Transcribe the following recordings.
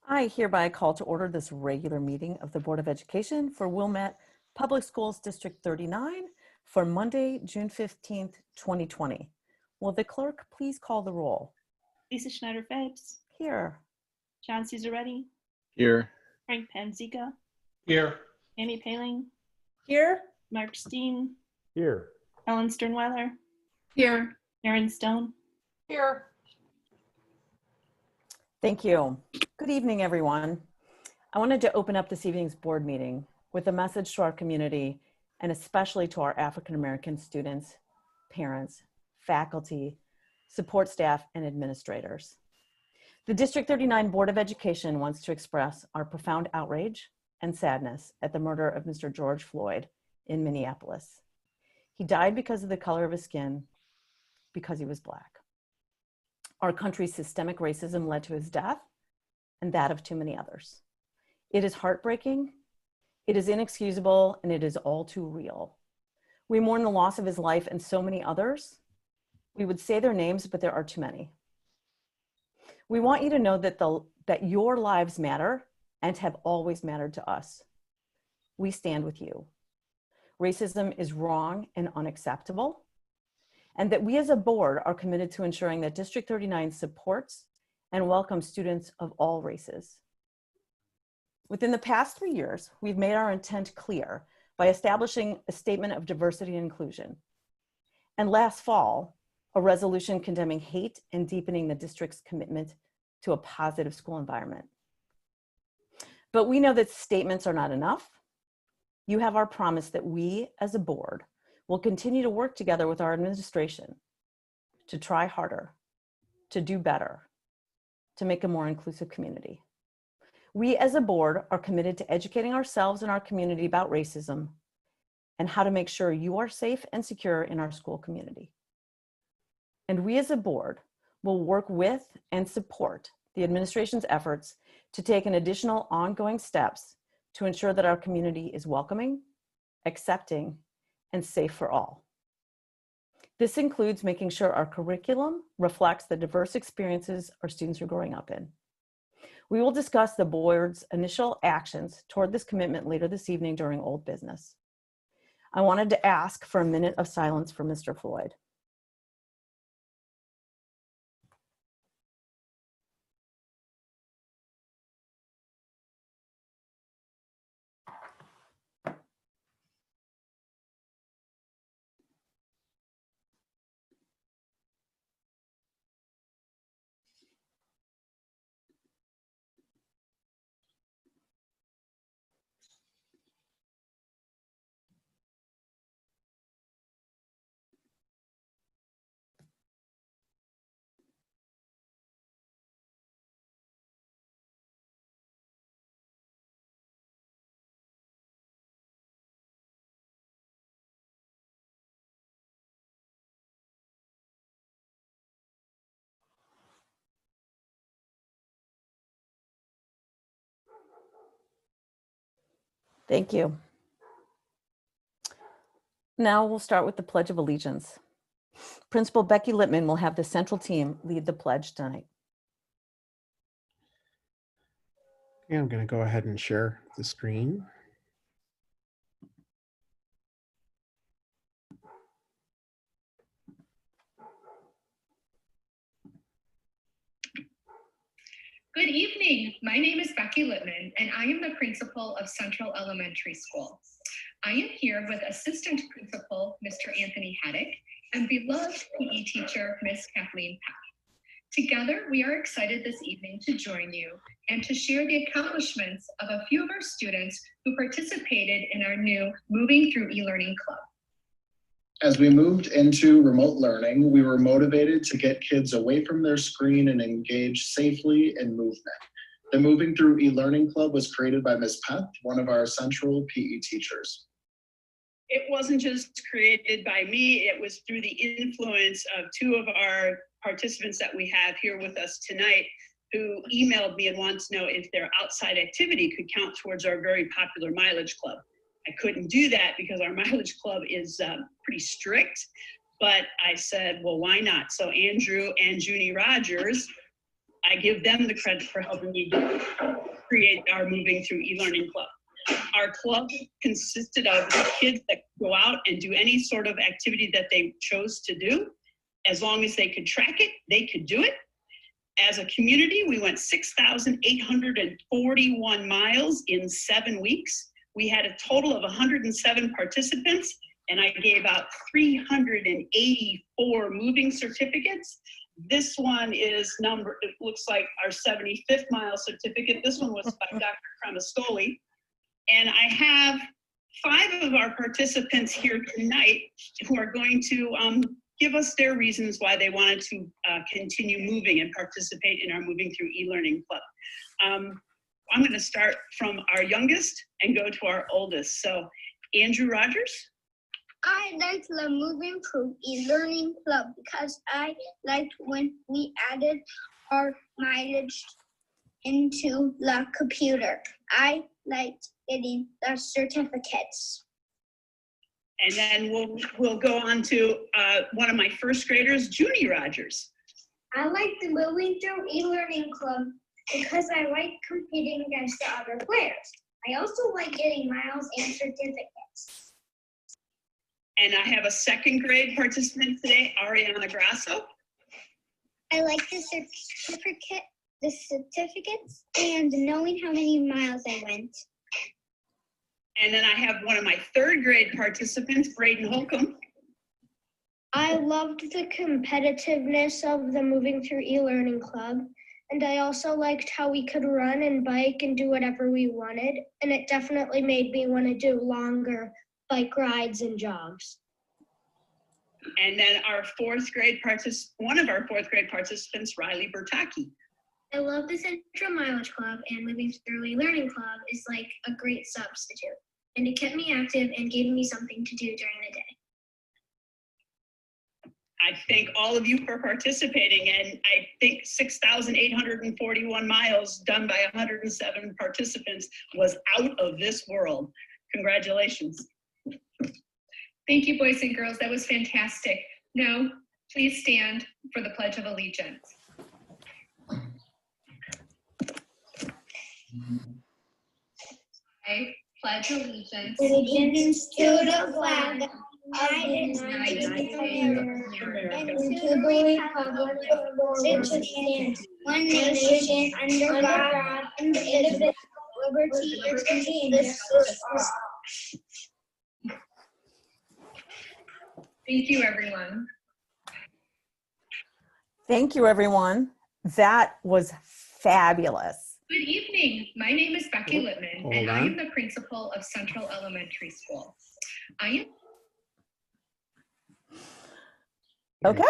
I hereby call to order this regular meeting of the Board of Education for Wilmette Public Schools District 39 for Monday, June 15th, 2020. Will the clerk please call the roll? Lisa Schneider-Phipps. Here. John Caesaretti. Here. Frank Panzica. Here. Amy Paling. Here. Mark Steen. Here. Ellen Sternweiler. Here. Erin Stone. Here. Thank you. Good evening, everyone. I wanted to open up this evening's board meeting with a message to our community and especially to our African American students, parents, faculty, support staff, and administrators. The District 39 Board of Education wants to express our profound outrage and sadness at the murder of Mr. George Floyd in Minneapolis. He died because of the color of his skin, because he was Black. Our country's systemic racism led to his death and that of too many others. It is heartbreaking, it is inexcusable, and it is all too real. We mourn the loss of his life and so many others. We would say their names, but there are too many. We want you to know that your lives matter and have always mattered to us. We stand with you. Racism is wrong and unacceptable, and that we as a board are committed to ensuring that District 39 supports and welcomes students of all races. Within the past 3 years, we've made our intent clear by establishing a statement of diversity and inclusion. And last fall, a resolution condemning hate and deepening the district's commitment to a positive school environment. But we know that statements are not enough. You have our promise that we as a board will continue to work together with our administration to try harder, to do better, to make a more inclusive community. We as a board are committed to educating ourselves and our community about racism and how to make sure you are safe and secure in our school community. And we as a board will work with and support the administration's efforts to take an additional ongoing steps to ensure that our community is welcoming, accepting, and safe for all. This includes making sure our curriculum reflects the diverse experiences our students are growing up in. We will discuss the board's initial actions toward this commitment later this evening during Old Business. I wanted to ask for a minute of silence for Mr. Floyd. Thank you. Now we'll start with the Pledge of Allegiance. Principal Becky Littman will have the central team lead the pledge tonight. Okay, I'm going to go ahead and share the screen. Good evening. My name is Becky Littman, and I am the principal of Central Elementary School. I am here with Assistant Principal, Mr. Anthony Haddock, and beloved PE teacher, Miss Kathleen Pack. Together, we are excited this evening to join you and to share the accomplishments of a few of our students who participated in our new Moving Through eLearning Club. As we moved into remote learning, we were motivated to get kids away from their screen and engage safely in movement. The Moving Through eLearning Club was created by Ms. Peth, one of our central PE teachers. It wasn't just created by me, it was through the influence of two of our participants that we have here with us tonight who emailed me and wanted to know if their outside activity could count towards our very popular mileage club. I couldn't do that because our mileage club is pretty strict, but I said, well, why not? So Andrew and Junie Rogers I give them the credit for helping me create our Moving Through e-learning club. Our club consisted of kids that go out and do any sort of activity that they chose to do. As long as they could track it, they could do it. As a community, we went 6,841 miles in 7 weeks. We had a total of 107 participants, and I gave out 384 moving certificates. This one is it looks like our 75th mile certificate. This one was by Dr. Kramascoli. And I have 5 of our participants here tonight who are going to give us their reasons why they wanted to continue moving and participate in our Moving Through e-learning club. I'm going to start from our youngest and go to our oldest. So Andrew Rogers. I liked the Moving Through e-learning club because I liked when we added our mileage into the computer. I liked getting the certificates. And then we'll go on to one of my first graders, Judy Rogers. I like the Moving Through e-learning club because I like competing against the other players. I also like getting miles and certificates. And I have a second grade participant today, Ariana Grasso. I like the certificates and knowing how many miles I went. And then I have one of my third grade participants, Braden Holcomb. I loved the competitiveness of the Moving Through e-learning club, and I also liked how we could run and bike and do whatever we wanted, and it definitely made me want to do longer bike rides and jogs. And then our one of our fourth grade participants, Riley Bertocchi. I love the Central Mileage Club, and Moving Through e-learning club is like a great substitute, and it kept me active and gave me something to do during the day. I thank all of you for participating, and I think 6,841 miles done by 107 participants was out of this world. Congratulations. Thank you, boys and girls. That was fantastic. Now, please stand for the Pledge of Allegiance. I pledge allegiance Allegiance to the flag of the United States of America and to the republic for which it stands, one nation under God, indivisible, liberty and justice for all. Thank you, everyone. Thank you, everyone. That was fabulous. Good evening. My name is Becky Littman, Hold and I on. am the principal of Central Elementary School. I am Okay.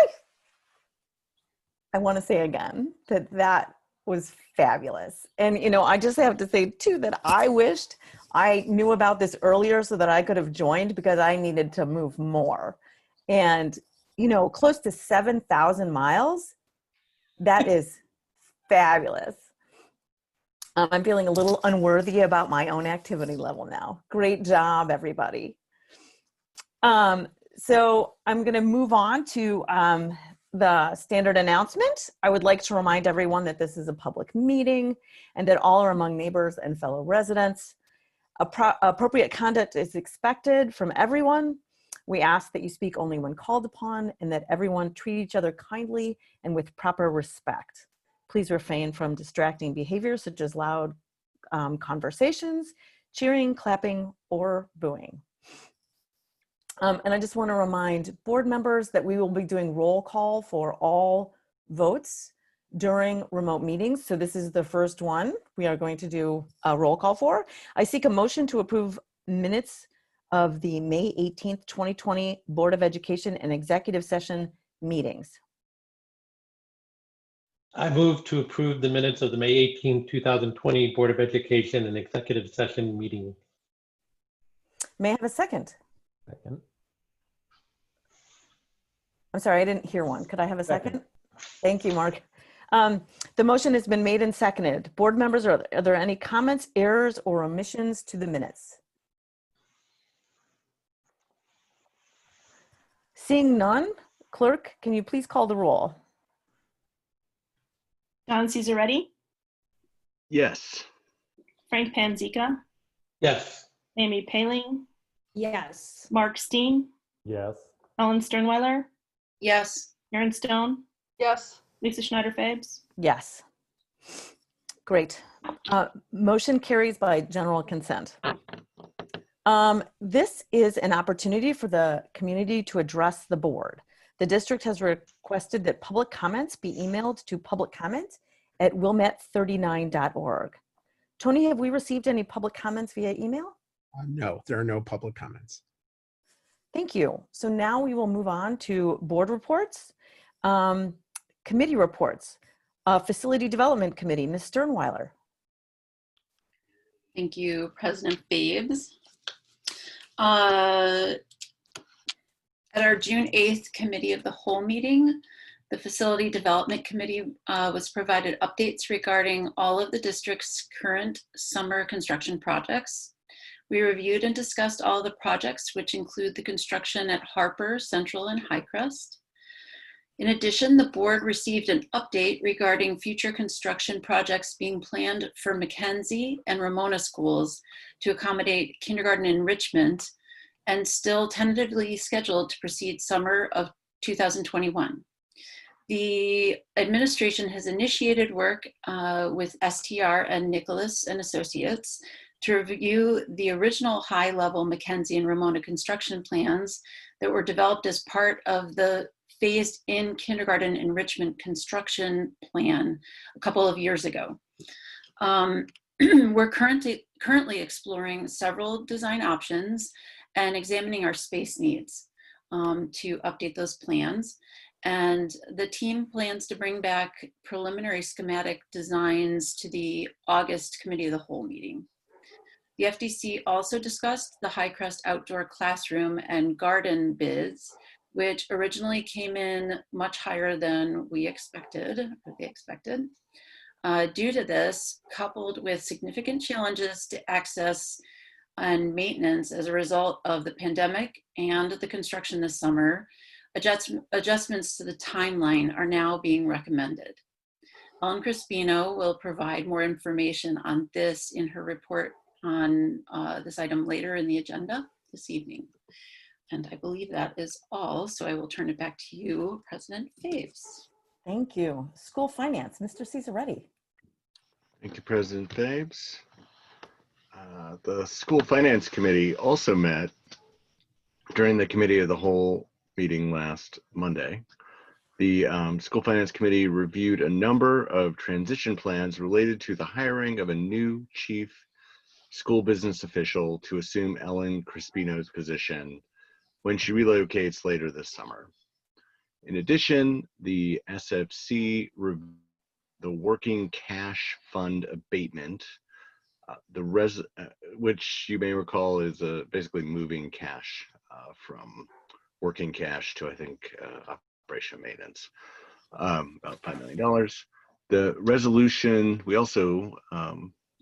I want to say again that that was fabulous. And, you know, I just have to say, too, that I wished I knew about this earlier so that I could have joined because I needed to move more. And, you know, close to 7,000 miles, that is fabulous. I'm feeling a little unworthy about my own activity level now. Great job, everybody. So I'm going to move on to the standard announcement. I would like to remind everyone that this is a public meeting and that all are among neighbors and fellow residents. Appropriate conduct is expected from everyone. We ask that you speak only when called upon and that everyone treat each other kindly and with proper respect. Please refrain from distracting behaviors such as loud conversations, cheering, clapping, or booing. And I just want to remind board members that we will be doing roll call for all votes during remote meetings. So this is the first one we are going to do a roll call for. I seek a motion to approve minutes of the May 18th, 2020 Board of Education and Executive Session meetings. I move to approve the minutes of the May 18, 2020 Board of Education and Executive Session meeting. May I have a second? Second. I'm sorry, I didn't hear one. Could I have a second? Thank you, Mark. The motion has been made and seconded. Board members, are there any comments, errors, or omissions to the minutes? Seeing none, clerk, can you please call the roll? John Caesarretti, Yes. Frank Panzica, Yes. Amy Paling, Yes. Mark Steen, Yes. Ellen Sternweiler, Yes. Aaron Stone, Yes. Lisa Schneider-Fabes. Yes. Great. Motion carries by general consent. This is an opportunity for the community to address the board. The district has requested that public comments be emailed to publiccomment@wilmette39.org. Tony, have we received any public comments via email? No, there are no public comments. Thank you. So now we will move on to board reports, committee reports. Facility Development Committee, Ms. Sternweiler. Thank you, President Babes. At our June 8th Committee of the Whole meeting, the Facility Development Committee was provided updates regarding all of the district's current summer construction projects. We reviewed and discussed all the projects, which include the construction at Harper, Central, and Highcrest. In addition, the board received an update regarding future construction projects being planned for Mackenzie and Ramona schools to accommodate kindergarten enrichment and still tentatively scheduled to proceed summer of 2021. The administration has initiated work with STR and Nicholas and Associates to review the original high-level Mackenzie and Ramona construction plans that were developed as part of the phased-in kindergarten enrichment construction plan a couple of years ago. We're currently exploring several design options and examining our space needs to update those plans. And the team plans to bring back preliminary schematic designs to the August Committee of the Whole meeting. The FDC also discussed the Highcrest outdoor classroom and garden bids, which originally came in much higher than we expected, or they expected. Due to this, coupled with significant challenges to access and maintenance as a result of the pandemic and the construction this summer, adjustments to the timeline are now being recommended. Ellen Crispino will provide more information on this in her report on this item later in the agenda this evening. And I believe that is all, so I will turn it back to you, President Fabes. Thank you. School Finance, Mr. Caesarretti. Thank you, President Fabes. The School Finance Committee also met during the Committee of the Whole meeting last Monday. The School Finance Committee reviewed a number of transition plans related to the hiring of a new chief school business official to assume Ellen Crispino's position when she relocates later this summer. In addition, the SFC reviewed the working cash fund abatement, which you may recall is basically moving cash from working cash to, I think, operation maintenance, about $5 million. The resolution, we also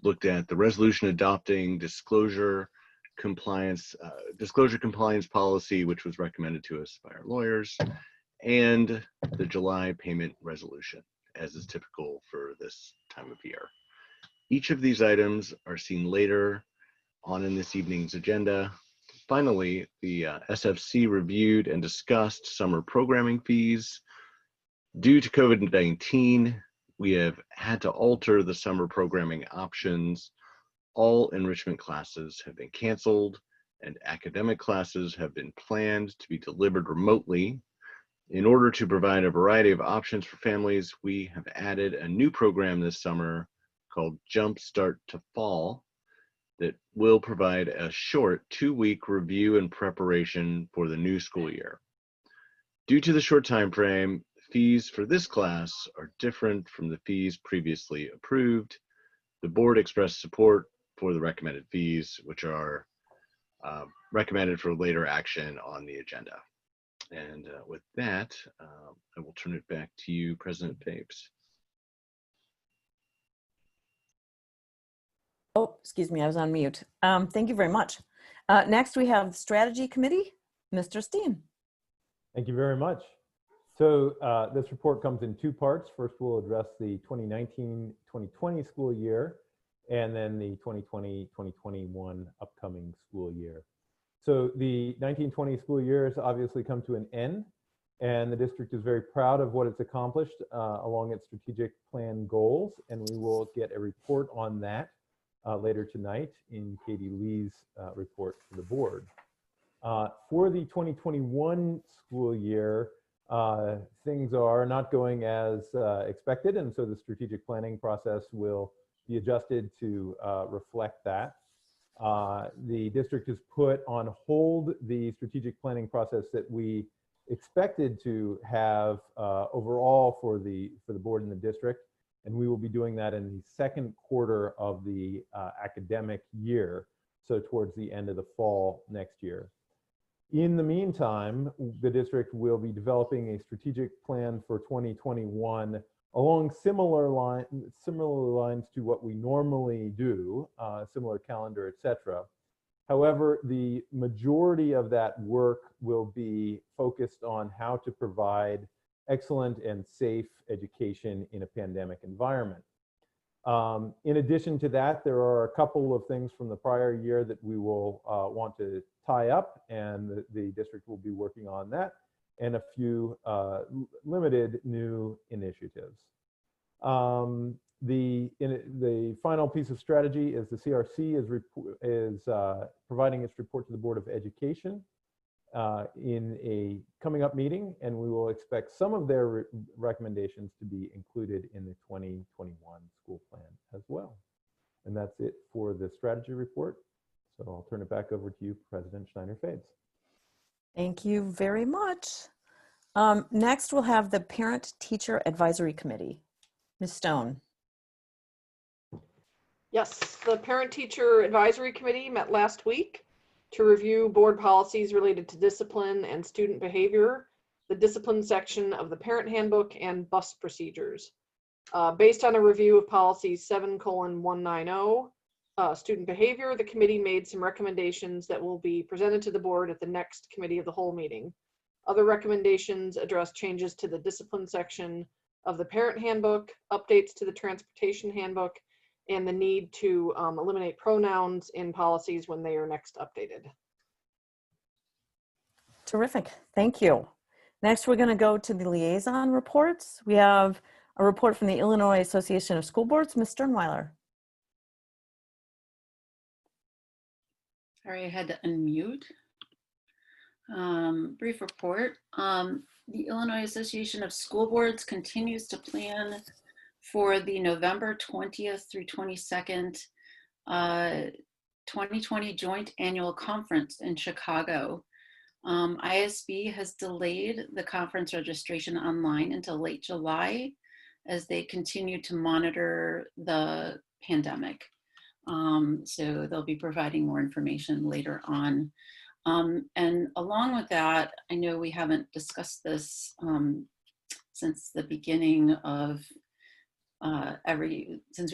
looked at the resolution adopting disclosure compliance policy, which was recommended to us by our lawyers, and the July payment resolution, as is typical for this time of year. Each of these items are seen later on in this evening's agenda. Finally, the SFC reviewed and discussed summer programming fees. Due to COVID-19, we have had to alter the summer programming options. All enrichment classes have been canceled and academic classes have been planned to be delivered remotely. In order to provide a variety of options for families, we have added a new program this summer called Jump Start to Fall that will provide a short 2-week review and preparation for the new school year. Due to the short time frame, fees for this class are different from the fees previously approved. The board expressed support for the recommended fees, which are recommended for later action on the agenda. And with that, I will turn it back to you, President Fabes. Oh, excuse me, I was on mute. Thank you very much. Next, we have the Strategy Committee, Mr. Steen. Thank you very much. So this report comes in two parts. First, we'll address the 2019-2020 school year, and then the 2020-2021 upcoming school year. So the 1920 school year has obviously come to an end, and the district is very proud of what it's accomplished along its strategic plan goals, and we will get a report on that later tonight in Katie Lee's report to the board. For the 2021 school year, things are not going as expected, and so the strategic planning process will be adjusted to reflect that. The district has put on hold the strategic planning process that we expected to have overall for the board and the district, and we will be doing that in the second quarter of the academic year, so towards the end of the fall next year. In the meantime, the district will be developing a strategic plan for 2021 along similar lines to what we normally do, similar calendar, etc. However, the majority of that work will be focused on how to provide excellent and safe education in a pandemic environment. In addition to that, there are a couple of things from the prior year that we will want to tie up, and the district will be working on that, and a few limited new initiatives. The final piece of strategy is the CRC is providing its report to the Board of Education in a coming up meeting, and we will expect some of their recommendations to be included in the 2021 school plan as well. And that's it for the strategy report. So I'll turn it back over to you, President Schneider-Fades. Thank you very much. Next, we'll have the Parent Teacher Advisory Committee. Ms. Stone. Yes, the Parent Teacher Advisory Committee met last week to review board policies related to discipline and student behavior, the discipline section of the parent handbook, and bus procedures. Based on a review of policies 7:190, student behavior, the committee made some recommendations that will be presented to the board at the next committee of the whole meeting. Other recommendations address changes to the discipline section of the parent handbook, updates to the transportation handbook, and the need to eliminate pronouns in policies when they are next updated. Terrific, thank you. Next, we're going to go to the liaison reports. We have a report from the Illinois Association of School Boards. Ms. Sternweiler. Sorry, I had to unmute. Brief report. The Illinois Association of School Boards continues to plan for the November 20th through 22nd 2020 Joint Annual Conference in Chicago. ISB has delayed the conference registration online until late July as they continue to monitor the pandemic. So they'll be providing more information later on. And along with that, I know we haven't discussed this since the beginning of since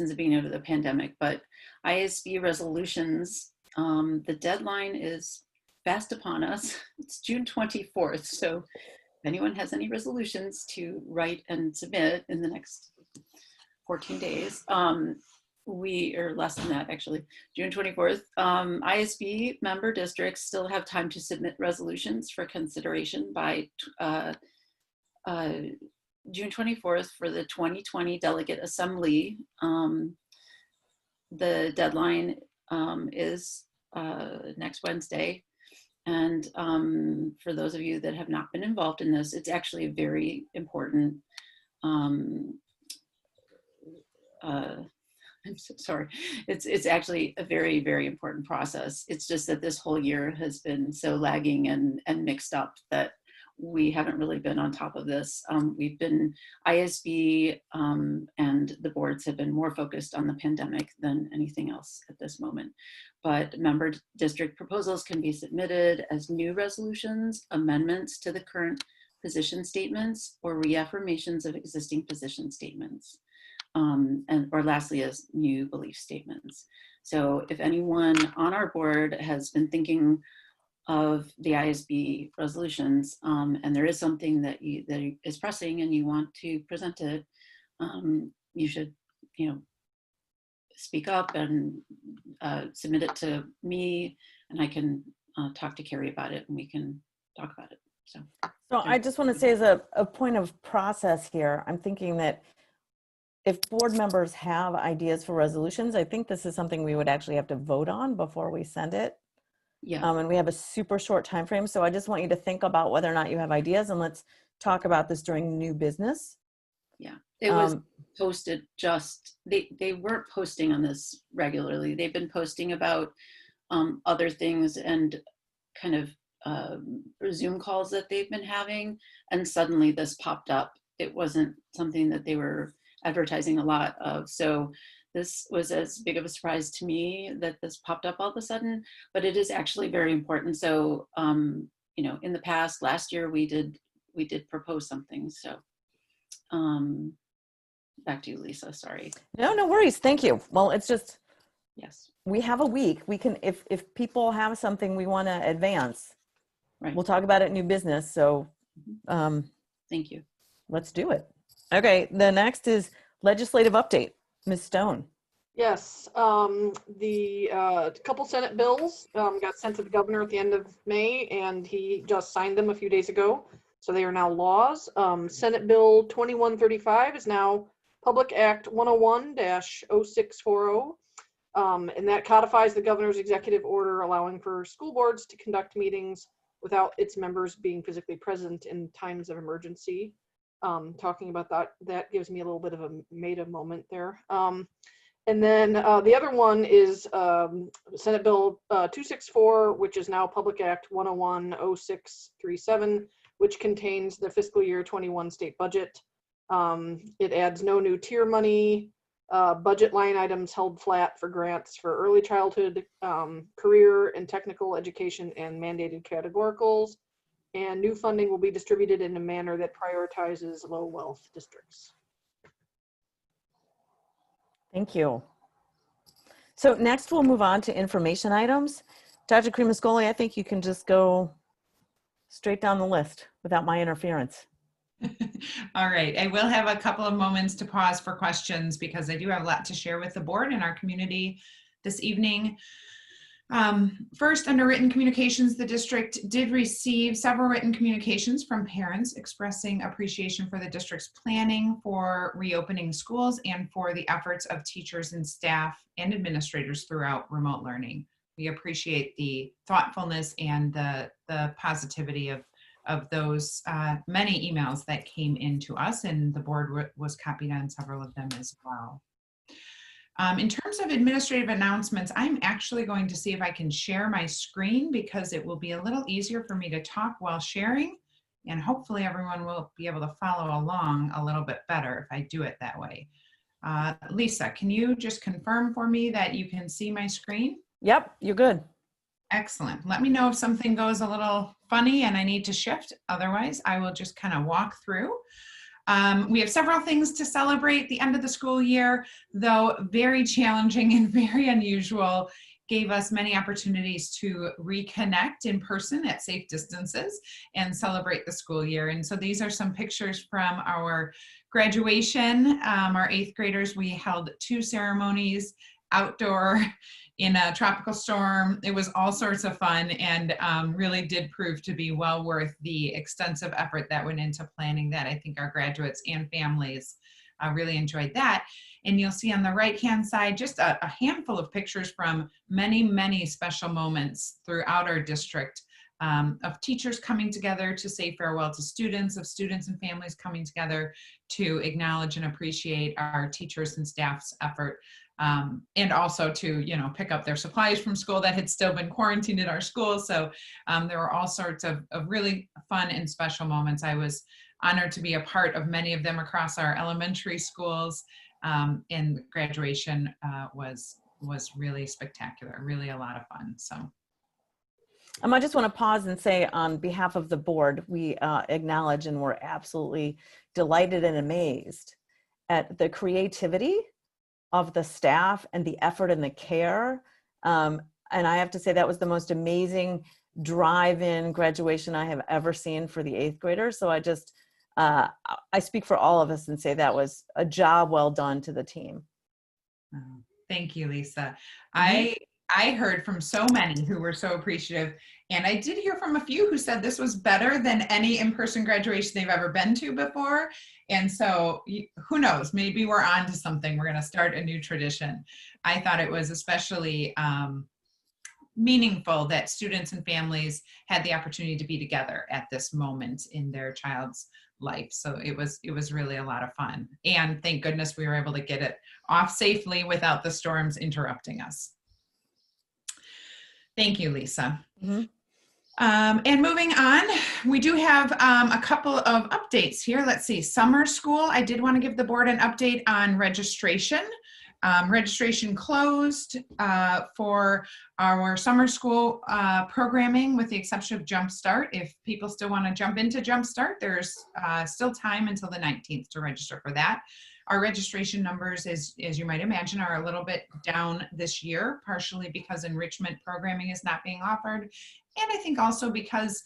the beginning of the pandemic, but ISB resolutions, the deadline is fast upon us. It's June 24th. So if anyone has any resolutions to write and submit in the next 14 days, we are less than that actually, June 24th. ISB member districts still have time to submit resolutions for consideration by June 24th for the 2020 Delegate Assembly. The deadline is next Wednesday. And for those of you that have not been involved in this, it's actually a very important, I'm so sorry. It's actually a very, very important process. It's just that this whole year has been so lagging and mixed up that we haven't really been on top of this. We've been, ISB and the boards have been more focused on the pandemic than anything else at this moment. But member district proposals can be submitted as new resolutions, amendments to the current position statements, or reaffirmations of existing position statements. Or lastly, as new belief statements. So if anyone on our board has been thinking of the ISB resolutions, and there is something that is pressing and you want to present it, you should, speak up and submit it to me, and I can talk to Carrie about it, and we can talk about it. So I just want to say, as a point of process here, I'm thinking that if board members have ideas for resolutions, I think this is something we would actually have to vote on before we send it. Yeah. And we have a super short time frame. So I just want you to think about whether or not you have ideas, and let's talk about this during new business. Yeah, it was posted they weren't posting on this regularly. They've been posting about other things and kind of Zoom calls that they've been having. And suddenly this popped up. It wasn't something that they were advertising a lot of. So this was as big of a surprise to me that this popped up all of a sudden, but it is actually very important. So, in the past, last year, we did propose something. So back to you, Lisa, sorry. No worries. Thank you. Well, it's just, yes, we have a week. We can, if people have something we want to advance, right, we'll talk about it in new business. So thank you. Let's do it. Okay. The next is legislative update. Ms. Stone. Yes, the couple Senate bills got sent to the governor at the end of May, and he just signed them a few days ago. So they are now laws. Senate Bill 2135 is now Public Act 101-0640. And that codifies the governor's executive order allowing for school boards to conduct meetings without its members being physically present in times of emergency. Talking about that gives me a little bit of a meta moment there. And then the other one is Senate Bill 264, which is now Public Act 101-0637, which contains the fiscal year 21 state budget. It adds no new tier money, budget line items held flat for grants for early childhood, career and technical education, and mandated categoricals. And new funding will be distributed in a manner that prioritizes low wealth districts. Thank you. So next we'll move on to information items. Dr. Cremascoli, I think you can just go straight down the list without my interference. All right, I will have a couple of moments to pause for questions because I do have a lot to share with the board and our community this evening. First, under written communications, the district did receive several written communications from parents expressing appreciation for the district's planning for reopening schools and for the efforts of teachers and staff and administrators throughout remote learning. We appreciate the thoughtfulness and the positivity of those many emails that came into us, and the board was copied on several of them as well. In terms of administrative announcements, I'm actually going to see if I can share my screen because it will be a little easier for me to talk while sharing, and hopefully everyone will be able to follow along a little bit better if I do it that way. Lisa, can you just confirm for me that you can see my screen? Yep, you're good. Excellent. Let me know if something goes a little funny and I need to shift. Otherwise, I will just kind of walk through. We have several things to celebrate the end of the school year, though very challenging and very unusual, gave us many opportunities to reconnect in person at safe distances and celebrate the school year. And so these are some pictures from our graduation. Our 8th graders, we held 2 ceremonies outdoor in a tropical storm. It was all sorts of fun and really did prove to be well worth the extensive effort that went into planning that. I think our graduates and families really enjoyed that. And you'll see on the right-hand side, just a handful of pictures from many, many special moments throughout our district of teachers coming together to say farewell to students, of students and families coming together to acknowledge and appreciate our teachers and staff's effort. And also to, pick up their supplies from school that had still been quarantined at our school. So there were all sorts of really fun and special moments. I was honored to be a part of many of them across our elementary schools. And graduation was really spectacular, really a lot of fun. So. I just want to pause and say on behalf of the board, we acknowledge and we're absolutely delighted and amazed at the creativity of the staff and the effort and the care. And I have to say that was the most amazing drive-in graduation I have ever seen for the 8th graders. So I just, I speak for all of us and say that was a job well done to the team. Oh, thank you, Lisa. I heard from so many who were so appreciative, and I did hear from a few who said this was better than any in-person graduation they've ever been to before. And so who knows, maybe we're on to something. We're going to start a new tradition. I thought it was especially meaningful that students and families had the opportunity to be together at this moment in their child's life. So it was really a lot of fun. And thank goodness we were able to get it off safely without the storms interrupting us. Thank you, Lisa. And moving on, we do have a couple of updates here. Let's see, summer school. I did want to give the board an update on registration. Registration closed for our summer school programming with the exception of Jumpstart. If people still want to jump into Jumpstart, there's still time until the 19th to register for that. Our registration numbers, as you might imagine, are a little bit down this year, partially because enrichment programming is not being offered. And I think also because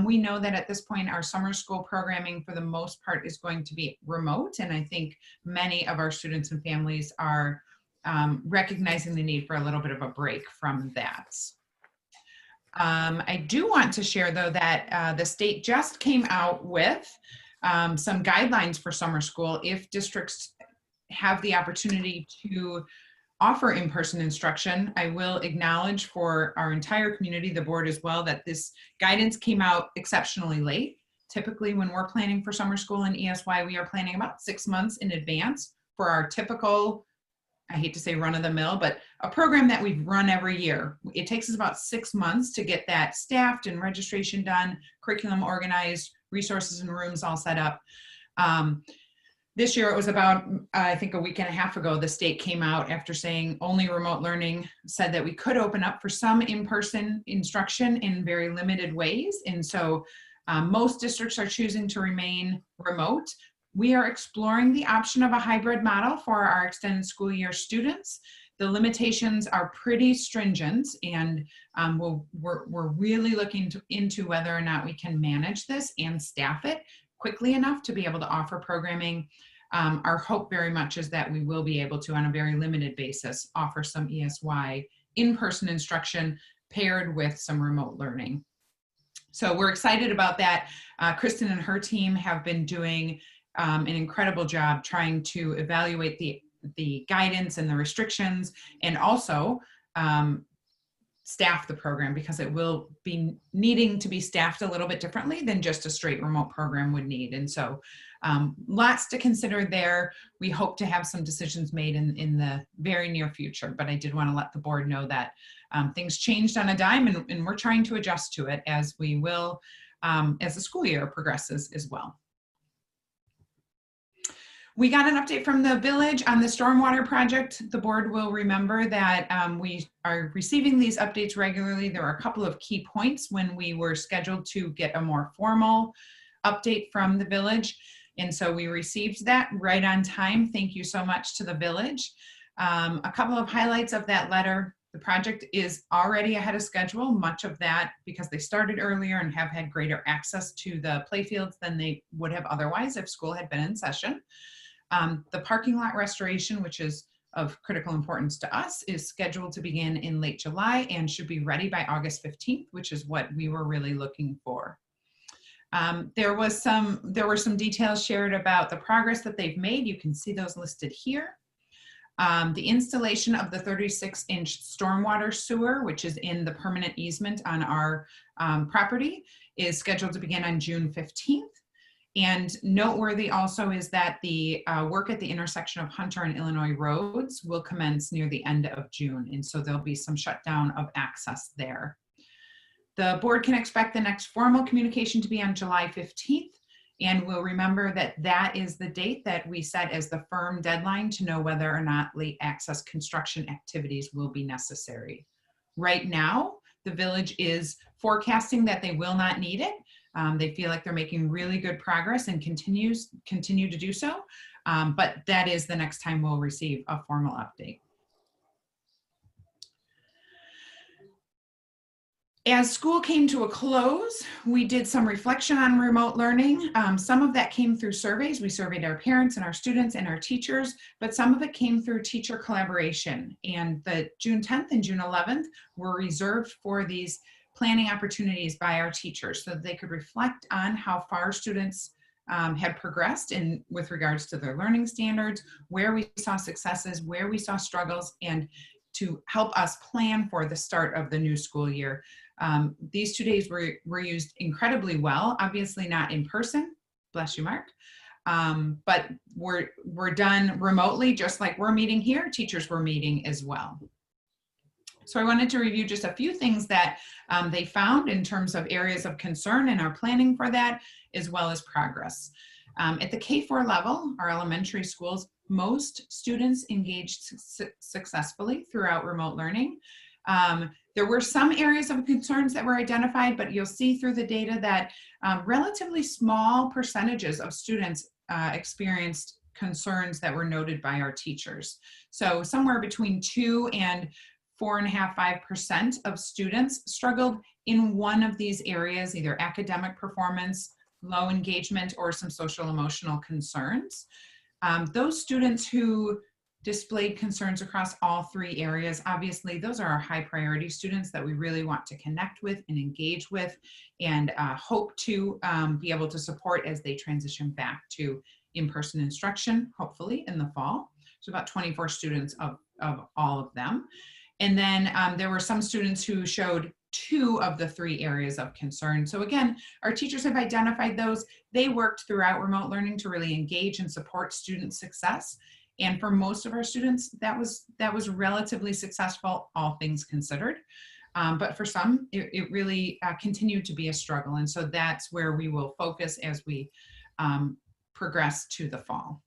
we know that at this point, our summer school programming for the most part is going to be remote. And I think many of our students and families are recognizing the need for a little bit of a break from that. I do want to share, though, that the state just came out with some guidelines for summer school if districts have the opportunity to offer in-person instruction. I will acknowledge for our entire community, the board as well, that this guidance came out exceptionally late. Typically, when we're planning for summer school in ESY, we are planning about 6 months in advance for our typical, I hate to say run of the mill, but a program that we've run every year. It takes us about 6 months to get that staffed and registration done, curriculum organized, resources and rooms all set up. This year it was about, I think a week and a half ago, the state came out after saying only remote learning, said that we could open up for some in-person instruction in very limited ways. And so most districts are choosing to remain remote. We are exploring the option of a hybrid model for our extended school year students. The limitations are pretty stringent, and we're really looking into whether or not we can manage this and staff it quickly enough to be able to offer programming. Our hope very much is that we will be able to, on a very limited basis, offer some ESY in-person instruction paired with some remote learning. So we're excited about that. Kristen and her team have been doing an incredible job trying to evaluate the guidance and the restrictions, and also staff the program, because it will be needing to be staffed a little bit differently than just a straight remote program would need. And so lots to consider there. We hope to have some decisions made in the very near future, but I did want to let the board know that things changed on a dime, and we're trying to adjust to it as we will as the school year progresses as well. We got an update from the village on the stormwater project. The board will remember that we are receiving these updates regularly. There are a couple of key points when we were scheduled to get a more formal update from the village. And so we received that right on time. Thank you so much to the village. A couple of highlights of that letter. The project is already ahead of schedule, much of that because they started earlier and have had greater access to the playfields than they would have otherwise if school had been in session. The parking lot restoration, which is of critical importance to us, is scheduled to begin in late July and should be ready by August 15th, which is what we were really looking for. There were some details shared about the progress that they've made. You can see those listed here. The installation of the 36-inch stormwater sewer, which is in the permanent easement on our property, is scheduled to begin on June 15th. And noteworthy also is that the work at the intersection of Hunter and Illinois roads will commence near the end of June. And so there'll be some shutdown of access there. The board can expect the next formal communication to be on July 15th. And we'll remember that that is the date that we set as the firm deadline to know whether or not late access construction activities will be necessary. Right now, the village is forecasting that they will not need it. They feel like they're making really good progress and continue to do so. But that is the next time we'll receive a formal update. As school came to a close, we did some reflection on remote learning. Some of that came through surveys. We surveyed our parents and our students and our teachers, but some of it came through teacher collaboration. And the June 10th and June 11th were reserved for these planning opportunities by our teachers so that they could reflect on how far students had progressed with regards to their learning standards, where we saw successes, where we saw struggles, and to help us plan for the start of the new school year. These 2 days were used incredibly well, obviously not in person, bless you, Mark, but we're done remotely, just like we're meeting here, teachers were meeting as well. So I wanted to review just a few things that they found in terms of areas of concern and our planning for that, as well as progress. At the K-4 level, our elementary schools, most students engaged successfully throughout remote learning. There were some areas of concerns that were identified, but you'll see through the data that relatively small percentages of students experienced concerns that were noted by our teachers. So somewhere between 2 and 4.5%, 5% of students struggled in one of these areas, either academic performance, low engagement, or some social emotional concerns. Those students who displayed concerns across all 3 areas, obviously those are our high priority students that we really want to connect with and engage with and hope to be able to support as they transition back to in-person instruction, hopefully in the fall. So about 24 students of all of them. And then there were some students who showed 2 of the 3 areas of concern. So again, our teachers have identified those. They worked throughout remote learning to really engage and support student success. And for most of our students, that was relatively successful, all things considered. But for some, it really continued to be a struggle. And so that's where we will focus as we progress to the fall.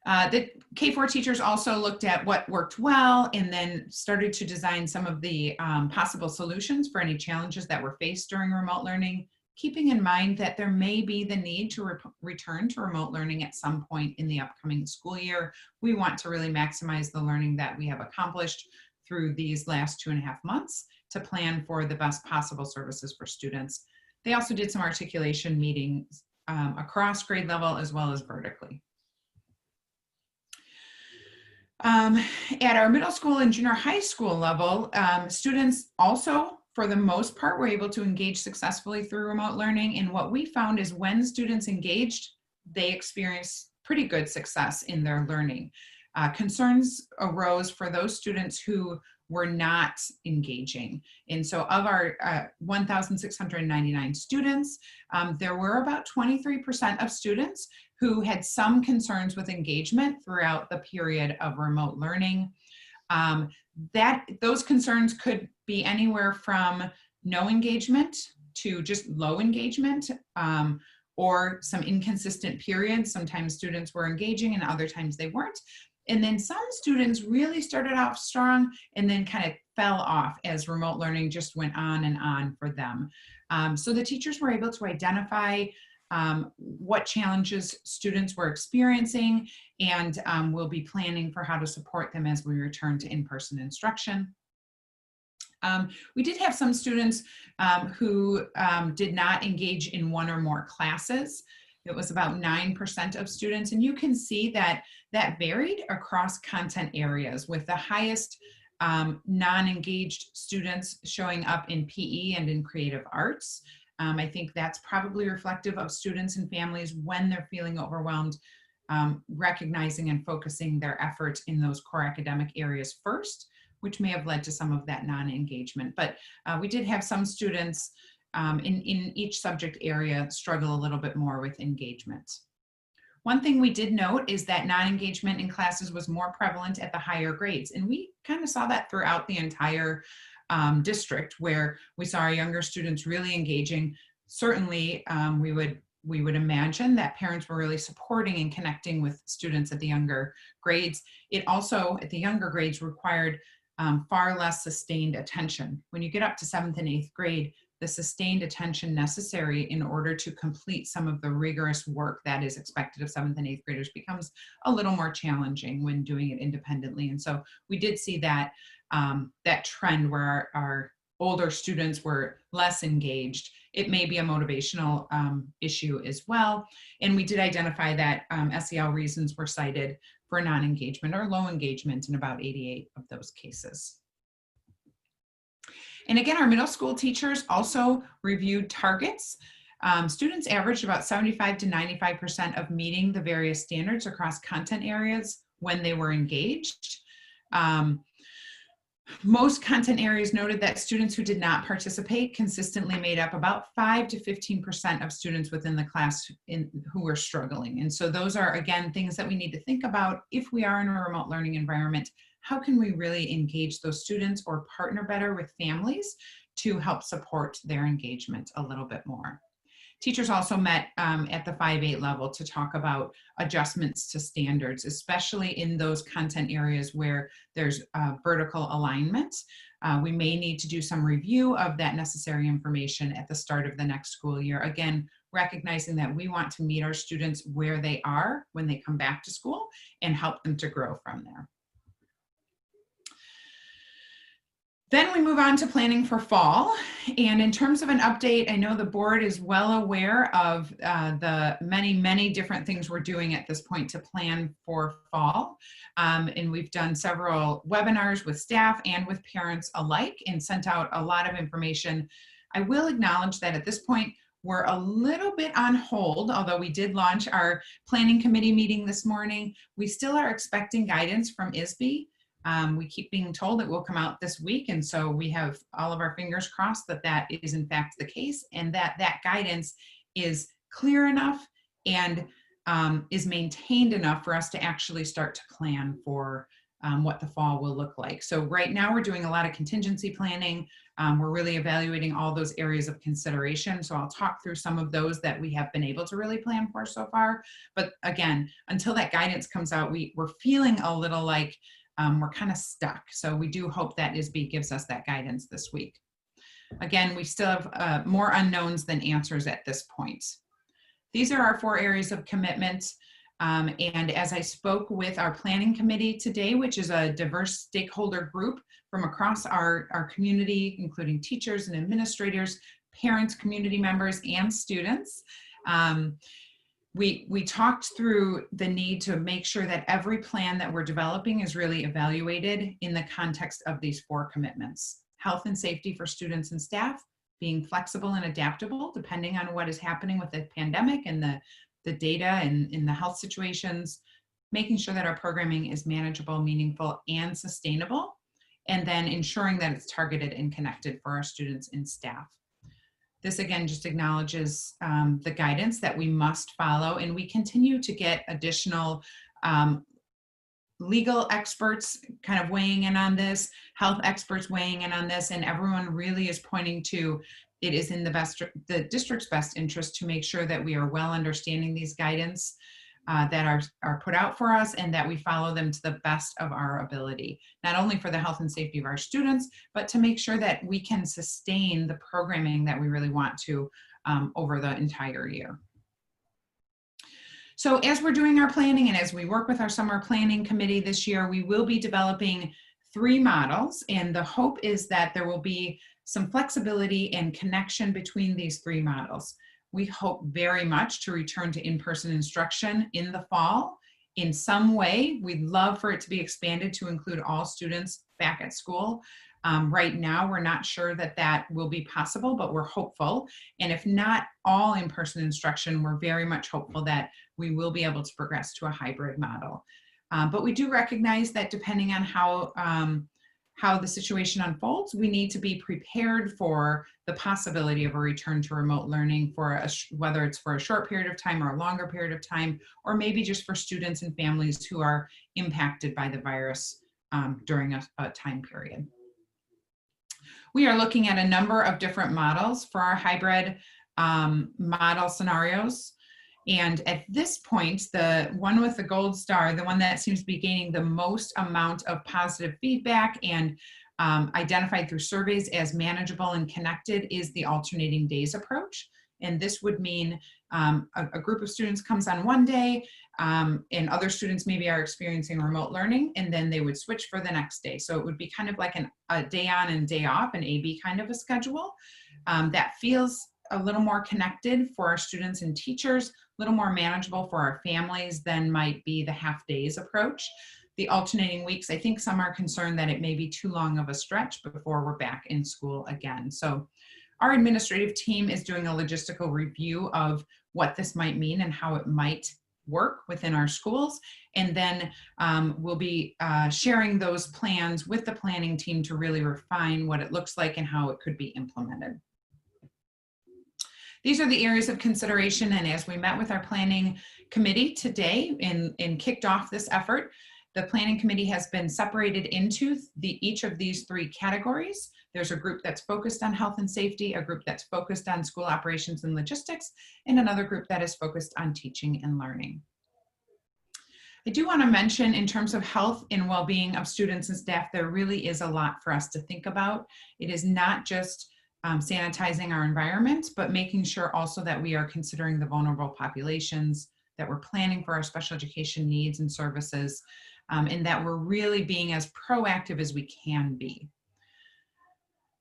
The K-4 teachers also looked at what worked well and then started to design some of the possible solutions for any challenges that were faced during remote learning, keeping in mind that there may be the need to return to remote learning at some point in the upcoming school year. We want to really maximize the learning that we have accomplished through these last 2.5 months to plan for the best possible services for students. They also did some articulation meetings across grade level as well as vertically. At our middle school and junior high school level, students also, for the most part, were able to engage successfully through remote learning. And what we found is when students engaged, they experienced pretty good success in their learning. Concerns arose for those students who were not engaging. And so of our 1,699 students, there were about 23% of students who had some concerns with engagement throughout the period of remote learning. Those concerns could be anywhere from no engagement to just low engagement, or some inconsistent periods. Sometimes students were engaging and other times they weren't. And then some students really started off strong and then kind of fell off as remote learning just went on and on for them. So the teachers were able to identify what challenges students were experiencing, and we'll be planning for how to support them as we return to in-person instruction. We did have some students who did not engage in 1 or more classes. It was about 9% of students, and you can see that that varied across content areas, with the highest non-engaged students showing up in PE and in creative arts. I think that's probably reflective of students and families when they're feeling overwhelmed, recognizing and focusing their efforts in those core academic areas first, which may have led to some of that non-engagement. But we did have some students in each subject area struggle a little bit more with engagement. One thing we did note is that non-engagement in classes was more prevalent at the higher grades. And we kind of saw that throughout the entire district, where we saw our younger students really engaging. Certainly, we would imagine that parents were really supporting and connecting with students at the younger grades. It also, at the younger grades, required far less sustained attention. When you get up to 7th and 8th grade, the sustained attention necessary in order to complete some of the rigorous work that is expected of 7th and 8th graders becomes a little more challenging when doing it independently. And so we did see that that trend where our older students were less engaged, it may be a motivational issue as well. And we did identify that SEL reasons were cited for non-engagement or low engagement in about 88 of those cases. And again, our middle school teachers also reviewed targets. Students averaged about 75 to 95% of meeting the various standards across content areas when they were engaged. Most content areas noted that students who did not participate consistently made up about 5 to 15% of students within the class who were struggling. And so those are, again, things that we need to think about if we are in a remote learning environment. How can we really engage those students or partner better with families to help support their engagement a little bit more? Teachers also met at the 5-8 level to talk about adjustments to standards, especially in those content areas where there's vertical alignment. We may need to do some review of that necessary information at the start of the next school year. Again, recognizing that we want to meet our students where they are when they come back to school and help them to grow from there. Then we move on to planning for fall. And in terms of an update, I know the board is well aware of the many different things we're doing at this point to plan for fall. And we've done several webinars with staff and with parents alike and sent out a lot of information. I will acknowledge that at this point, we're a little bit on hold, although we did launch our planning committee meeting this morning. We still are expecting guidance from ISB. We keep being told it will come out this week, and so we have all of our fingers crossed that that is in fact the case, and that that guidance is clear enough and is maintained enough for us to actually start to plan for what the fall will look like. So right now we're doing a lot of contingency planning. We're really evaluating all those areas of consideration. So I'll talk through some of those that we have been able to really plan for so far. But again, until that guidance comes out, we're feeling a little like we're kind of stuck. So we do hope that ISB gives us that guidance this week. Again, we still have more unknowns than answers at this point. These are our 4 areas of commitment. And as I spoke with our planning committee today, which is a diverse stakeholder group from across our community, including teachers and administrators, parents, community members, and students, we talked through the need to make sure that every plan that we're developing is really evaluated in the context of these 4 commitments. Health and safety for students and staff, being flexible and adaptable depending on what is happening with the pandemic and the data and in the health situations, making sure that our programming is manageable, meaningful, and sustainable, and then ensuring that it's targeted and connected for our students and staff. This again just acknowledges the guidance that we must follow, and we continue to get additional legal experts kind of weighing in on this, health experts weighing in on this, and everyone really is pointing to it is in the district's best interest to make sure that we are well understanding these guidance that are put out for us and that we follow them to the best of our ability, not only for the health and safety of our students, but to make sure that we can sustain the programming that we really want to over the entire year. So as we're doing our planning and as we work with our summer planning committee this year, we will be developing 3 models, and the hope is that there will be some flexibility and connection between these 3 models. We hope very much to return to in-person instruction in the fall in some way. We'd love for it to be expanded to include all students back at school. Right now, we're not sure that that will be possible, but we're hopeful. And if not all in-person instruction, we're very much hopeful that we will be able to progress to a hybrid model. But we do recognize that depending on how the situation unfolds, we need to be prepared for the possibility of a return to remote learning for whether it's for a short period of time or a longer period of time, or maybe just for students and families who are impacted by the virus during a time period. We are looking at a number of different models for our hybrid model scenarios. And at this point, the one with the gold star, the one that seems to be gaining the most amount of positive feedback and identified through surveys as manageable and connected, is the alternating days approach. And this would mean a group of students comes on one day, and other students maybe are experiencing remote learning, and then they would switch for the next day. So it would be kind of like a day on and day off, an A/B kind of a schedule that feels a little more connected for our students and teachers, a little more manageable for our families than might be the half days approach. The alternating weeks, I think some are concerned that it may be too long of a stretch before we're back in school again. So our administrative team is doing a logistical review of what this might mean and how it might work within our schools. And then we'll be sharing those plans with the planning team to really refine what it looks like and how it could be implemented. These are the areas of consideration, and as we met with our planning committee today and kicked off this effort, the planning committee has been separated into each of these three categories. There's a group that's focused on health and safety, a group that's focused on school operations and logistics, and another group that is focused on teaching and learning. I do want to mention, in terms of health and well-being of students and staff, there really is a lot for us to think about. It is not just sanitizing our environment, but making sure also that we are considering the vulnerable populations, that we're planning for our special education needs and services, and that we're really being as proactive as we can be.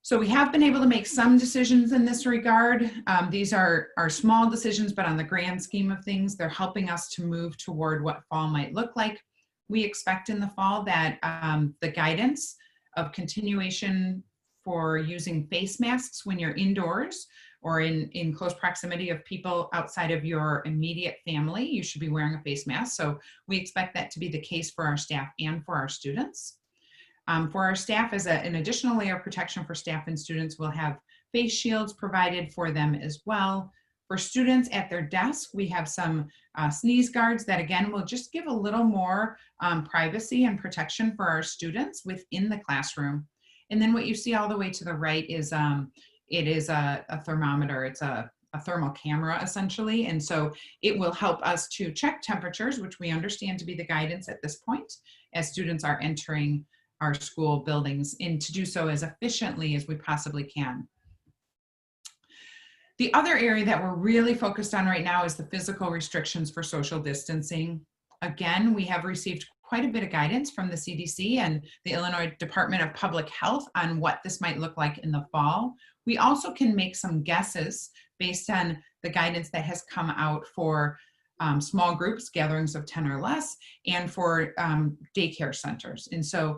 So we have been able to make some decisions in this regard. These are small decisions, but on the grand scheme of things, they're helping us to move toward what fall might look like. We expect in the fall that the guidance of continuation for using face masks when you're indoors or in close proximity of people outside of your immediate family, you should be wearing a face mask. So we expect that to be the case for our staff and for our students. For our staff, as an additional layer of protection for staff and students, we'll have face shields provided for them as well. For students at their desk, we have some sneeze guards that, again, will just give a little more privacy and protection for our students within the classroom. And then what you see all the way to the right is it is a thermometer. It's a thermal camera, essentially. And so it will help us to check temperatures, which we understand to be the guidance at this point, as students are entering our school buildings, and to do so as efficiently as we possibly can. The other area that we're really focused on right now is the physical restrictions for social distancing. Again, we have received quite a bit of guidance from the CDC and the Illinois Department of Public Health on what this might look like in the fall. We also can make some guesses based on the guidance that has come out for small groups, gatherings of 10 or less, and for daycare centers. And so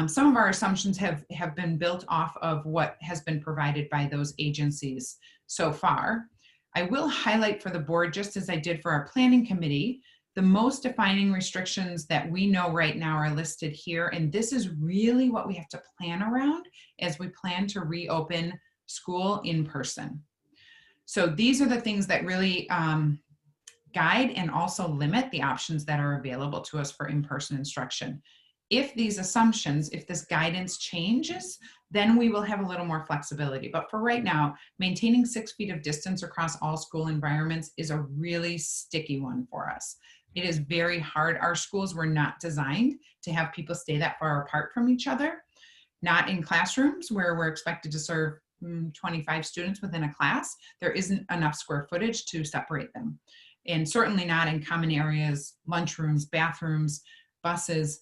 some of our assumptions have been built off of what has been provided by those agencies so far. I will highlight for the board, just as I did for our planning committee, the most defining restrictions that we know right now are listed here. And this is really what we have to plan around as we plan to reopen school in person. So these are the things that really guide and also limit the options that are available to us for in-person instruction. If these assumptions, if this guidance changes, then we will have a little more flexibility. But for right now, maintaining 6 feet of distance across all school environments is a really sticky one for us. It is very hard. Our schools were not designed to have people stay that far apart from each other, not in classrooms where we're expected to serve 25 students within a class. There isn't enough square footage to separate them. And certainly not in common areas, lunchrooms, bathrooms, buses.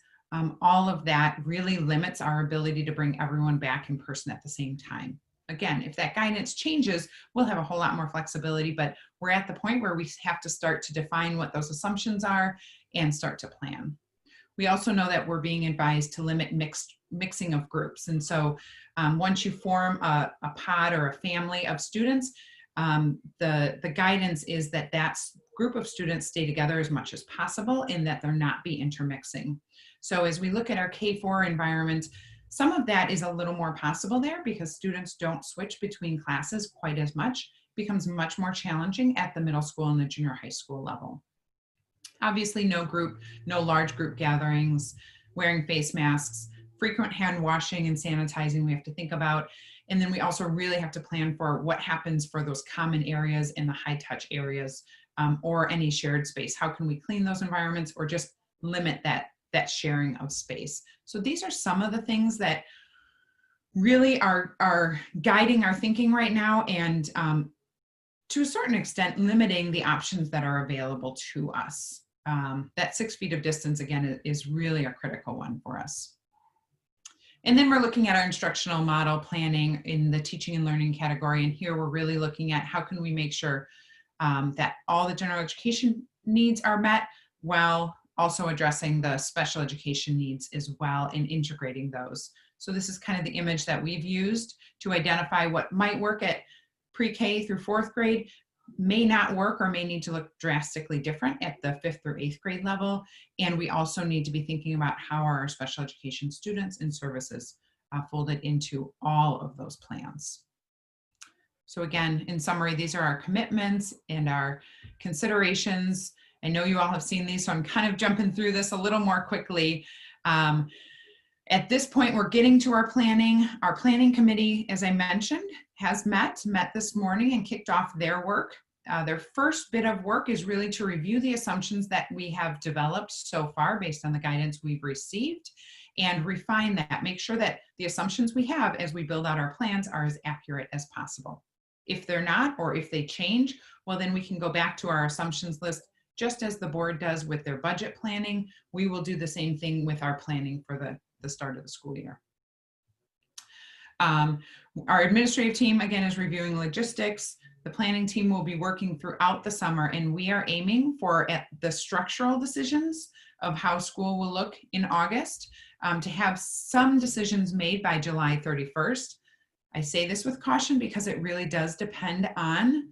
All of that really limits our ability to bring everyone back in person at the same time. Again, if that guidance changes, we'll have a whole lot more flexibility, but we're at the point where we have to start to define what those assumptions are and start to plan. We also know that we're being advised to limit mixing of groups. And so once you form a pod or a family of students, the guidance is that that group of students stay together as much as possible and that there not be intermixing. So as we look at our K-4 environment, some of that is a little more possible there because students don't switch between classes quite as much. It becomes much more challenging at the middle school and the junior high school level. Obviously, no large group gatherings, wearing face masks, frequent hand washing and sanitizing we have to think about. And then we also really have to plan for what happens for those common areas and the high touch areas or any shared space. How can we clean those environments or just limit that sharing of space? So these are some of the things that really are guiding our thinking right now and to a certain extent, limiting the options that are available to us. That 6 feet of distance, again, is really a critical one for us. And then we're looking at our instructional model planning in the teaching and learning category. And here we're really looking at how can we make sure that all the general education needs are met while also addressing the special education needs as well and integrating those. So this is kind of the image that we've used to identify what might work at pre-K through 4th grade, may not work or may need to look drastically different at the 5th or 8th grade level. And we also need to be thinking about how are our special education students and services folded into all of those plans. So again, in summary, these are our commitments and our considerations. I know you all have seen these, so I'm kind of jumping through this a little more quickly. At this point, we're getting to our planning. Our planning committee, as I mentioned, has met this morning and kicked off their work. Their first bit of work is really to review the assumptions that we have developed so far based on the guidance we've received and refine that, make sure that the assumptions we have as we build out our plans are as accurate as possible. If they're not, or if they change, well, then we can go back to our assumptions list, just as the board does with their budget planning. We will do the same thing with our planning for the start of the school year. Our administrative team, again, is reviewing logistics. The planning team will be working throughout the summer, and we are aiming for the structural decisions of how school will look in August, to have some decisions made by July 31st. I say this with caution because it really does depend on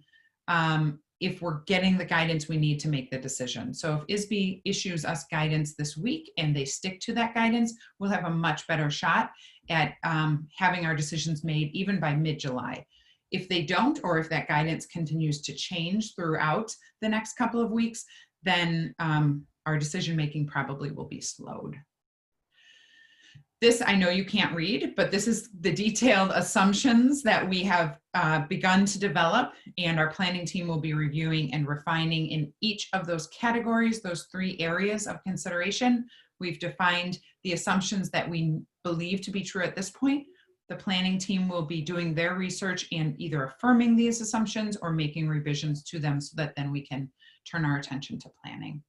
if we're getting the guidance we need to make the decision. So if ISB issues us guidance this week and they stick to that guidance, we'll have a much better shot at having our decisions made even by mid-July. If they don't, or if that guidance continues to change throughout the next couple of weeks, then our decision-making probably will be slowed. This I know you can't read, but this is the detailed assumptions that we have begun to develop, and our planning team will be reviewing and refining in each of those categories, those 3 areas of consideration. We've defined the assumptions that we believe to be true at this point. The planning team will be doing their research and either affirming these assumptions or making revisions to them so that then we can turn our attention to planning.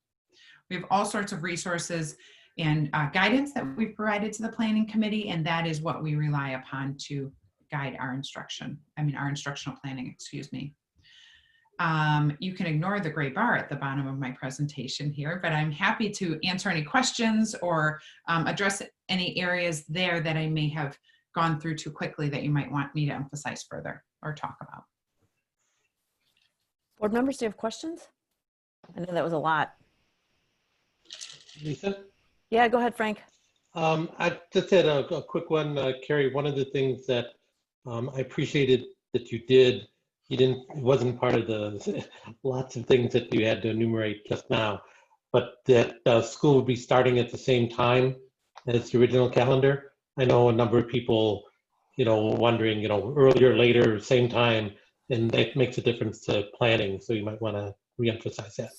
We have all sorts of resources and guidance that we've provided to the planning committee, and that is what we rely upon to guide our our instructional planning, excuse me. You can ignore the gray bar at the bottom of my presentation here, but I'm happy to answer any questions or address any areas there that I may have gone through too quickly that you might want me to emphasize further or talk about. Board members, do you have questions? I know that was a lot. Lisa? Yeah, go ahead, Frank. I just had a quick one, Carrie. One of the things that I appreciated that you did, it wasn't part of the lots of things that you had to enumerate just now, but that school would be starting at the same time as the original calendar. I know a number of people, wondering, earlier, later, same time, and that makes a difference to planning. So you might want to reemphasize that.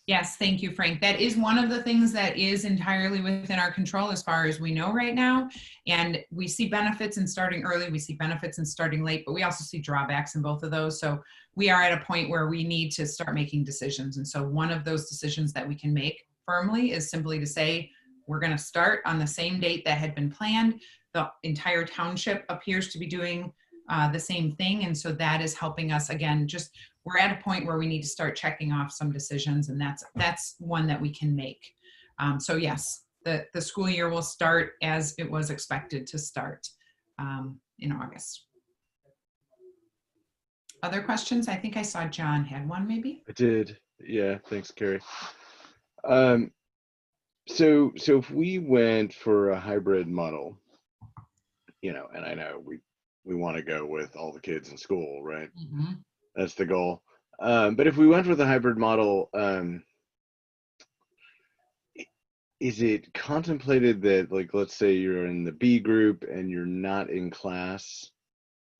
Yes, thank you, Frank. That is one of the things that is entirely within our control as far as we know right now. And we see benefits in starting early, we see benefits in starting late, but we also see drawbacks in both of those. So we are at a point where we need to start making decisions. And so one of those decisions that we can make firmly is simply to say, we're going to start on the same date that had been planned. The entire township appears to be doing the same thing. And so that is helping us, again, we're at a point where we need to start checking off some decisions, and that's one that we can make. So yes, the school year will start as it was expected to start in August. Other questions? I think I saw John had one, maybe. I did. Yeah, thanks, Carrie. So if we went for a hybrid model, and I know we want to go with all the kids in school, right? Mm-hmm. That's the goal. But if we went with a hybrid model, is it contemplated that, like, let's say you're in the B group and you're not in class,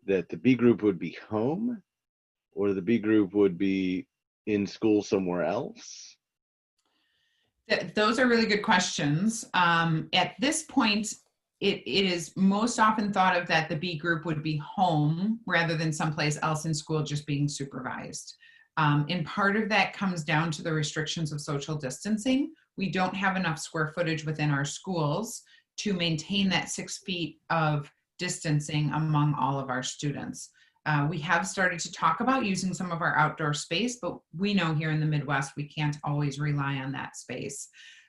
that the B group would be home, or the B group would be in school somewhere else? Those are really good questions. At this point, it is most often thought of that the B group would be home rather than someplace else in school just being supervised. And part of that comes down to the restrictions of social distancing. We don't have enough square footage within our schools to maintain that 6 feet of distancing among all of our students. We have started to talk about using some of our outdoor space, but we know here in the Midwest, we can't always rely on that space.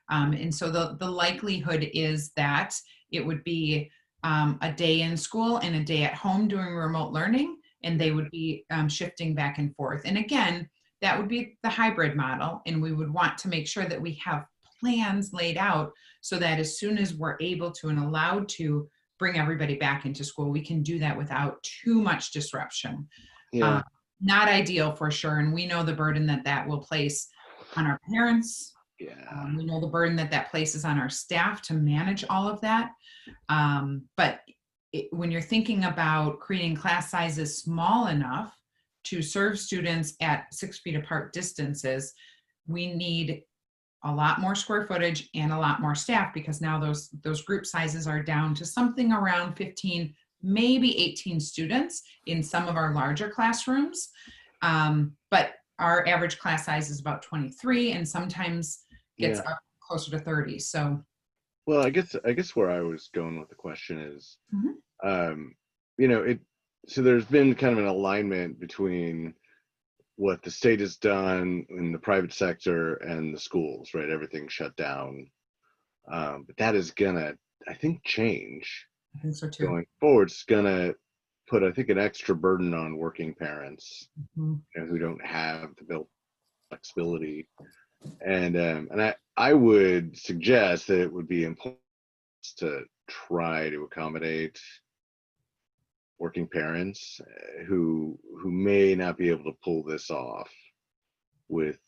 And so the likelihood is that it would be a day in school and a day at home doing remote learning, and they would be shifting back and forth. And again, that would be the hybrid model, and we would want to make sure that we have plans laid out so that as soon as we're able to and allowed to bring everybody back into school, we can do that without too much disruption. Yeah. Not ideal for sure, and we know the burden that that will place on our parents. Yeah. We know the burden that that places on our staff to manage all of that. But when you're thinking about creating class sizes small enough to serve students at 6 feet apart distances, we need a lot more square footage and a lot more staff, because now those group sizes are down to something around 15, maybe 18 students in some of our larger classrooms. But our average class size is about 23 and sometimes gets up closer to 30. So, well, I guess where I was going with the question is, so there's been kind of an alignment between what the state has done in the private sector and the schools, right? Everything shut down. But that is gonna, I think, change. I think so too. Going forward, it's gonna put, I think, an extra burden on working parents who don't have the built flexibility. And I would suggest that it would be important to try to accommodate working parents who may not be able to pull this off with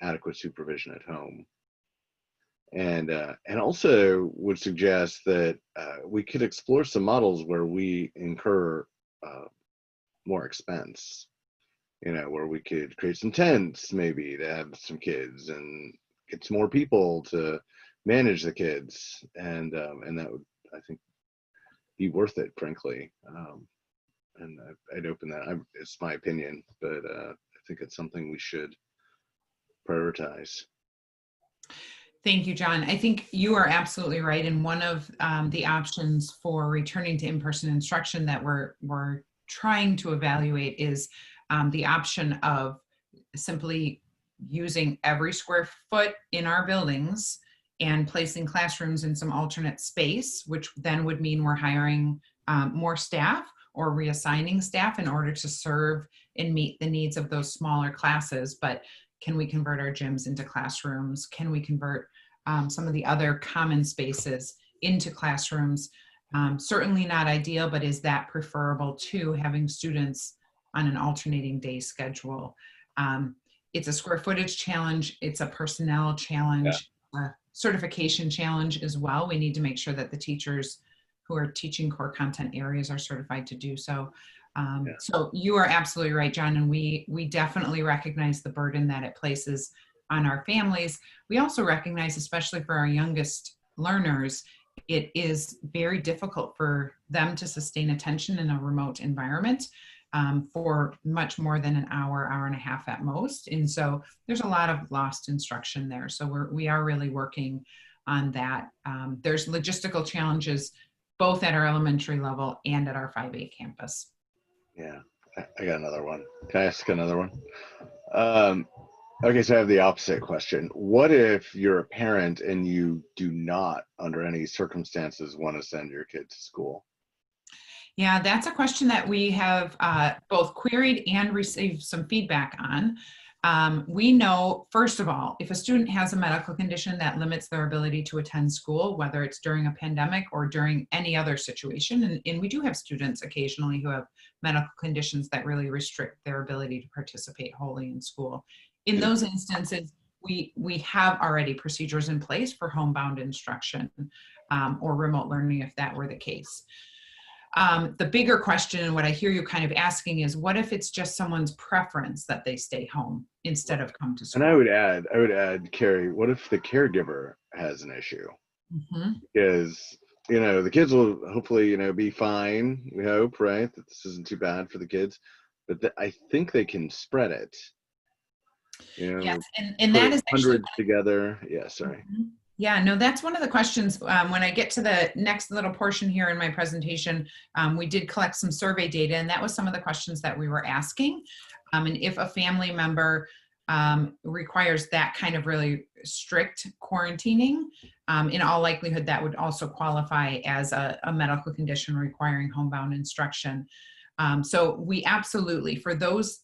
adequate supervision at home. And also would suggest that we could explore some models where we incur more expense, where we could create some tents maybe to have some kids and get some more people to manage the kids, and that would, I think, be worth it, frankly. And I'd open that. It's my opinion, but I think it's something we should prioritize. Thank you, John. I think you are absolutely right. And one of the options for returning to in-person instruction that we're trying to evaluate is the option of simply using every square foot in our buildings and placing classrooms in some alternate space, which then would mean we're hiring more staff or reassigning staff in order to serve and meet the needs of those smaller classes. But can we convert our gyms into classrooms? Can we convert some of the other common spaces into classrooms? Certainly not ideal, but is that preferable to having students on an alternating day schedule? It's a square footage challenge. It's a personnel challenge, certification challenge as well. We need to make sure that the teachers who are teaching core content areas are certified to do so. So you are absolutely right, John, and we definitely recognize the burden that it places on our families. We also recognize, especially for our youngest learners, it is very difficult for them to sustain attention in a remote environment for much more than an hour, hour and a half at most. And so there's a lot of lost instruction there. So we are really working on that. There's logistical challenges both at our elementary level and at our 5A campus. Yeah, I got another one. Can I ask another one? Okay, so I have the opposite question. What if you're a parent and you do not, under any circumstances, want to send your kid to school? Yeah, that's a question that we have both queried and received some feedback on. We know, first of all, if a student has a medical condition that limits their ability to attend school, whether it's during a pandemic or during any other situation, and we do have students occasionally who have medical conditions that really restrict their ability to participate wholly in school. In those instances, we have already procedures in place for homebound instruction or remote learning if that were the case. The bigger question, and what I hear you kind of asking, is what if it's just someone's preference that they stay home instead of come to school? And I would add, Carrie, what if the caregiver has an issue? Because the kids will hopefully, be fine. We hope, right? That this isn't too bad for the kids, but I think they can spread it. Yes, and that is actually hundreds together. Yeah, sorry. Yeah, no, that's one of the questions. When I get to the next little portion here in my presentation, we did collect some survey data, and that was some of the questions that we were asking. And if a family member requires that kind of really strict quarantining, in all likelihood, that would also qualify as a medical condition requiring homebound instruction. So we absolutely, for those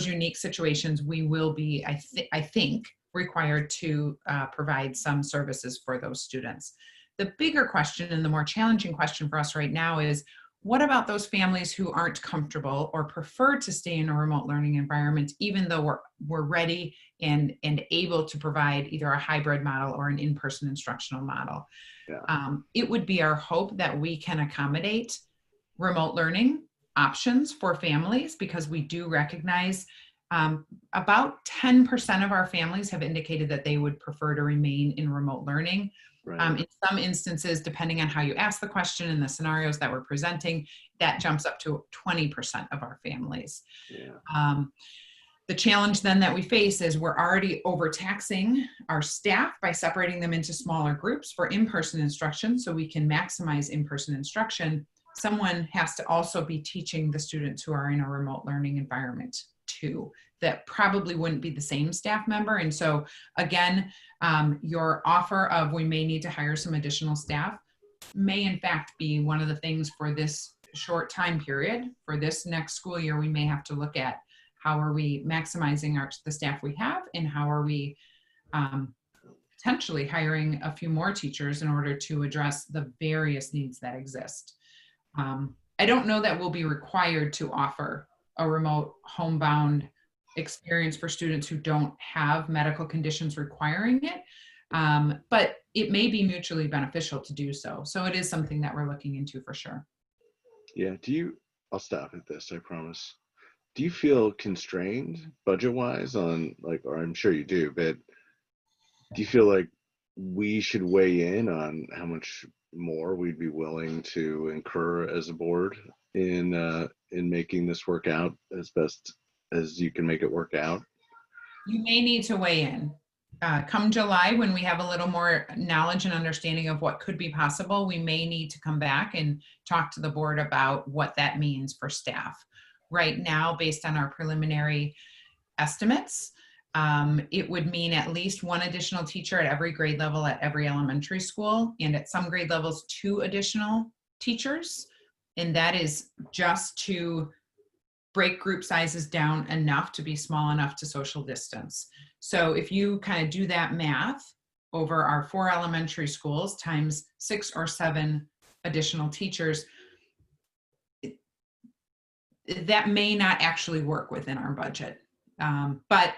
unique situations, we will be, I think, required to provide some services for those students. The bigger question and the more challenging question for us right now is, what about those families who aren't comfortable or prefer to stay in a remote learning environment, even though we're ready and able to provide either a hybrid model or an in-person instructional model? Yeah. It would be our hope that we can accommodate remote learning options for families, because we do recognize about 10% of our families have indicated that they would prefer to remain in remote learning. Right. In some instances, depending on how you ask the question and the scenarios that we're presenting, that jumps up to 20% of our families. Yeah. The challenge then that we face is we're already overtaxing our staff by separating them into smaller groups for in-person instruction so we can maximize in-person instruction. Someone has to also be teaching the students who are in a remote learning environment too. That probably wouldn't be the same staff member. And so again, your offer of we may need to hire some additional staff may in fact be one of the things for this short time period. For this next school year, we may have to look at how are we maximizing the staff we have, and how are we potentially hiring a few more teachers in order to address the various needs that exist. I don't know that we'll be required to offer a remote homebound experience for students who don't have medical conditions requiring it, but it may be mutually beneficial to do so. So it is something that we're looking into for sure. Yeah, I'll stop at this, I promise. Do you feel constrained budget-wise on, or I'm sure you do, but do you feel like we should weigh in on how much more we'd be willing to incur as a board in making this work out as best as you can make it work out? You may need to weigh in. Come July, when we have a little more knowledge and understanding of what could be possible, we may need to come back and talk to the board about what that means for staff. Right now, based on our preliminary estimates, it would mean at least one additional teacher at every grade level at every elementary school, and at some grade levels, 2 additional teachers. And that is just to break group sizes down enough to be small enough to social distance. So if you kind of do that math over our 4 elementary schools times 6 or 7 additional teachers, that may not actually work within our budget. But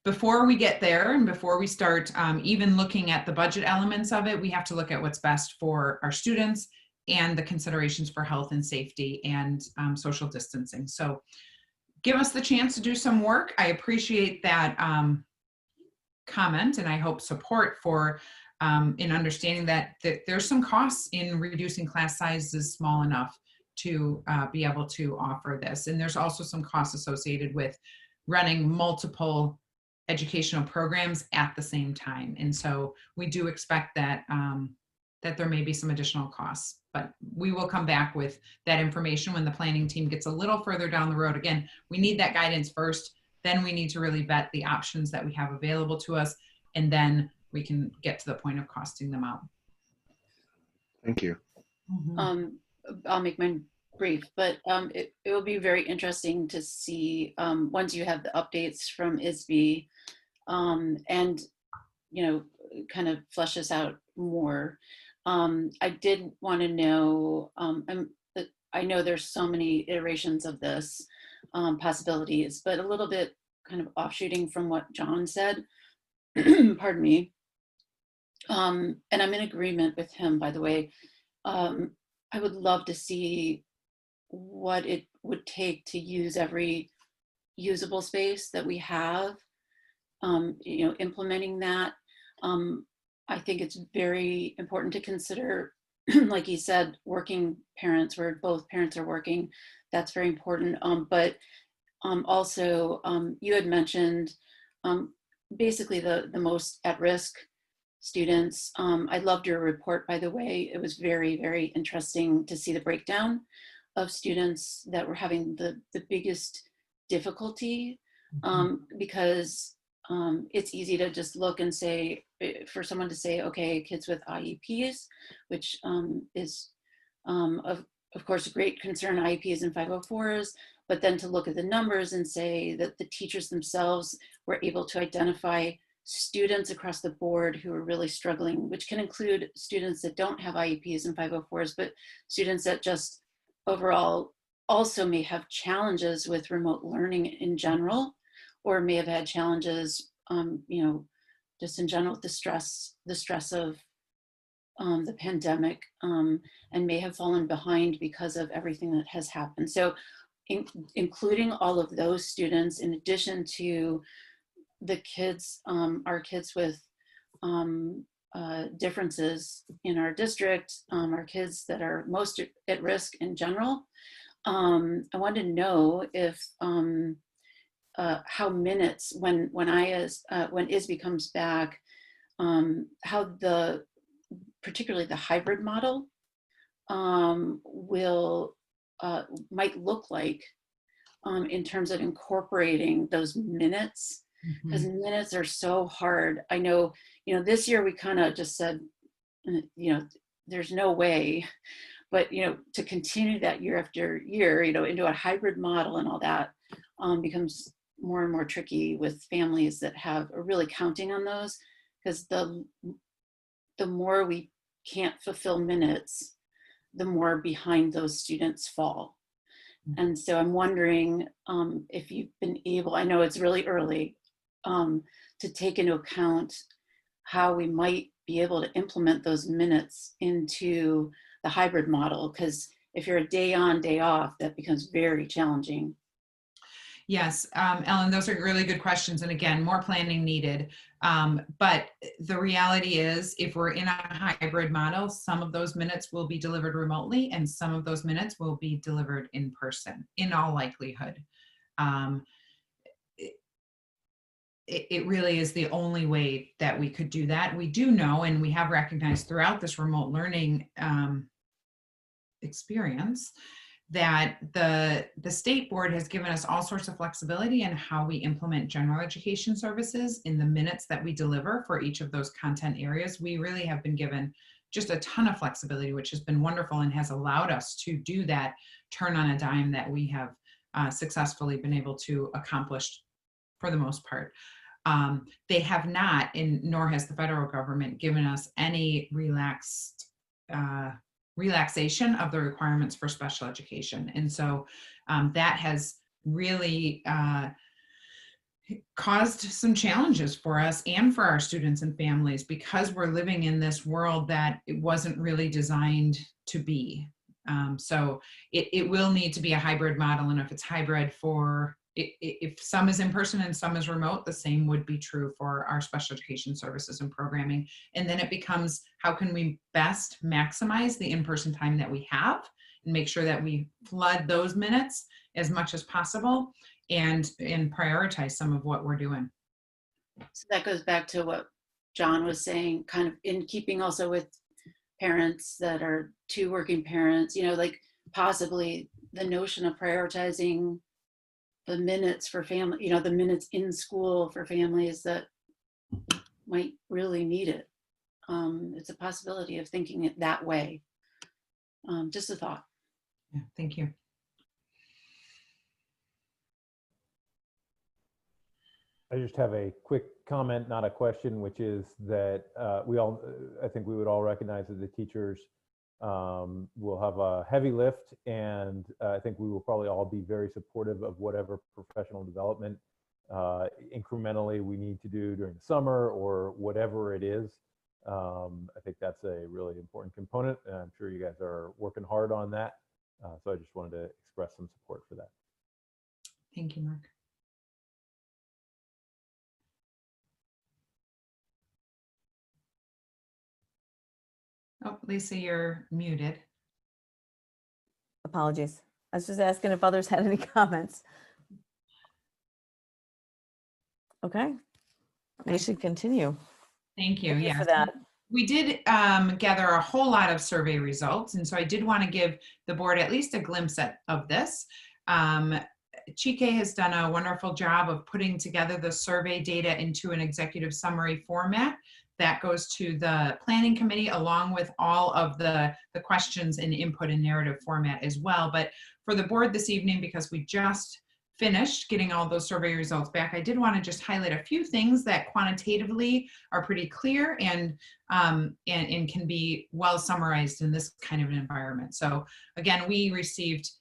before we get there, and before we start even looking at the budget elements of it, we have to look at what's best for our students and the considerations for health and safety and social distancing. So give us the chance to do some work. I appreciate that comment, and I hope support for in understanding that there's some costs in reducing class sizes small enough to be able to offer this. And there's also some costs associated with running multiple educational programs at the same time. And so we do expect that that there may be some additional costs, but we will come back with that information when the planning team gets a little further down the road. Again, we need that guidance first, then we need to really vet the options that we have available to us, and then we can get to the point of costing them out. Thank you. I'll make mine brief, but it will be very interesting to see once you have the updates from ISB and, kind of flesh this out more. I did want to know, I know there's so many iterations of this possibilities, but a little bit kind of offshooting from what John said, pardon me. And I'm in agreement with him, by the way. I would love to see what it would take to use every usable space that we have, implementing that. I think it's very important to consider like you said, working parents where both parents are working, that's very important. But also, you had mentioned basically the most at-risk students. I loved your report, by the way. It was very, very interesting to see the breakdown of students that were having the biggest difficulty, because it's easy to just look and say, for someone to say, okay, kids with IEPs, which is of course a great concern, IEPs and 504s, but then to look at the numbers and say that the teachers themselves were able to identify students across the board who are really struggling, which can include students that don't have IEPs and 504s, but students that just overall also may have challenges with remote learning in general, or may have had challenges, just in general, the stress of the pandemic, and may have fallen behind because of everything that has happened. So including all of those students, in addition to the kids, our kids with differences in our district, our kids that are most at risk in general, I wanted to know if how minutes, when ISB comes back, how particularly the hybrid model might look like in terms of incorporating those minutes, because minutes are so hard. I know, this year we kind of just said, there's no way, but, to continue that year after year, into a hybrid model and all that becomes more and more tricky with families that are really counting on those, because the more we can't fulfill minutes, the more behind those students fall. And so I'm wondering if you've been able, I know it's really early, to take into account how we might be able to implement those minutes into the hybrid model, because if you're a day on, day off, that becomes very challenging. Yes, Ellen, those are really good questions. And again, more planning needed. But the reality is, if we're in a hybrid model, some of those minutes will be delivered remotely and some of those minutes will be delivered in person, in all likelihood. It really is the only way that we could do that. We do know, and we have recognized throughout this remote learning experience, that the state board has given us all sorts of flexibility in how we implement general education services in the minutes that we deliver for each of those content areas. We really have been given just a ton of flexibility, which has been wonderful and has allowed us to do that turn on a dime that we have successfully been able to accomplish for the most part. They have not, nor has the federal government, given us any relaxation of the requirements for special education. And so that has really caused some challenges for us and for our students and families, because we're living in this world that it wasn't really designed to be. So it will need to be a hybrid model. And if it's hybrid if some is in person and some is remote, the same would be true for our special education services and programming. And then it becomes, how can we best maximize the in-person time that we have and make sure that we flood those minutes as much as possible and prioritize some of what we're doing. So that goes back to what John was saying, kind of in keeping also with parents that are two working parents, like possibly the notion of prioritizing the minutes for family, the minutes in school for families that might really need it. It's a possibility of thinking it that way. Just a thought. Yeah, thank you. I just have a quick comment, not a question, which is that I think we would all recognize that the teachers will have a heavy lift, and I think we will probably all be very supportive of whatever professional development incrementally we need to do during the summer or whatever it is. I think that's a really important component, and I'm sure you guys are working hard on that. So I just wanted to express some support for that. Thank you, Mark. Oh, Lisa, you're muted. Apologies. I was just asking if others had any comments. Okay, we should continue. Thank you. Thank you Yes. for that. We did gather a whole lot of survey results, and so I did want to give the board at least a glimpse of this. Chike has done a wonderful job of putting together the survey data into an executive summary format that goes to the planning committee along with all of the questions in input and narrative format as well. But for the board this evening, because we just finished getting all those survey results back, I did want to just highlight a few things that quantitatively are pretty clear and can be well summarized in this kind of an environment. So again, we received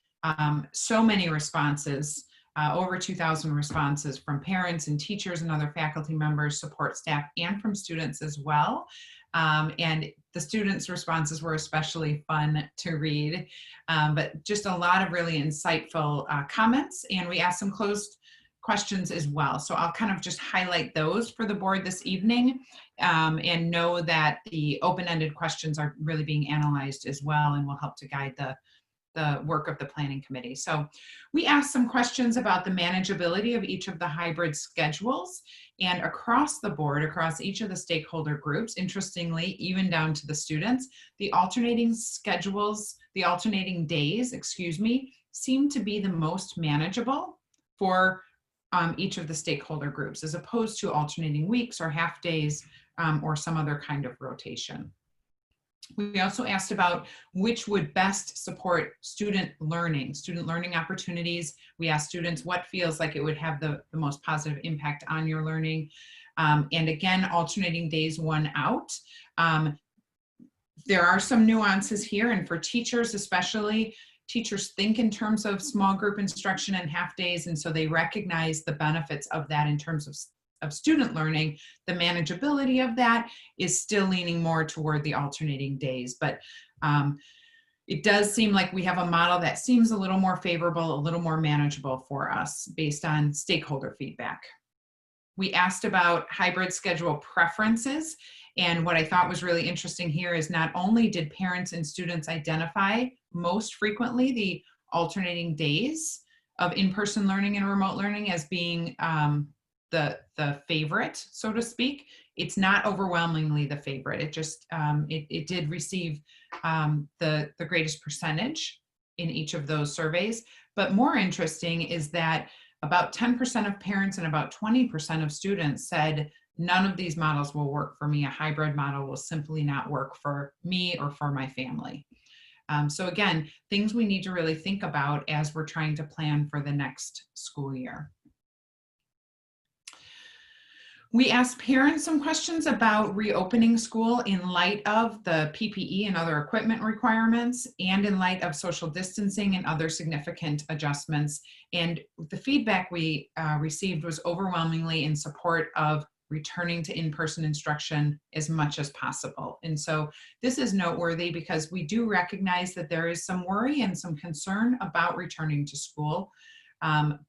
so many responses, over 2,000 responses from parents and teachers and other faculty members, support staff, and from students as well. And the students' responses were especially fun to read, but just a lot of really insightful comments, and we asked some closed questions as well. So I'll kind of just highlight those for the board this evening, and know that the open-ended questions are really being analyzed as well and will help to guide the work of the planning committee. So we asked some questions about the manageability of each of the hybrid schedules, and across the board, across each of the stakeholder groups, interestingly, even down to the students, the alternating schedules, the alternating days, excuse me, seem to be the most manageable for each of the stakeholder groups, as opposed to alternating weeks or half days or some other kind of rotation. We also asked about which would best support student learning opportunities. We asked students what feels like it would have the most positive impact on your learning. And again, alternating days one out. There are some nuances here, and for teachers especially, teachers think in terms of small group instruction and half days, and so they recognize the benefits of that in terms of student learning. The manageability of that is still leaning more toward the alternating days, but it does seem like we have a model that seems a little more favorable, a little more manageable for us based on stakeholder feedback. We asked about hybrid schedule preferences, and what I thought was really interesting here is not only did parents and students identify most frequently the alternating days of in-person learning and remote learning as being the favorite, so to speak. It's not overwhelmingly the favorite. It just, it did receive the greatest percentage in each of those surveys. But more interesting is that about 10% of parents and about 20% of students said, none of these models will work for me. A hybrid model will simply not work for me or for my family. So again, things we need to really think about as we're trying to plan for the next school year. We asked parents some questions about reopening school in light of the PPE and other equipment requirements, and in light of social distancing and other significant adjustments. And the feedback we received was overwhelmingly in support of returning to in-person instruction as much as possible. And so this is noteworthy because we do recognize that there is some worry and some concern about returning to school.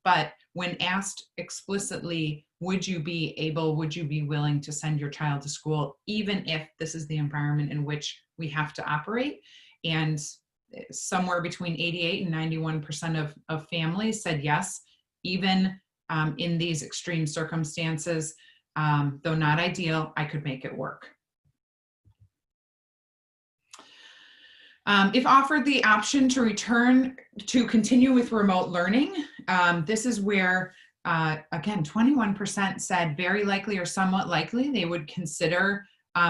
But when asked explicitly, would you be willing to send your child to school, even if this is the environment in which we have to operate? And somewhere between 88 and 91% of families said yes, even in these extreme circumstances, though not ideal, I could make it work. If offered the option to continue with remote learning, this is where, again, 21% said very likely or somewhat likely they would consider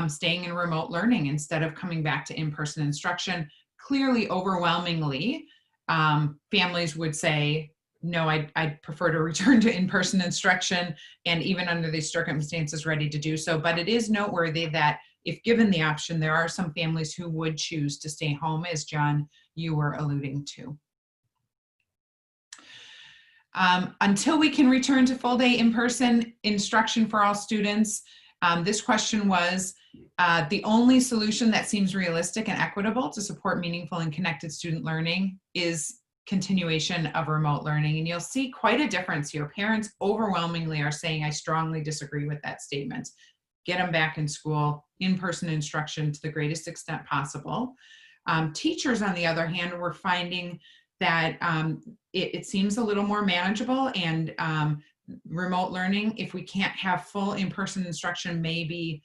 staying in remote learning instead of coming back to in-person instruction. Clearly, overwhelmingly, families would say, no, I'd prefer to return to in-person instruction, and even under these circumstances, ready to do so. But it is noteworthy that if given the option, there are some families who would choose to stay home, as John, you were alluding to. Until we can return to full day in-person instruction for all students, this question was, the only solution that seems realistic and equitable to support meaningful and connected student learning is continuation of remote learning. And you'll see quite a difference here. Parents overwhelmingly are saying, I strongly disagree with that statement. get them back in school, in-person instruction to the greatest extent possible. Teachers, on the other hand, we're finding that it seems a little more manageable, and remote learning, if we can't have full in-person instruction, maybe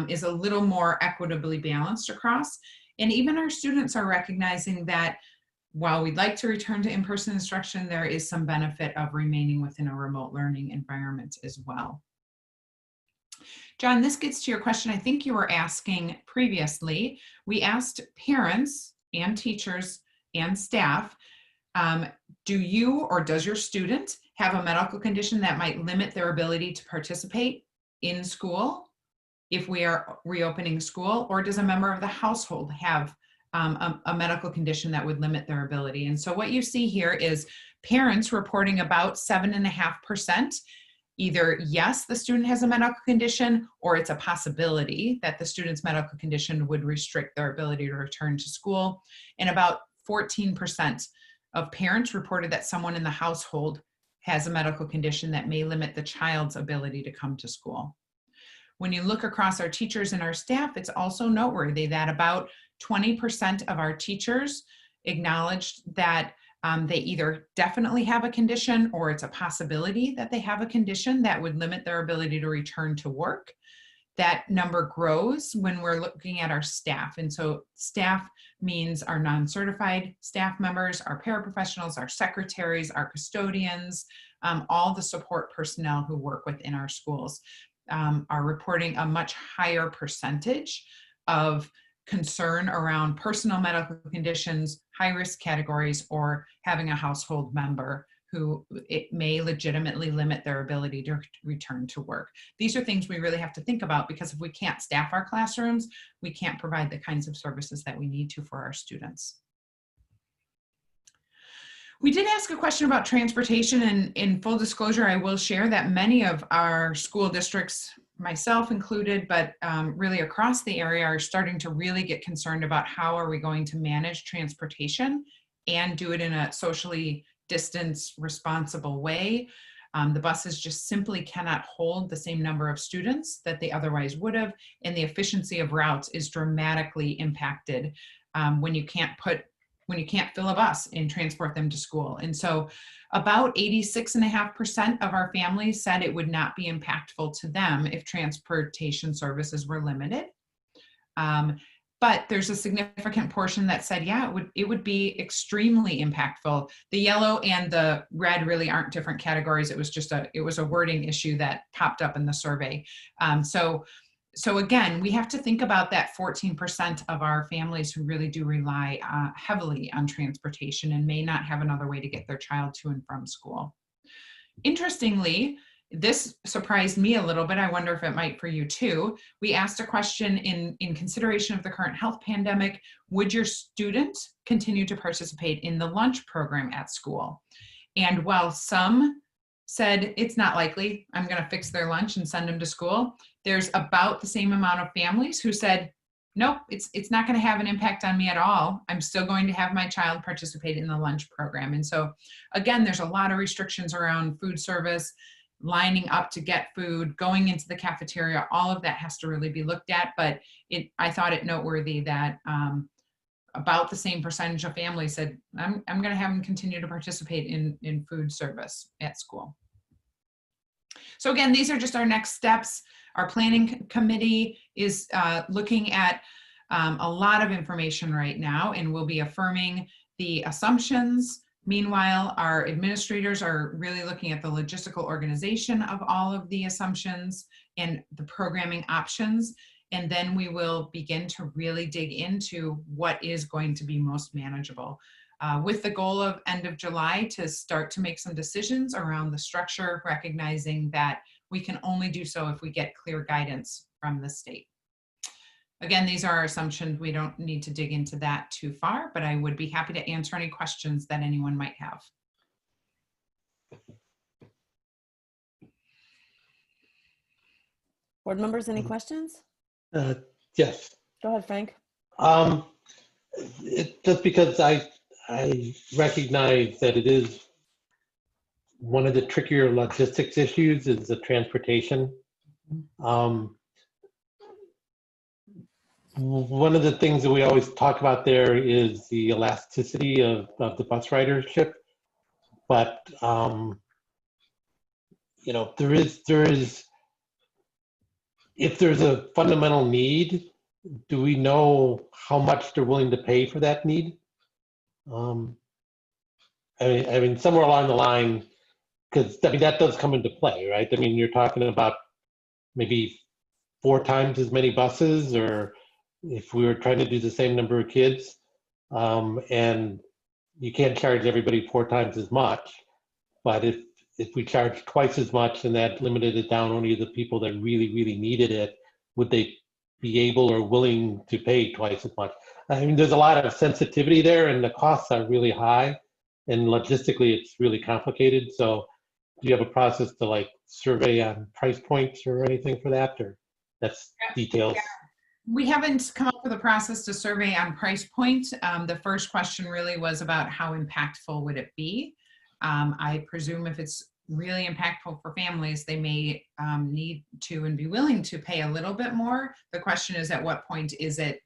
is a little more equitably balanced across. And even our students are recognizing that while we'd like to return to in-person instruction, there is some benefit of remaining within a remote learning environment as well. John, this gets to your question I think you were asking previously. We asked parents and teachers and staff, do you or does your student have a medical condition that might limit their ability to participate in school if we are reopening school, or does a member of the household have a medical condition that would limit their ability? And so what you see here is parents reporting about 7.5%. Either yes, the student has a medical condition, or it's a possibility that the student's medical condition would restrict their ability to return to school. And about 14% of parents reported that someone in the household has a medical condition that may limit the child's ability to come to school. When you look across our teachers and our staff, it's also noteworthy that about 20% of our teachers acknowledged that they either definitely have a condition, or it's a possibility that they have a condition that would limit their ability to return to work. That number grows when we're looking at our staff. And so staff means our non-certified staff members, our paraprofessionals, our secretaries, our custodians, all the support personnel who work within our schools are reporting a much higher percentage of concern around personal medical conditions, high-risk categories, or having a household member who it may legitimately limit their ability to return to work. These are things we really have to think about, because if we can't staff our classrooms, we can't provide the kinds of services that we need to for our students. We did ask a question about transportation, and in full disclosure, I will share that many of our school districts, myself included, but really across the area, are starting to really get concerned about how are we going to manage transportation and do it in a socially distanced, responsible way. The buses just simply cannot hold the same number of students that they otherwise would have, and the efficiency of routes is dramatically impacted when you can't fill a bus and transport them to school. And so about 86.5% of our families said it would not be impactful to them if transportation services were limited. But there's a significant portion that said, yeah, it would be extremely impactful. The yellow and the red really aren't different categories. It was a wording issue that popped up in the survey. So again, we have to think about that 14% of our families who really do rely heavily on transportation and may not have another way to get their child to and from school. Interestingly, this surprised me a little bit. I wonder if it might for you too. We asked a question in consideration of the current health pandemic: would your student continue to participate in the lunch program at school? And while some said it's not likely, I'm going to fix their lunch and send them to school, there's about the same amount of families who said, nope, it's not going to have an impact on me at all. I'm still going to have my child participate in the lunch program. And so again, there's a lot of restrictions around food service, lining up to get food, going into the cafeteria. All of that has to really be looked at. But I thought it noteworthy that about the same percentage of families said, I'm going to have them continue to participate in food service at school. So again, these are just our next steps. Our planning committee is looking at a lot of information right now, and we'll be affirming the assumptions. Meanwhile, our administrators are really looking at the logistical organization of all of the assumptions and the programming options. And then we will begin to really dig into what is going to be most manageable, with the goal of end of July to start to make some decisions around the structure, recognizing that we can only do so if we get clear guidance from the state. Again, these are our assumptions. We don't need to dig into that too far, but I would be happy to answer any questions that anyone might have. Board members, any questions? Yes. Go ahead, Frank. Just because I recognize that it is one of the trickier logistics issues is the transportation. one of the things that we always talk about there is the elasticity of the bus ridership. But, you know, there is, if there's a fundamental need, do we know how much they're willing to pay for that need? I mean, somewhere along the line, because I mean, that does come into play, right? I mean, you're talking about maybe 4 times as many buses, or if we were trying to do the same number of kids, and you can't charge everybody 4 times as much. But if we charge twice as much and that limited it down only to the people that really, really needed it, would they be able or willing to pay twice as much? I mean, there's a lot of sensitivity there, and the costs are really high, and logistically it's really complicated. So do you have a process to like survey on price points or anything for that, or that's details? Yeah. We haven't come up with a process to survey on price point. The first question really was about how impactful would it be. I presume if it's really impactful for families, they may need to and be willing to pay a little bit more. The question is, at what point is it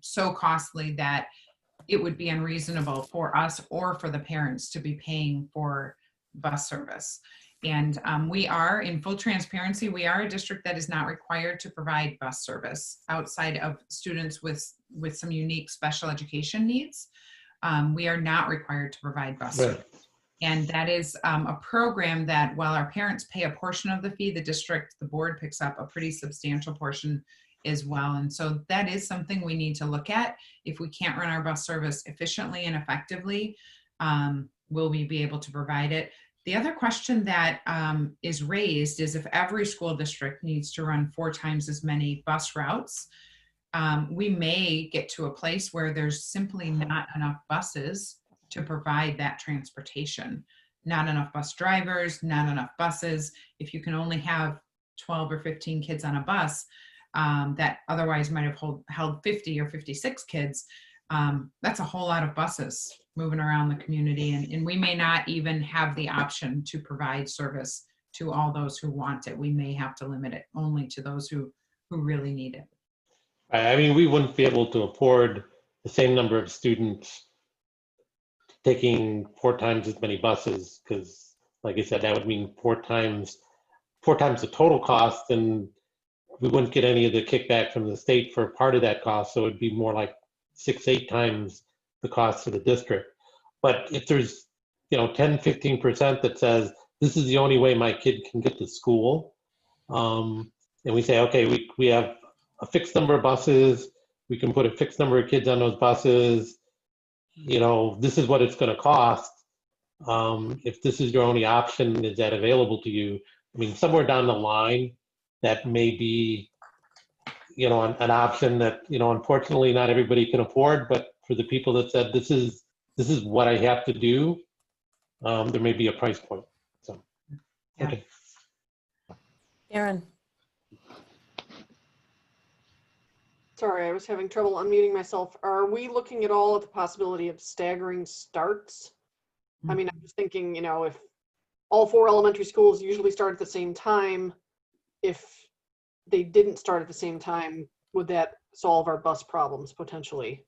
so costly that it would be unreasonable for us or for the parents to be paying for bus service? And we are, in full transparency, we are a district that is not required to provide bus service outside of students with some unique special education needs. We are not required to provide bus service. And that is a program that, while our parents pay a portion of the fee, the district, the board picks up a pretty substantial portion as well. And so that is something we need to look at. If we can't run our bus service efficiently and effectively, will we be able to provide it? The other question that is raised is, if every school district needs to run 4 times as many bus routes, we may get to a place where there's simply not enough buses to provide that transportation. Not enough bus drivers, not enough buses. If you can only have 12 or 15 kids on a bus that otherwise might have held 50 or 56 kids, that's a whole lot of buses moving around the community. And we may not even have the option to provide service to all those who want it. We may have to limit it only to those who really need it. I mean, we wouldn't be able to afford the same number of students taking 4 times as many buses, because like I said, that would mean 4 times the total cost, and we wouldn't get any of the kickback from the state for part of that cost. So it'd be more like 6-8 times the cost to the district. But if there's, you know, 10-15% that says this is the only way my kid can get to school, and we say, okay, we have a fixed number of buses, we can put a fixed number of kids on those buses, you know, this is what it's going to cost. If this is your only option, is that available to you? I mean, somewhere down the line, that may be, you know, an option that, you know, unfortunately not everybody can afford, but for the people that said, this is what I have to do, there may be a price point. So, okay. Aaron. Sorry, I was having trouble unmuting myself. Are we looking at all at the possibility of staggering starts? I mean, I'm just thinking, you know, if all 4 elementary schools usually start at the same time, if they didn't start at the same time, would that solve our bus problems potentially?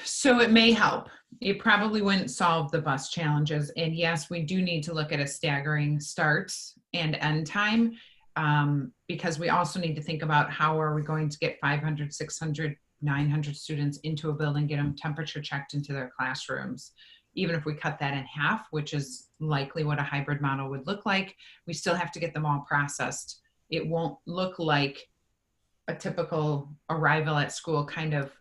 So it may help. It probably wouldn't solve the bus challenges. And yes, we do need to look at a staggering starts and end time, because we also need to think about how are we going to get 500, 600, 900 students into a building, get them temperature checked into their classrooms. Even if we cut that in half, which is likely what a hybrid model would look like, we still have to get them all processed. It won't look like a typical arrival at school kind of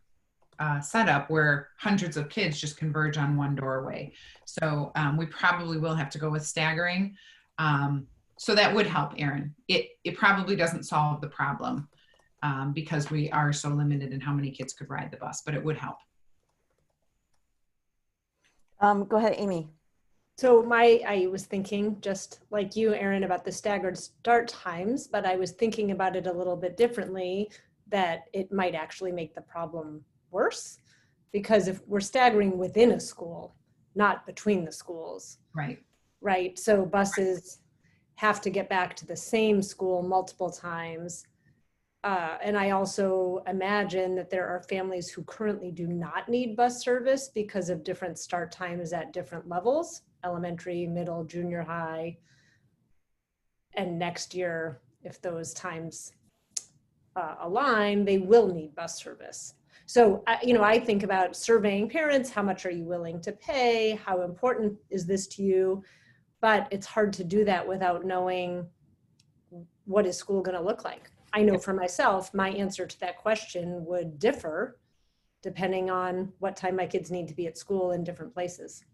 setup where hundreds of kids just converge on one doorway. So we probably will have to go with staggering. So that would help, Aaron. It probably doesn't solve the problem because we are so limited in how many kids could ride the bus, but it would help. Go ahead, Amy. So I was thinking just like you, Aaron, about the staggered start times, but I was thinking about it a little bit differently, that it might actually make the problem worse, because if we're staggering within a school, not between the schools. Right. Right. So buses have to get back to the same school multiple times. And I also imagine that there are families who currently do not need bus service because of different start times at different levels, elementary, middle, junior high. And next year, if those times align, they will need bus service. So, I think about surveying parents, how much are you willing to pay? How important is this to you? But it's hard to do that without knowing what is school going to look like. I know for myself, my answer to that question would differ depending on what time my kids need to be at school in different places.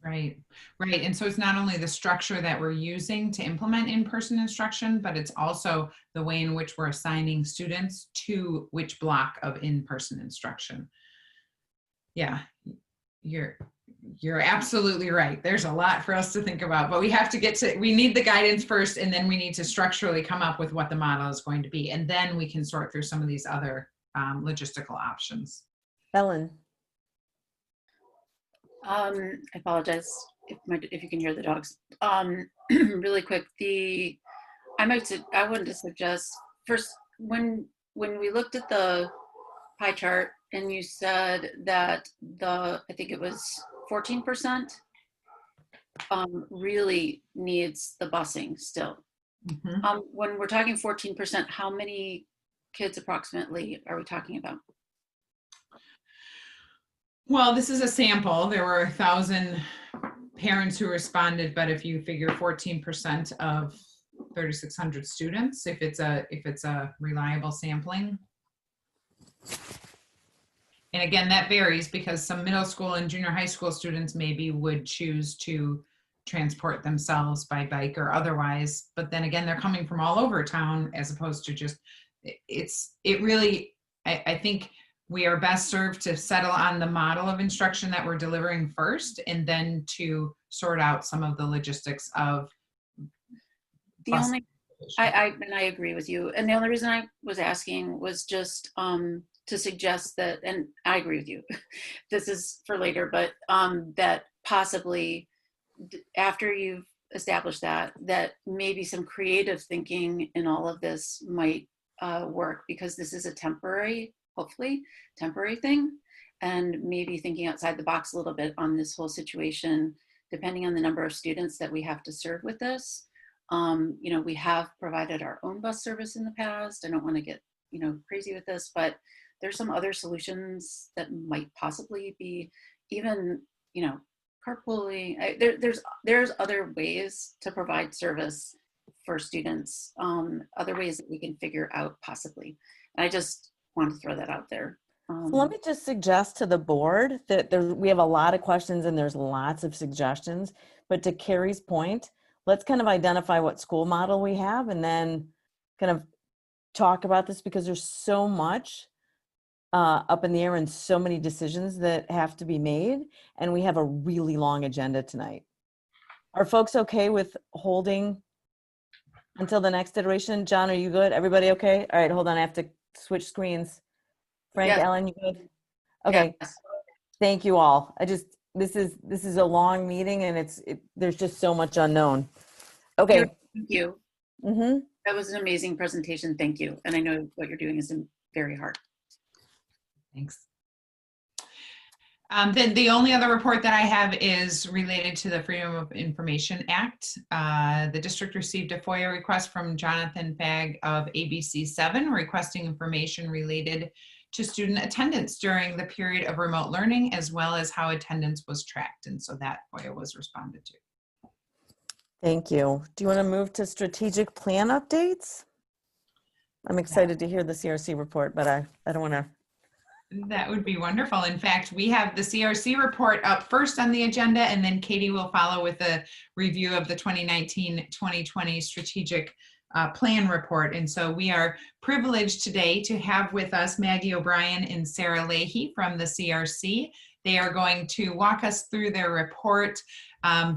Right, right. And so it's not only the structure that we're using to implement in-person instruction, but it's also the way in which we're assigning students to which block of in-person instruction. Yeah, you're absolutely right. There's a lot for us to think about, but we need the guidance first, and then we need to structurally come up with what the model is going to be. And then we can sort through some of these other logistical options. Ellen. I apologize if you can hear the dogs. Really quick, I wanted to suggest first, when we looked at the pie chart and you said that I think it was 14% really needs the busing still. Mm-hmm. When we're talking 14%, how many kids approximately are we talking about? Well, this is a sample. There were 1,000 parents who responded, but if you figure 14% of 3,600 students, if it's a reliable sampling. And again, that varies because some middle school and junior high school students maybe would choose to transport themselves by bike or otherwise, but then again, they're coming from all over town as opposed to just, I think we are best served to settle on the model of instruction that we're delivering first, and then to sort out some of the logistics of I agree with you. And the only reason I was asking was just to suggest that, and I agree with you, this is for later, but that possibly after you've established that maybe some creative thinking in all of this might work, because this is a hopefully temporary thing, and maybe thinking outside the box a little bit on this whole situation, depending on the number of students that we have to serve with this. We have provided our own bus service in the past. I don't want to get, crazy with this, but there's some other solutions that might possibly be even, carpooling. There's other ways to provide service for students, other ways that we can figure out possibly. And I just want to throw that out there. So let me just suggest to the board that we have a lot of questions and there's lots of suggestions, but to Carrie's point, let's kind of identify what school model we have and then kind of talk about this, because there's so much up in the air and so many decisions that have to be made, and we have a really long agenda tonight. Are folks okay with holding until the next iteration? John, are you good? Everybody okay? All right, hold on, I have to switch screens. Frank, Yes. Ellen, you good? Okay. Yes. Thank you all. This is a long meeting, and there's just so much unknown. Okay. Thank you. Mm-hmm. That was an amazing presentation. Thank you. And I know what you're doing is very hard. Thanks. Then the only other report that I have is related to the Freedom of Information Act. The district received a FOIA request from Jonathan Fagg of ABC 7 requesting information related to student attendance during the period of remote learning, as well as how attendance was tracked. And so that FOIA was responded to. Thank you. Do you want to move to strategic plan updates? I'm excited to hear the CRC report, but I don't want to. That would be wonderful. In fact, we have the CRC report up first on the agenda, and then Katie will follow with a review of the 2019-2020 strategic plan report. And so we are privileged today to have with us Maggie O'Brien and Sarah Leahy from the CRC. They are going to walk us through their report.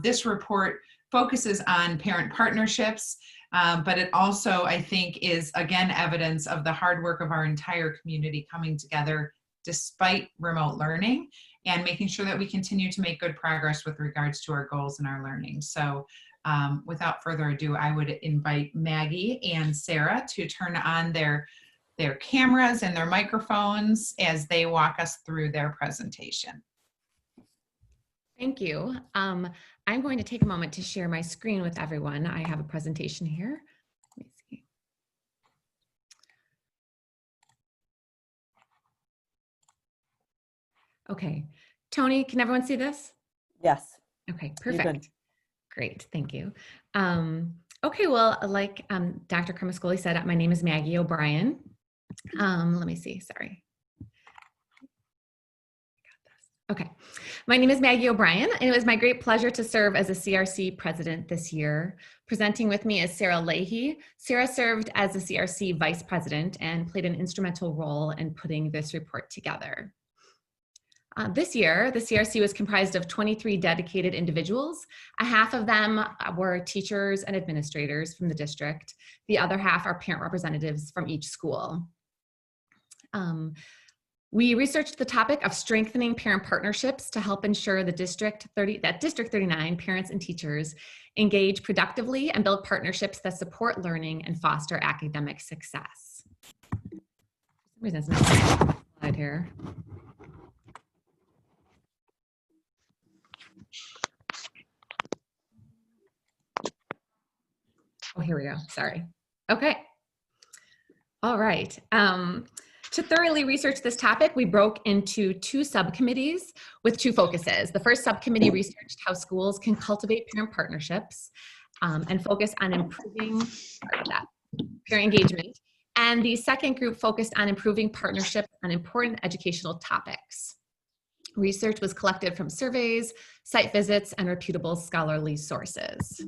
This report focuses on parent partnerships, but it also, I think, is again evidence of the hard work of our entire community coming together despite remote learning and making sure that we continue to make good progress with regards to our goals and our learning. So without further ado, I would invite Maggie and Sarah to turn on their their cameras and their microphones as they walk us through their presentation. Thank you. I'm going to take a moment to share my screen with everyone. I have a presentation here. Let me see. Okay. Tony, can everyone see this? Yes. Okay, You can. perfect. Great, thank you. Okay, well, like Dr. Cremascoli said, my name is Maggie O'Brien. Let me see, sorry. Okay, my name is Maggie O'Brien, and it was my great pleasure to serve as a CRC president this year. Presenting with me is Sarah Leahy. Sarah served as a CRC vice president and played an instrumental role in putting this report together. This year, the CRC was comprised of 23 dedicated individuals. A half of them were teachers and administrators from the district. The other half are parent representatives from each school. We researched the topic of strengthening parent partnerships to help ensure that District 39 parents and teachers engage productively and build partnerships that support learning and foster academic success. For some reason, it's not slide here. Oh, here we go. Sorry. Okay. All right. To thoroughly research this topic, we broke into 2 subcommittees with 2 focuses. The first subcommittee researched how schools can cultivate parent partnerships and focus on improving parent engagement. And the second group focused on improving partnerships on important educational topics. Research was collected from surveys, site visits, and reputable scholarly sources.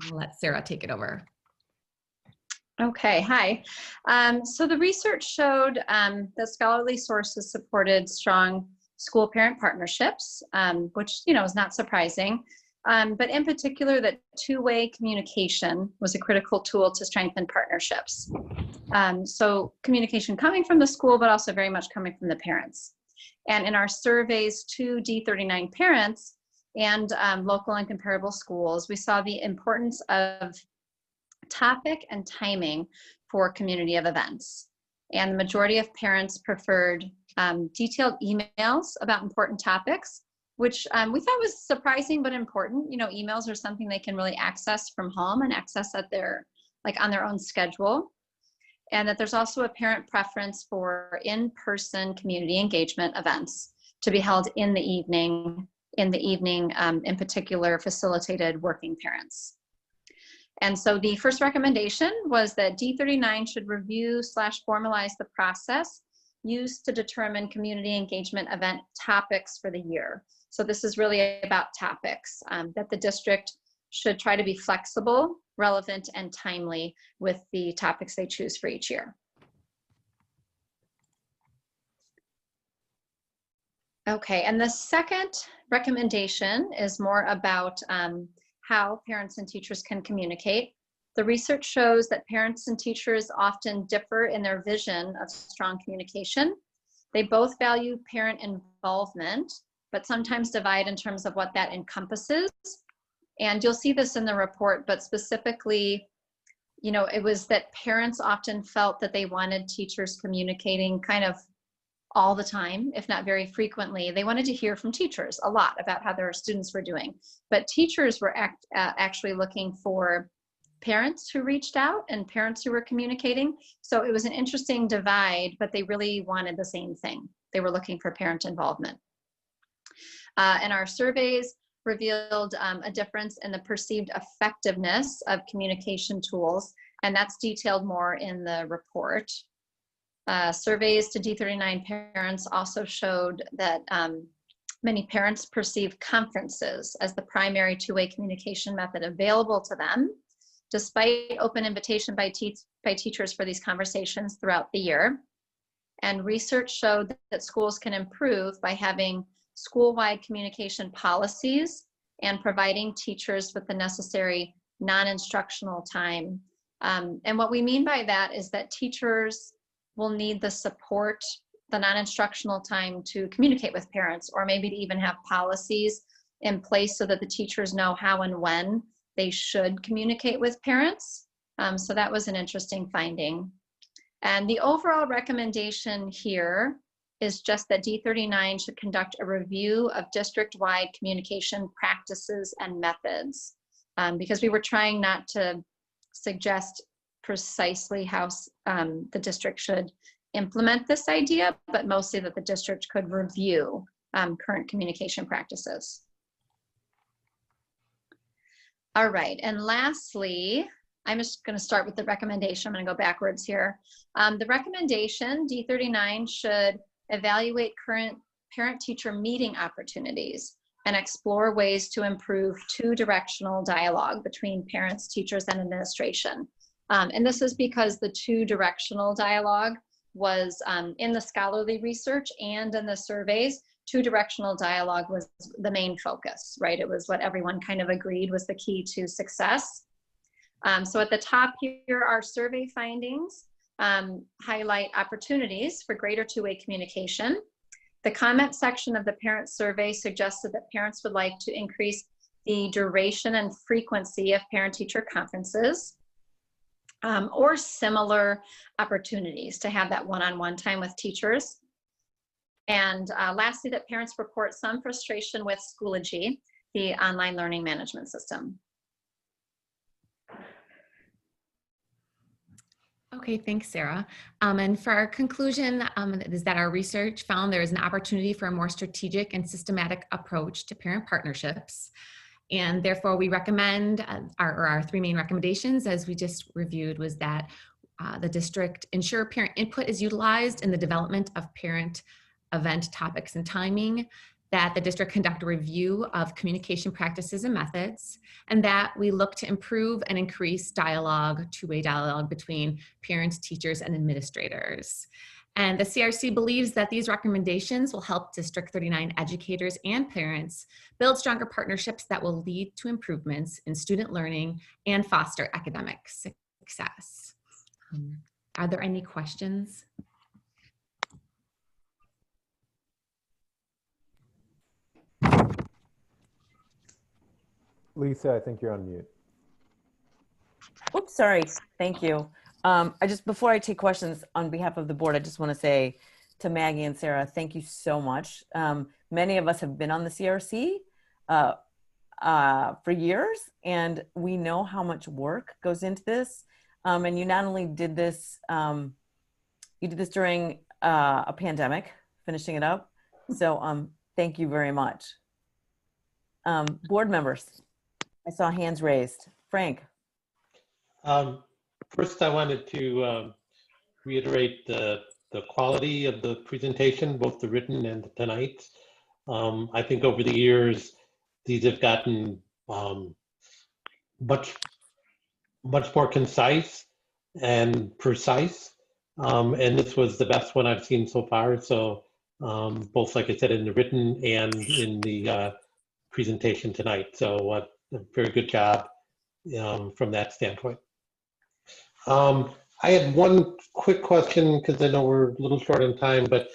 I'll let Sarah take it over. Okay, hi. So the research showed that scholarly sources supported strong school-parent partnerships, which is not surprising, but in particular that two-way communication was a critical tool to strengthen partnerships. So communication coming from the school, but also very much coming from the parents. And in our surveys to D39 parents and local and comparable schools, we saw the importance of topic and timing for community of events. And the majority of parents preferred detailed emails about important topics, which we thought was surprising but important. Emails are something they can really access from home and access at their, on their own schedule. And that there's also a parent preference for in-person community engagement events to be held in the evening, in particular facilitated working parents. And so the first recommendation was that D39 should review/formalize the process used to determine community engagement event topics for the year. So this is really about topics, that the district should try to be flexible, relevant, and timely with the topics they choose for each year. Okay, and the second recommendation is more about how parents and teachers can communicate. The research shows that parents and teachers often differ in their vision of strong communication. They both value parent involvement, but sometimes divide in terms of what that encompasses. And you'll see this in the report, but specifically, it was that parents often felt that they wanted teachers communicating kind of all the time, if not very frequently. They wanted to hear from teachers a lot about how their students were doing. But teachers were actually looking for parents who reached out and parents who were communicating. So it was an interesting divide, but they really wanted the same thing. They were looking for parent involvement. And our surveys revealed a difference in the perceived effectiveness of communication tools, and that's detailed more in the report. Surveys to D39 parents also showed that many parents perceive conferences as the primary two-way communication method available to them, despite open invitation by teachers for these conversations throughout the year. And research showed that schools can improve by having school-wide communication policies and providing teachers with the necessary non-instructional time. And what we mean by that is that teachers will need the support, the non-instructional time to communicate with parents, or maybe to even have policies in place so that the teachers know how and when they should communicate with parents So that was an interesting finding. And the overall recommendation here is just that D39 should conduct a review of district-wide communication practices and methods, because we were trying not to suggest precisely how the district should implement this idea, but mostly that the district could review current communication practices. All right, and lastly, I'm just going to start with the recommendation. I'm going to go backwards here. The recommendation, D39, should evaluate current parent-teacher meeting opportunities and explore ways to improve two-directional dialogue between parents, teachers, and administration. And this is because the two-directional dialogue was in the scholarly research and in the surveys. Two-directional dialogue was the main focus, right? It was what everyone kind of agreed was the key to success. So at the top here, our survey findings highlight opportunities for greater two-way communication. The comment section of the parent survey suggested that parents would like to increase the duration and frequency of parent-teacher conferences, or similar opportunities to have that one-on-one time with teachers. And lastly, that parents report some frustration with Schoology, the online learning management system. Okay, thanks, Sarah. And for our conclusion, is that our research found there is an opportunity for a more strategic and systematic approach to parent partnerships. And therefore, we recommend our three main recommendations, as we just reviewed, was that the district ensure parent input is utilized in the development of parent event topics and timing, that the district conduct a review of communication practices and methods, and that we look to improve and increase dialogue, two-way dialogue between parents, teachers, and administrators. And the CRC believes that these recommendations will help District 39 educators and parents build stronger partnerships that will lead to improvements in student learning and foster academic success. Are there any questions? Lisa, I think you're on mute. Oops, sorry. Thank you. Before I take questions on behalf of the board, I just want to say to Maggie and Sarah, thank you so much. Many of us have been on the CRC for years, and we know how much work goes into this. And you not only did this, you did this during a pandemic, finishing it up. So thank you very much. Board members, I saw hands raised. Frank. First, I wanted to reiterate the quality of the presentation, both the written and tonight. I think over the years, these have gotten much more concise and precise. And this was the best one I've seen so far. So both, like I said, in the written and in the presentation tonight. So a very good job from that standpoint. I had one quick question because I know we're a little short on time, but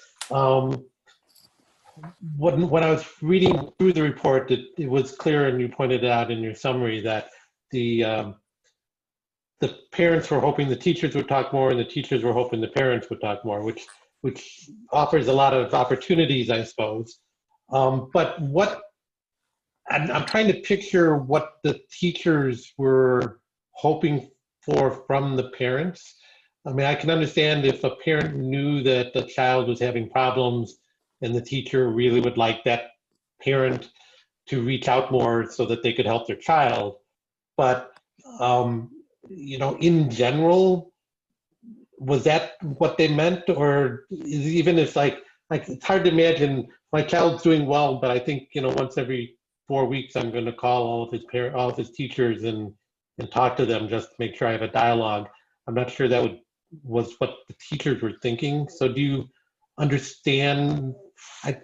when I was reading through the report, it was clear, and you pointed it out in your summary, that the parents were hoping the teachers would talk more, and the teachers were hoping the parents would talk more, which offers a lot of opportunities, I suppose. But I'm trying to picture what the teachers were hoping for from the parents. I mean, I can understand if a parent knew that the child was having problems and the teacher really would like that parent to reach out more so that they could help their child. But, you know, in general, was that what they meant? Or even if like it's hard to imagine my child's doing well, but I think, you know, once every 4 weeks, I'm going to call all of his teachers and talk to them just to make sure I have a dialogue. I'm not sure that was what the teachers were thinking. So do you understand? I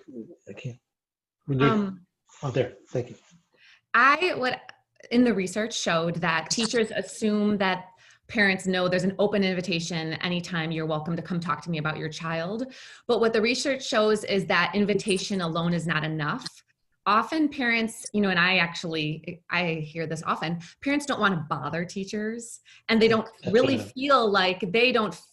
can't. Oh, there. Thank you. In the research showed that teachers assume that parents know there's an open invitation anytime you're welcome to come talk to me about your child. But what the research shows is that invitation alone is not enough. often parents, you know, and I hear this often, parents don't want to bother teachers, and they don't really feel like it's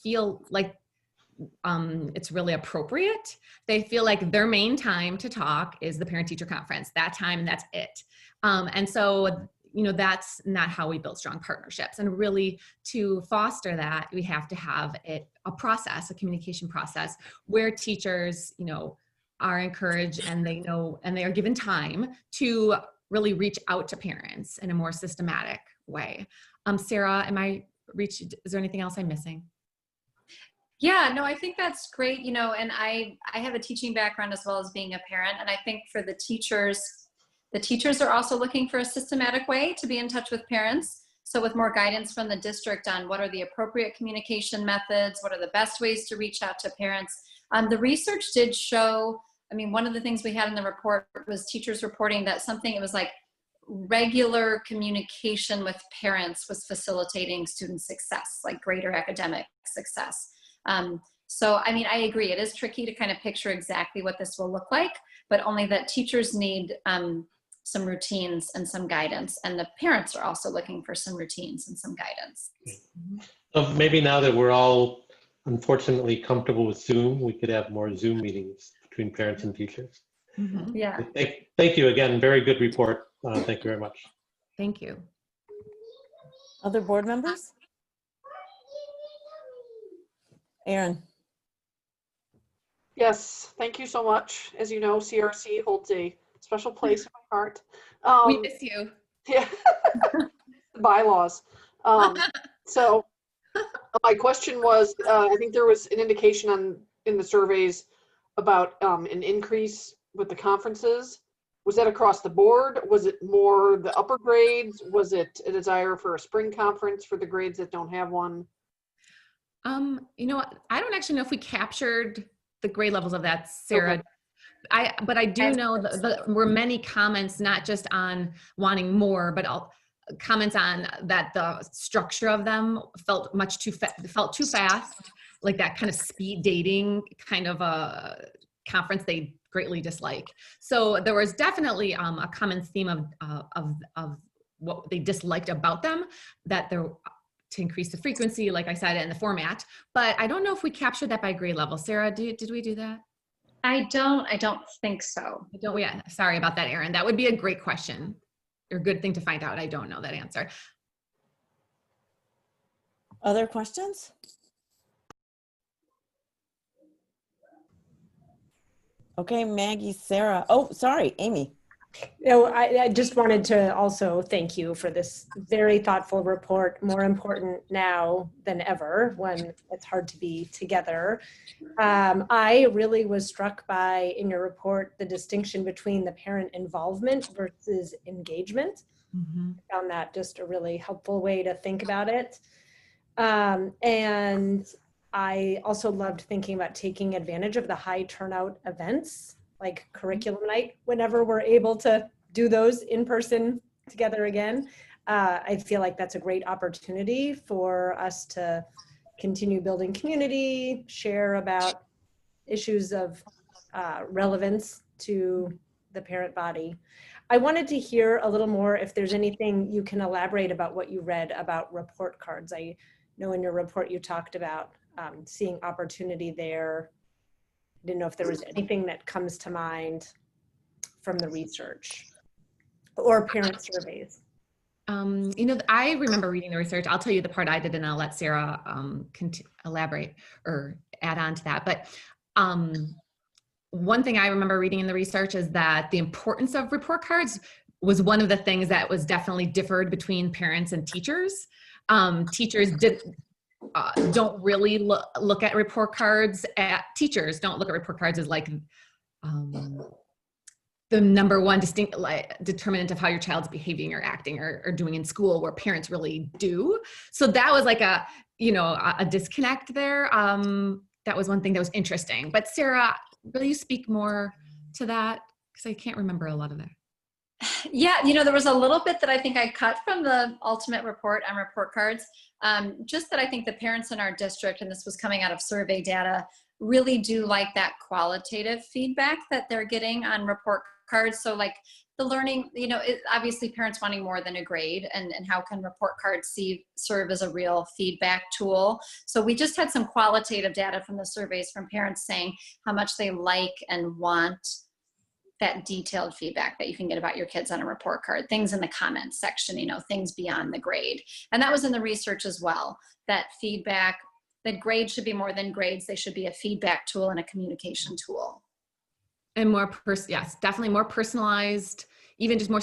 really appropriate. They feel like their main time to talk is the parent-teacher conference, that time, and that's it. And so, you know, that's not how we build strong partnerships. And really, to foster that, we have to have a process, a communication process, where teachers, you know, are encouraged and they know, and they are given time to really reach out to parents in a more systematic way. Sarah, is there anything else I'm missing? Yeah, no, I think that's great, you know, and I have a teaching background as well as being a parent, and I think for the teachers are also looking for a systematic way to be in touch with parents. So with more guidance from the district on what are the appropriate communication methods, what are the best ways to reach out to parents. The research did show, I mean, one of the things we had in the report was teachers reporting that it was like regular communication with parents was facilitating student success, like greater academic success. So, I mean, I agree. It is tricky to kind of picture exactly what this will look like, but only that teachers need some routines and some guidance, and the parents are also looking for some routines and some guidance. So maybe now that we're all unfortunately comfortable with Zoom, we could have more Zoom meetings between parents and teachers. Mm-hmm. Yeah. Thank you again. Very good report. Thank you very much. Thank you. Other board members? Aaron. Yes, thank you so much. As you know, CRC holds a special place in my heart. We miss you. Yeah, bylaws. So my question was, I think there was an indication in the surveys about an increase with the conferences. Was that across the board? Was it more the upper grades? Was it a desire for a spring conference for the grades that don't have one? You know, I don't actually know if we captured the grade levels of that, Sarah. Okay. But I do know that there were many comments, not just on wanting more, but comments on that the structure of them felt too fast, like that kind of speed dating kind of a conference they greatly dislike. So there was definitely a common theme of what they disliked about them, that they're to increase the frequency, like I said, and the format. But I don't know if we captured that by grade level. Sarah, did we do that? I don't think so. Yeah, sorry about that, Erin. That would be a great question or good thing to find out. I don't know that answer. Other questions? Okay, Maggie, Sarah. Oh, sorry, Amy. No, I just wanted to also thank you for this very thoughtful report, more important now than ever when it's hard to be together. I really was struck by, in your report, the distinction between the parent involvement versus engagement. Mm-hmm. I found that just a really helpful way to think about it. And I also loved thinking about taking advantage of the high turnout events like curriculum night, whenever we're able to do those in person together again. I feel like that's a great opportunity for us to continue building community, share about issues of relevance to the parent body. I wanted to hear a little more if there's anything you can elaborate about what you read about report cards. I know in your report you talked about seeing opportunity there. I didn't know if there was anything that comes to mind from the research or parent surveys. You know, I remember reading the research. I'll tell you the part I did, and I'll let Sarah elaborate or add on to that. But one thing I remember reading in the research is that the importance of report cards was one of the things that was definitely differed between parents and teachers. Teachers don't really look at report cards. Teachers don't look at report cards as like the number one distinct determinant of how your child's behaving or acting or doing in school, where parents really do. So that was like a disconnect there. That was one thing that was interesting. But Sarah, will you speak more to that? Because I can't remember a lot of that. Yeah, you know, there was a little bit that I think I cut from the ultimate report on report cards. Just that I think the parents in our district, and this was coming out of survey data, really do like that qualitative feedback that they're getting on report cards. So like the learning, obviously parents wanting more than a grade, and how can report cards serve as a real feedback tool. So we just had some qualitative data from the surveys from parents saying how much they like and want that detailed feedback that you can get about your kids on a report card, things in the comments section, things beyond the grade. And that was in the research as well, that feedback, that grades should be more than grades. They should be a feedback tool and a communication tool. And more, yes, definitely more personalized, even just more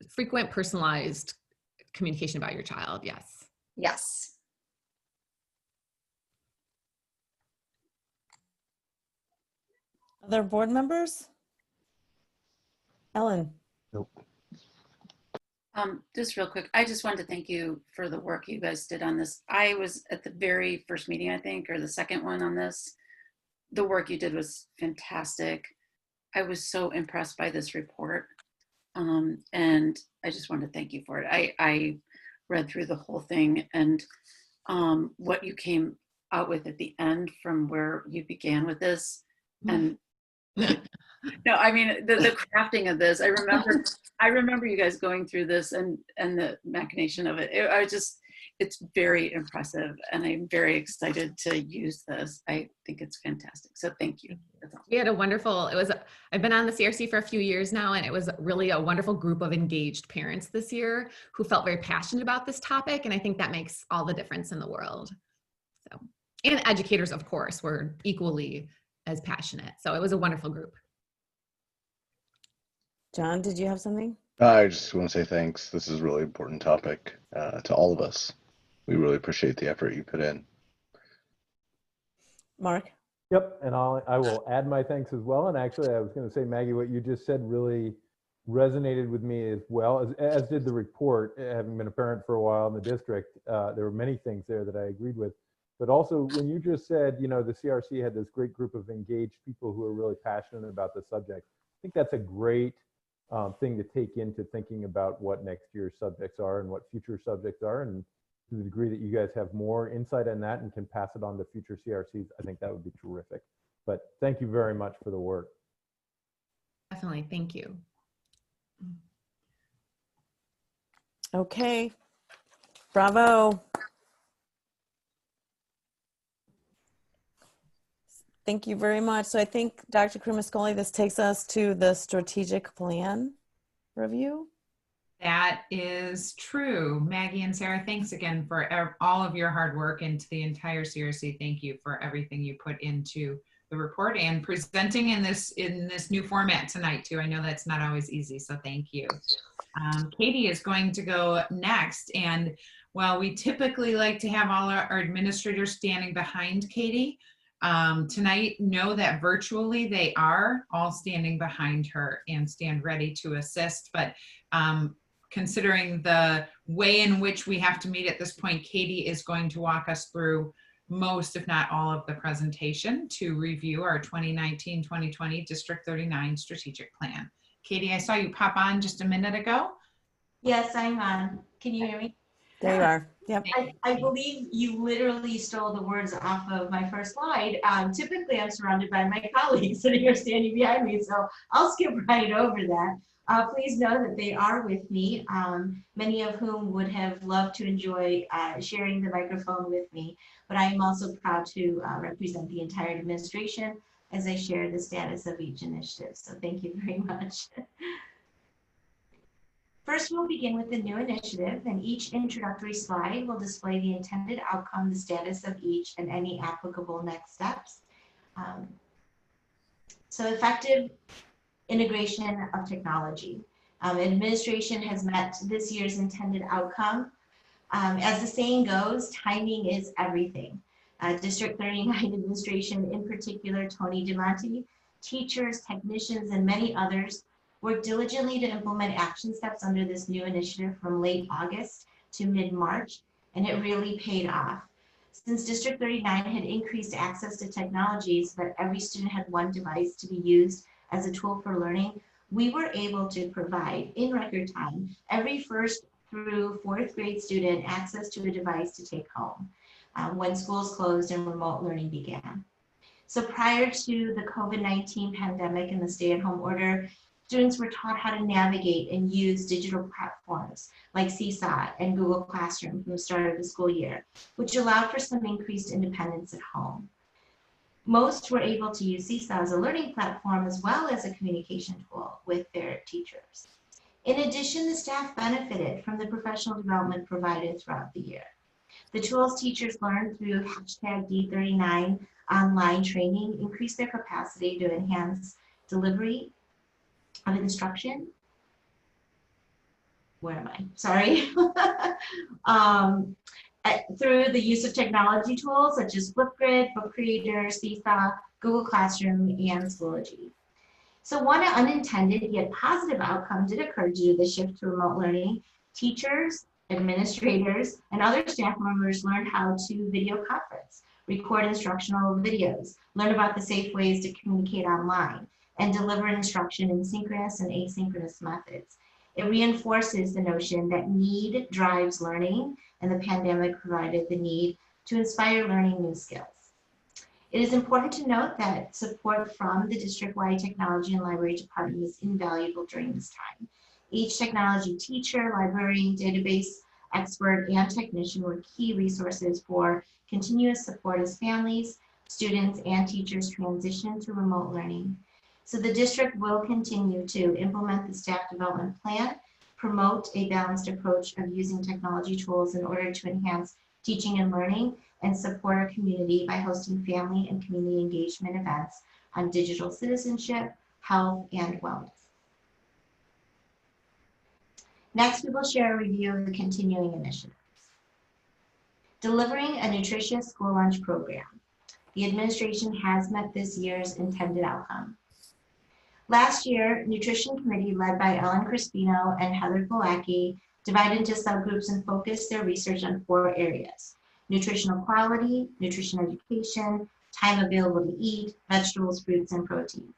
frequent personalized communication about your child. Yes. Yes. Other board members? Ellen? Nope. Just real quick, I just wanted to thank you for the work you guys did on this. I was at the very first meeting, I think, or the second one on this. The work you did was fantastic. I was so impressed by this report. And I just wanted to thank you for it. I read through the whole thing, and what you came out with at the end from where you began with this, and no, I mean the crafting of this. I remember you guys going through this and the machination of it. It's very impressive, and I'm very excited to use this. I think it's fantastic. So thank you. We had a wonderful, I've been on the CRC for a few years now, and it was really a wonderful group of engaged parents this year who felt very passionate about this topic. And I think that makes all the difference in the world. So, and educators, of course, were equally as passionate. So it was a wonderful group. John, did you have something? I just want to say thanks. This is a really important topic to all of us. We really appreciate the effort you put in. Mark? Yep, and I will add my thanks as well. And actually, I was going to say, Maggie, what you just said really resonated with me as well, as did the report. Having been a parent for a while in the district, there were many things there that I agreed with. But also, when you just said, the CRC had this great group of engaged people who are really passionate about the subject, I think that's a great thing to take into thinking about what next year's subjects are and what future subjects are. And to the degree that you guys have more insight on that and can pass it on to future CRCs, I think that would be terrific. But thank you very much for the work. Definitely, thank you. Okay, bravo. Thank you very much. So I think, Dr. Krumascoli, this takes us to the strategic plan review. That is true. Maggie and Sarah, thanks again for all of your hard work, and to the entire CRC, thank you for everything you put into the report and presenting in this new format tonight too. I know that's not always easy, so thank you. Katie is going to go next, and while we typically like to have all our administrators standing behind Katie, tonight, know that virtually they are all standing behind her and stand ready to assist. But considering the way in which we have to meet at this point, Katie is going to walk us through most, if not all, of the presentation to review our 2019-2020 District 39 strategic plan. Katie, I saw you pop on just a minute ago. Yes, I'm on. Can you hear me? There you are. Yep. I believe you literally stole the words off of my first slide. Typically, I'm surrounded by my colleagues sitting here standing behind me, so I'll skip right over that. Please know that they are with me, many of whom would have loved to enjoy sharing the microphone with me, but I am also proud to represent the entire administration as I share the status of each initiative. So thank you very much. First, we'll begin with the new initiative, and each introductory slide will display the intended outcome, the status of each, and any applicable next steps. So effective integration of technology. Administration has met this year's intended outcome. As the saying goes, timing is everything. District 39 administration, in particular, Tony DeMonte, teachers, technicians, and many others worked diligently to implement action steps under this new initiative from late August to mid-March, and it really paid off. Since District 39 had increased access to technologies so that every student had one device to be used as a tool for learning, we were able to provide, in record time, every first through fourth grade student access to a device to take home when schools closed and remote learning began. So prior to the COVID-19 pandemic and the stay-at-home order, Students were taught how to navigate and use digital platforms like Seesaw and Google Classroom from the start of the school year, which allowed for some increased independence at home. Most were able to use Seesaw as a learning platform as well as a communication tool with their teachers. In addition, the staff benefited from the professional development provided throughout the year. The tools teachers learned through #D39 online training increased their capacity to enhance delivery of instruction. Where am I? Sorry. Through the use of technology tools such as Flipgrid, Book Creator, Seesaw, Google Classroom, and Schoology. So one unintended yet positive outcome did occur due to the shift to remote learning. Teachers, administrators, and other staff members learned how to video conference, record instructional videos, learn about the safe ways to communicate online, and deliver instruction in synchronous and asynchronous methods. It reinforces the notion that need drives learning, and the pandemic provided the need to inspire learning new skills. It is important to note that support from the district-wide technology and library department is invaluable during this time. Each technology teacher, librarian, database expert, and technician were key resources for continuous support as families, students, and teachers transition to remote learning. So the district will continue to implement the staff development plan, promote a balanced approach of using technology tools in order to enhance teaching and learning, and support our community by hosting family and community engagement events on digital citizenship, health, and wellness. Next, we will share a review of the continuing initiatives. Delivering a nutritious school lunch program. The administration has met this year's intended outcome. Last year, Nutrition Committee led by Ellen Crispino and Heather Golacki divided into subgroups and focused their research on 4 areas: nutritional quality, nutrition education, time available to eat, vegetables, fruits, and proteins.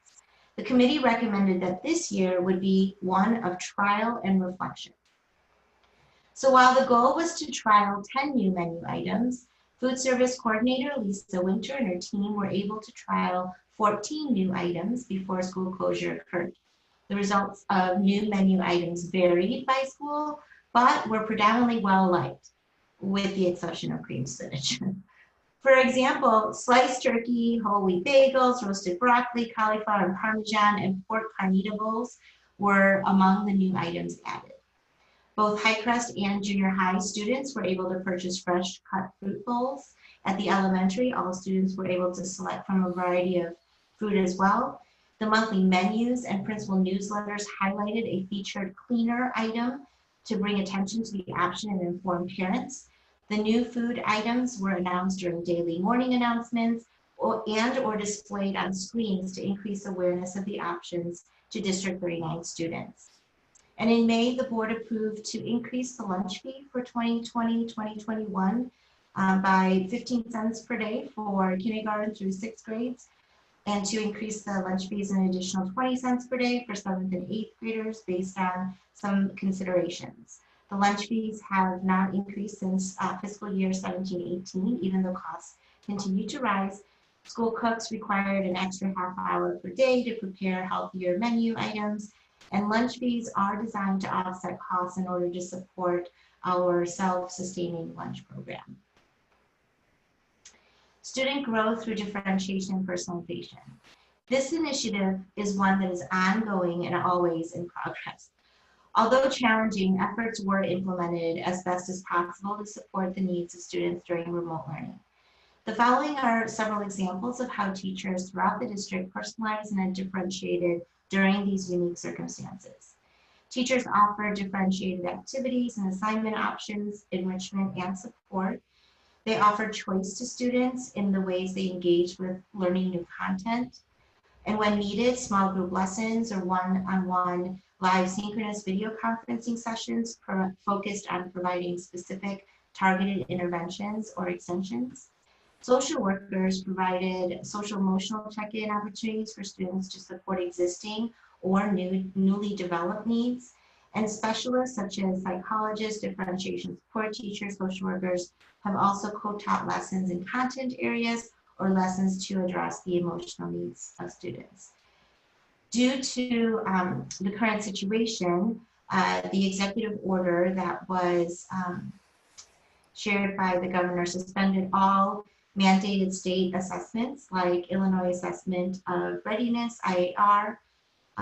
The committee recommended that this year would be one of trial and reflection. So while the goal was to trial 10 new menu items, food service coordinator Lisa Winter and her team were able to trial 14 new items before school closure occurred. The results of new menu items varied by school, but were predominantly well-liked, with the exception of cream spinach. For example, sliced turkey, whole wheat bagels, roasted broccoli, cauliflower and Parmesan, and pork carnita bowls were among the new items added. Both high crest and junior high students were able to purchase fresh cut fruit bowls. At the elementary, all students were able to select from a variety of food as well. The monthly menus and principal newsletters highlighted a featured cleaner item to bring attention to the option and inform parents. The new food items were announced during daily morning announcements or displayed on screens to increase awareness of the options to District 39 students. And in May, the board approved to increase the lunch fee for 2020-2021 by 15 cents per day for kindergarten through 6th grades, and to increase the lunch fees an additional 20 cents per day for 7th and 8th graders based on some considerations. The lunch fees have not increased since fiscal year 17-18, even though costs continue to rise. School cooks required an extra half hour per day to prepare healthier menu items, and lunch fees are designed to offset costs in order to support our self-sustaining lunch program. Student growth through differentiation and personalization. This initiative is one that is ongoing and always in progress. Although challenging, efforts were implemented as best as possible to support the needs of students during remote learning. The following are several examples of how teachers throughout the district personalized and differentiated during these unique circumstances. Teachers offer differentiated activities and assignment options, enrichment, and support. They offer choice to students in the ways they engage with learning new content. And when needed, small group lessons or one-on-one live synchronous video conferencing sessions focused on providing specific targeted interventions or extensions. Social workers provided social emotional check-in opportunities for students to support existing or newly developed needs. And specialists such as psychologists, differentiation support teachers, social workers have also co-taught lessons in content areas or lessons to address the emotional needs of students. Due to the current situation, the executive order that was shared by the governor suspended all mandated state assessments like Illinois Assessment of Readiness, IAR.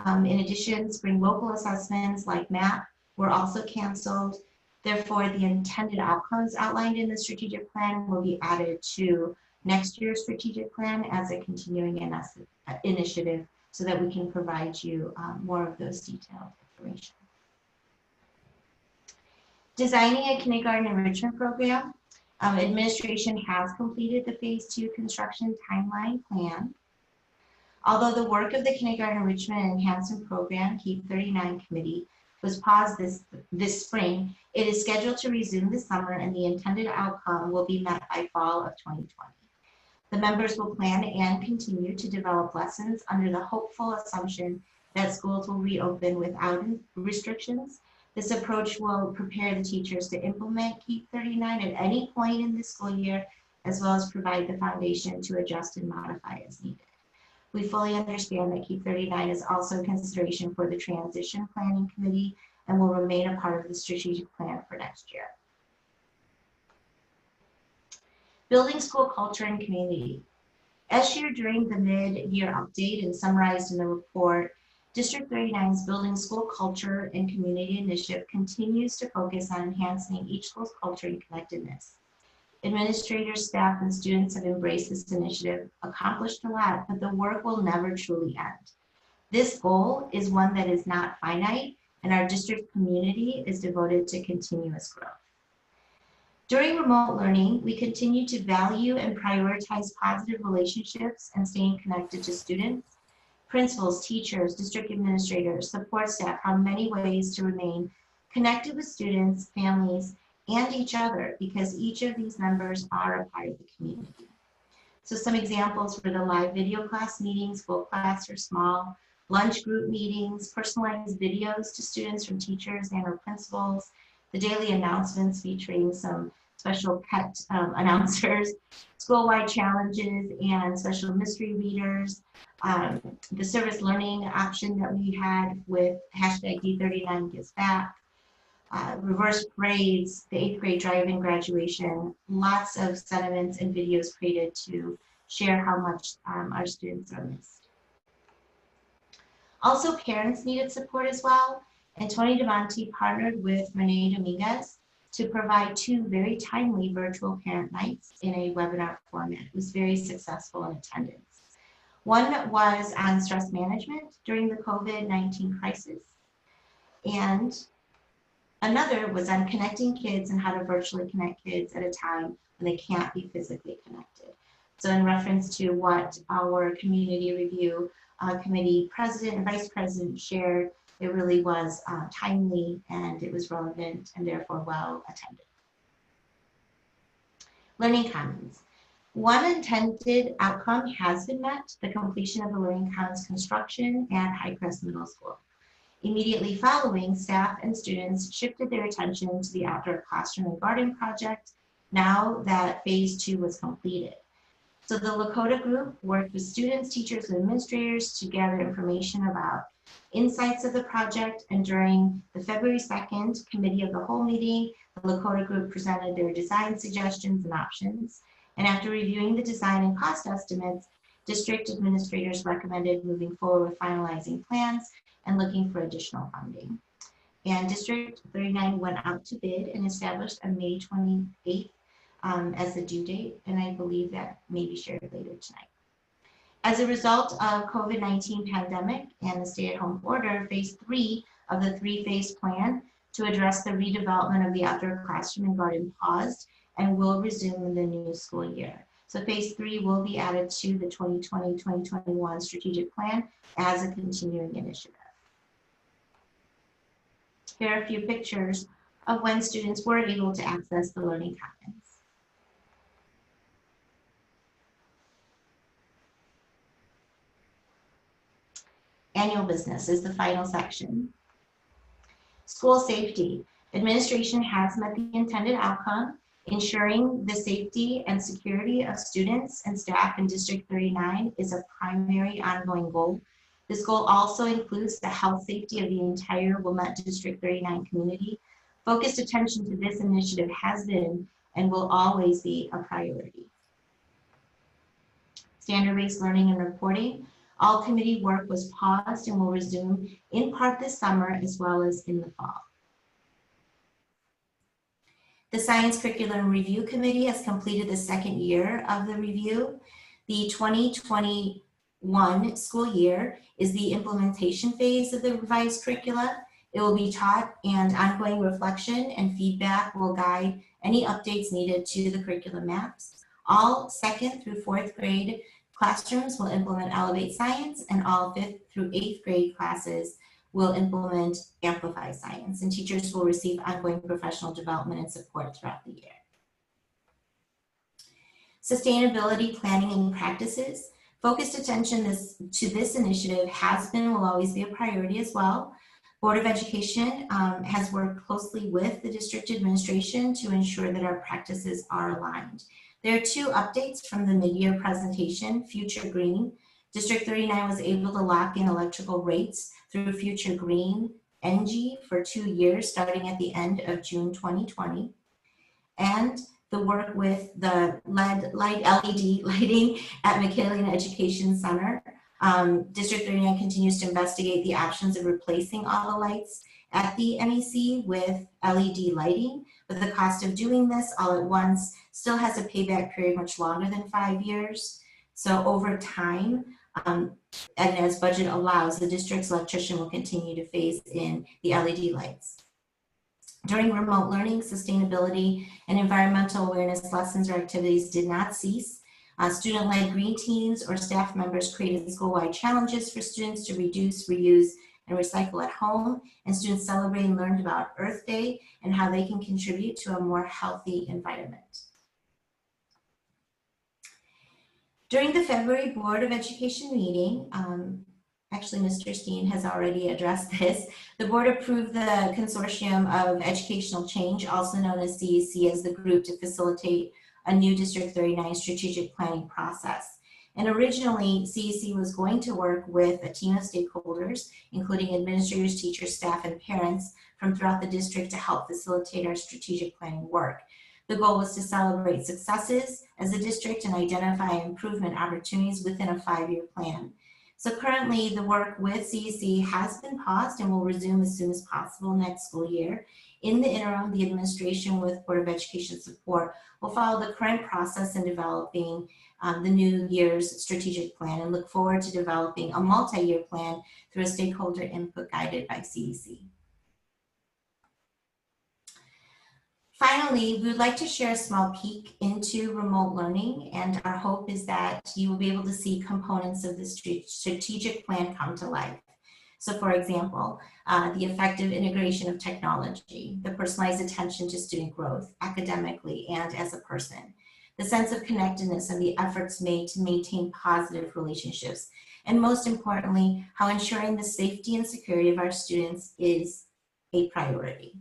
In addition, spring local assessments like MAP were also canceled. Therefore, the intended outcomes outlined in the strategic plan will be added to next year's strategic plan as a continuing initiative so that we can provide you more of those detailed information. Designing a kindergarten enrichment program. Administration has completed the phase 2 construction timeline plan. Although the work of the kindergarten enrichment and enhancement program, KEEP 39 committee, was paused this spring, it is scheduled to resume this summer and the intended outcome will be met by fall of 2020. The members will plan and continue to develop lessons under the hopeful assumption that schools will reopen without restrictions. This approach will prepare the teachers to implement KEEP 39 at any point in the school year, as well as provide the foundation to adjust and modify as needed. We fully understand that KEEP 39 is also a consideration for the transition planning committee and will remain a part of the strategic plan for next year. Building school culture and community. As shared during the mid-year update and summarized in the report, District 39's Building School Culture and Community Initiative continues to focus on enhancing each school's culture and connectedness. Administrators, staff, and students have embraced this initiative, accomplished a lot, but the work will never truly end. This goal is one that is not finite, and our district community is devoted to continuous growth. During remote learning, we continue to value and prioritize positive relationships and staying connected to students. Principals, teachers, district administrators, support staff have many ways to remain connected with students, families, and each other because each of these members are a part of the community. So some examples were the live video class meetings, full class or small, lunch group meetings, personalized videos to students from teachers and or principals, the daily announcements featuring some special pet announcers, school-wide challenges and special mystery readers, the service learning option that we had with hashtag D39 gives back, reverse parades, the 8th grade drive-in graduation, lots of sentiments and videos created to share how much our students are missed. Also, parents needed support as well, and Tony DeMonte partnered with Renee Dominguez to provide 2 very timely virtual parent nights in a webinar format. It was very successful in attendance. One was on stress management during the COVID-19 crisis, and another was on connecting kids and how to virtually connect kids at a time when they can't be physically connected. So in reference to what our community review committee president and vice president shared, it really was timely and it was relevant and therefore well attended. Learning Commons. One intended outcome has been met, the completion of the Learning Commons construction at Highcrest Middle School. Immediately following, staff and students shifted their attention to the outdoor classroom and garden project now that phase 2 was completed. So the Lakota group worked with students, teachers, and administrators to gather information about insights of the project, and during the February 2nd Committee of the Whole meeting, the Lakota group presented their design suggestions and options. And after reviewing the design and cost estimates, district administrators recommended moving forward with finalizing plans and looking for additional funding. And District 39 went out to bid and established a May 28th as the due date, and I believe that may be shared later tonight. As a result of COVID-19 pandemic and the stay-at-home order, phase 3 of the 3-phase plan to address the redevelopment of the outdoor classroom and garden paused and will resume in the new school year. So phase 3 will be added to the 2020-2021 strategic plan as a continuing initiative. Here are a few pictures of when students were able to access the Learning Commons. Annual business is the final section. School safety. Administration has met the intended outcome, ensuring the safety and security of students and staff in District 39 is a primary ongoing goal. This goal also includes the health safety of the entire Wilmette District 39 community. Focused attention to this initiative has been and will always be a priority. Standard-based learning and reporting. All committee work was paused and will resume in part this summer as well as in the fall. The Science Curriculum Review Committee has completed the second year of the review. The 2021 school year is the implementation phase of the revised curricula. It will be taught, and ongoing reflection and feedback will guide any updates needed to the curriculum maps. All 2nd through 4th grade classrooms will implement Elevate Science, and all 5th through 8th grade classes will implement Amplify Science, and teachers will receive ongoing professional development and support throughout the year. Sustainability planning and practices. Focused attention to this initiative has been and will always be a priority as well. Board of Education has worked closely with the district administration to ensure that our practices are aligned. There are 2 updates from the mid-year presentation. Future Green. District 39 was able to lock in electrical rates through Future Green NG for 2 years, starting at the end of June 2020. And the work with the LED lighting at McKinney Education Center. District 39 continues to investigate the options of replacing all the lights at the MEC with LED lighting, but the cost of doing this all at once still has a payback period much longer than 5 years. So over time, and as budget allows, the district's electrician will continue to phase in the LED lights. During remote learning, sustainability and environmental awareness lessons or activities did not cease. Student-led green teams or staff members created school-wide challenges for students to reduce, reuse, and recycle at home, and students celebrated and learned about Earth Day and how they can contribute to a more healthy environment. During the February Board of Education meeting, actually Mr. Steen has already addressed this, the board approved the Consortium of Educational Change, also known as CEC, as the group to facilitate a new District 39 strategic planning process. And originally, CEC was going to work with a team of stakeholders, including administrators, teachers, staff, and parents from throughout the district to help facilitate our strategic planning work. The goal was to celebrate successes as a district and identify improvement opportunities within a 5-year plan. So currently, the work with CEC has been paused and will resume as soon as possible next school year. In the interim, the administration with Board of Education support will follow the current process in developing the new year's strategic plan and look forward to developing a multi-year plan through a stakeholder input guided by CEC. Finally, we would like to share a small peek into remote learning, and our hope is that you will be able to see components of the strategic plan come to life. So for example, the effective integration of technology, the personalized attention to student growth academically and as a person, the sense of connectedness and the efforts made to maintain positive relationships, and most importantly, how ensuring the safety and security of our students is a priority.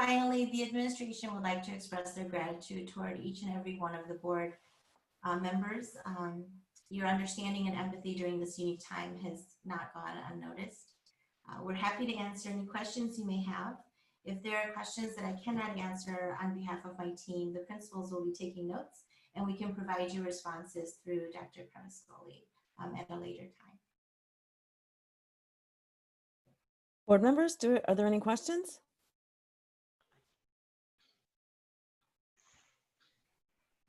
finally, the administration would like to express their gratitude toward each and every one of the board members. Your understanding and empathy during this unique time has not gone unnoticed. We're happy to answer any questions you may have. If there are questions that I cannot answer on behalf of my team, the principals will be taking notes, and we can provide you responses through Dr. Premiscoli at a later time. Board members, are there any questions?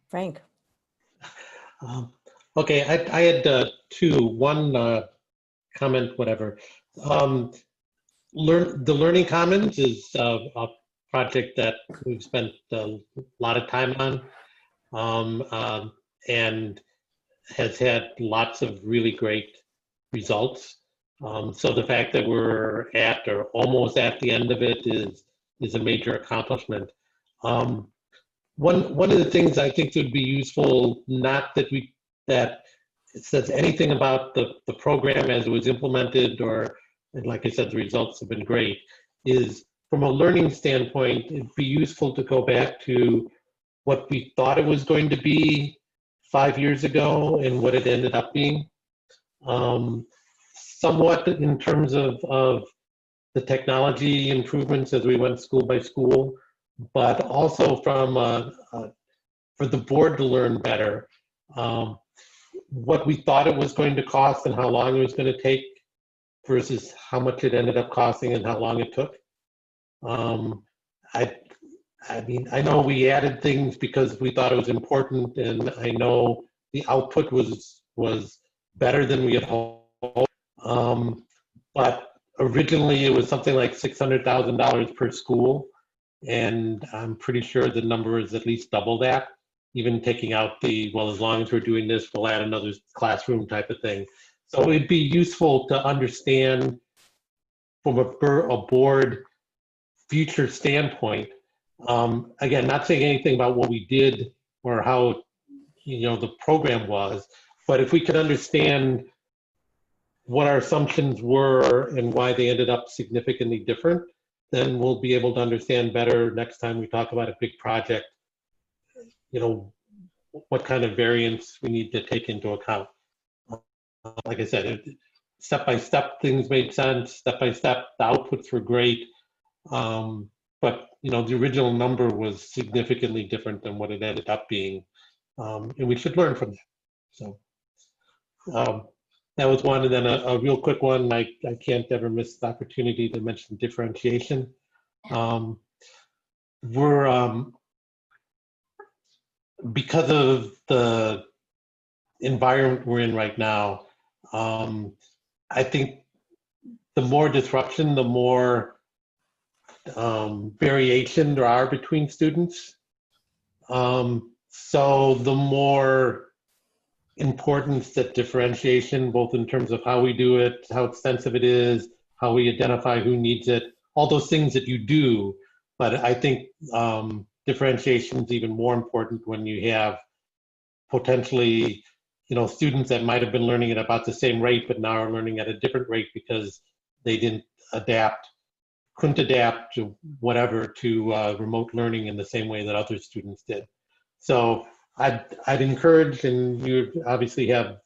Frank. Okay, I had two. One comment, whatever. The Learning Commons is a project that we've spent a lot of time on and has had lots of really great results. So the fact that we're at or almost at the end of it is a major accomplishment. One of the things I think would be useful, not that it says anything about the program as it was implemented, or, and like I said, the results have been great, is from a learning standpoint, it'd be useful to go back to what we thought it was going to be 5 years ago and what it ended up being. Somewhat in terms of the technology improvements as we went school by school, but also from for the board to learn better what we thought it was going to cost and how long it was going to take versus how much it ended up costing and how long it took. I mean, I know we added things because we thought it was important, and I know the output was better than we had hoped. But originally it was something like $600,000 per school, and I'm pretty sure the number is at least double that, even taking out the, well, as long as we're doing this, we'll add another classroom type of thing. So it'd be useful to understand from a board future standpoint. Again, not saying anything about what we did or how, the program was, but if we could understand what our assumptions were and why they ended up significantly different, then we'll be able to understand better next time we talk about a big project, what kind of variance we need to take into account. Like I said, step by step, things made sense. Step by step, the outputs were great. But the original number was significantly different than what it ended up being. And we should learn from that. So that was one. And then a real quick one, I can't ever miss the opportunity to mention differentiation. We're, because of the environment we're in right now, I think the more disruption, the more variation there are between students. So the more importance that differentiation, both in terms of how we do it, how extensive it is, how we identify who needs it, all those things that you do. But I think differentiation is even more important when you have potentially, students that might have been learning at about the same rate, but now are learning at a different rate because they couldn't adapt to whatever to remote learning in the same way that other students did. So I'd encourage, and you obviously have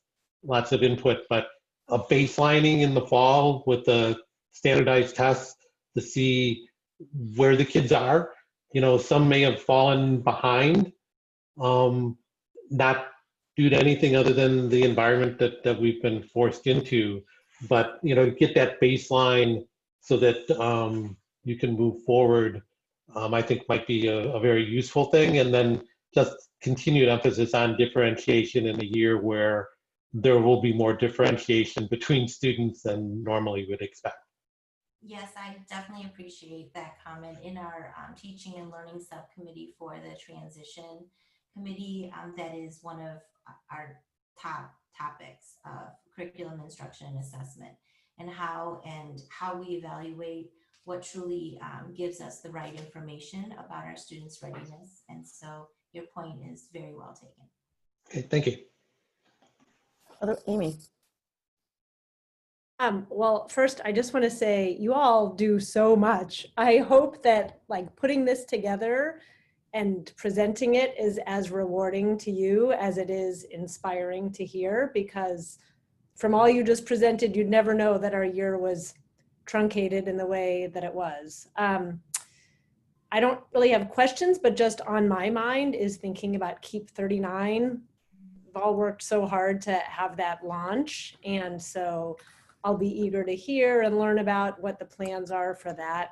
lots of input, but a baselining in the fall with the standardized tests to see where the kids are. Some may have fallen behind, not due to anything other than the environment that we've been forced into, but get that baseline so that you can move forward, I think might be a very useful thing. And then just continued emphasis on differentiation in a year where there will be more differentiation between students than normally would expect. Yes, I definitely appreciate that comment. In our teaching and learning subcommittee for the transition committee, that is one of our top topics of curriculum instruction and assessment, and how we evaluate what truly gives us the right information about our students' readiness. And so your point is very well taken. Okay, thank you. Amy. Well, first, I just want to say you all do so much. I hope that like putting this together and presenting it is as rewarding to you as it is inspiring to hear, because from all you just presented, you'd never know that our year was truncated in the way that it was. I don't really have questions, but just on my mind is thinking about Keep 39. We've all worked so hard to have that launch. And so I'll be eager to hear and learn about what the plans are for that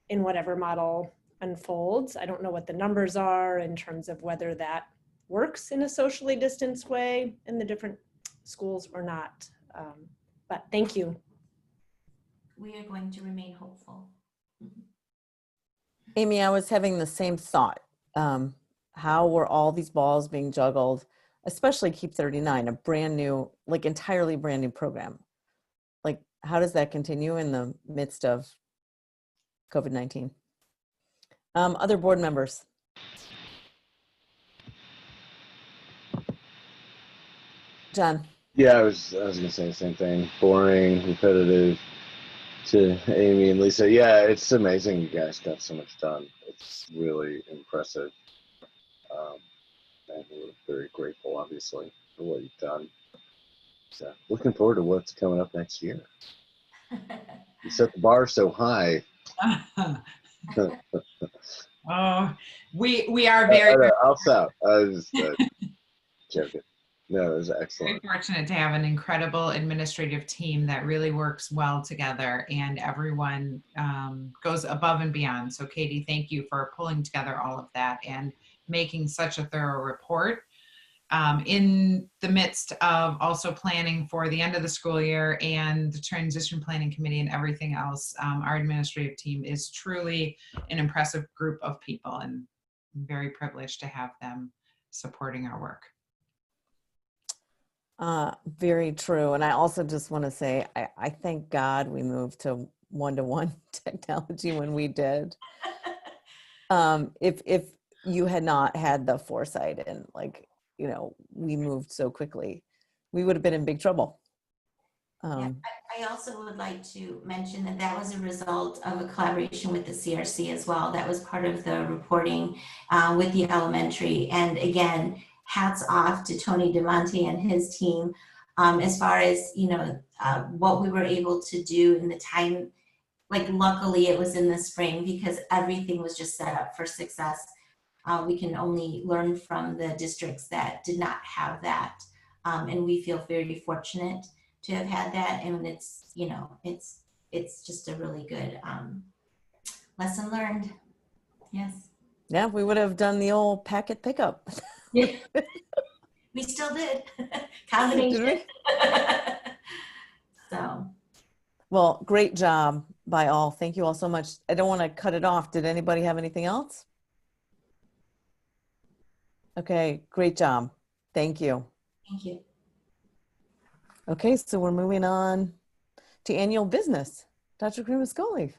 in whatever model unfolds. I don't know what the numbers are in terms of whether that works in a socially distanced way in the different schools or not. But thank you. We are going to remain hopeful. Amy, I was having the same thought. How were all these balls being juggled, especially Keep 39, a brand new, like entirely brand new program? Like, how does that continue in the midst of COVID-19? Other board members? John? Yeah, I was gonna say the same thing. Boring, repetitive. To Amy and Lisa, yeah, it's amazing you guys got so much done. It's really impressive. And we're very grateful, obviously, for what you've done. So looking forward to what's coming up next year. You set the bar so high. Oh, we are very, I'll stop. I was just joking. No, it was excellent. very fortunate to have an incredible administrative team that really works well together, and everyone goes above and beyond. So Katie, thank you for pulling together all of that and making such a thorough report in the midst of also planning for the end of the school year and the transition planning committee and everything else. Our administrative team is truly an impressive group of people, and I'm very privileged to have them supporting our work. Very true. And I also just want to say, I thank God we moved to one-to-one technology when we did. If you had not had the foresight and we moved so quickly, we would have been in big trouble. Yeah, I also would like to mention that that was a result of a collaboration with the CRC as well. That was part of the reporting with the elementary. And again, hats off to Tony DeMonte and his team as far as, what we were able to do in the time. Like, luckily it was in the spring because everything was just set up for success. We can only learn from the districts that did not have that. And we feel very fortunate to have had that. And it's, it's just a really good lesson learned. Yes. Yeah, we would have done the old packet pickup. Yeah. We still did. Combination. Did we? So. Well, great job by all. Thank you all so much. I don't want to cut it off. Did anybody have anything else? Okay, great job. Thank you. Thank you. Okay, so we're moving on to annual business. Dr. Cremascoli.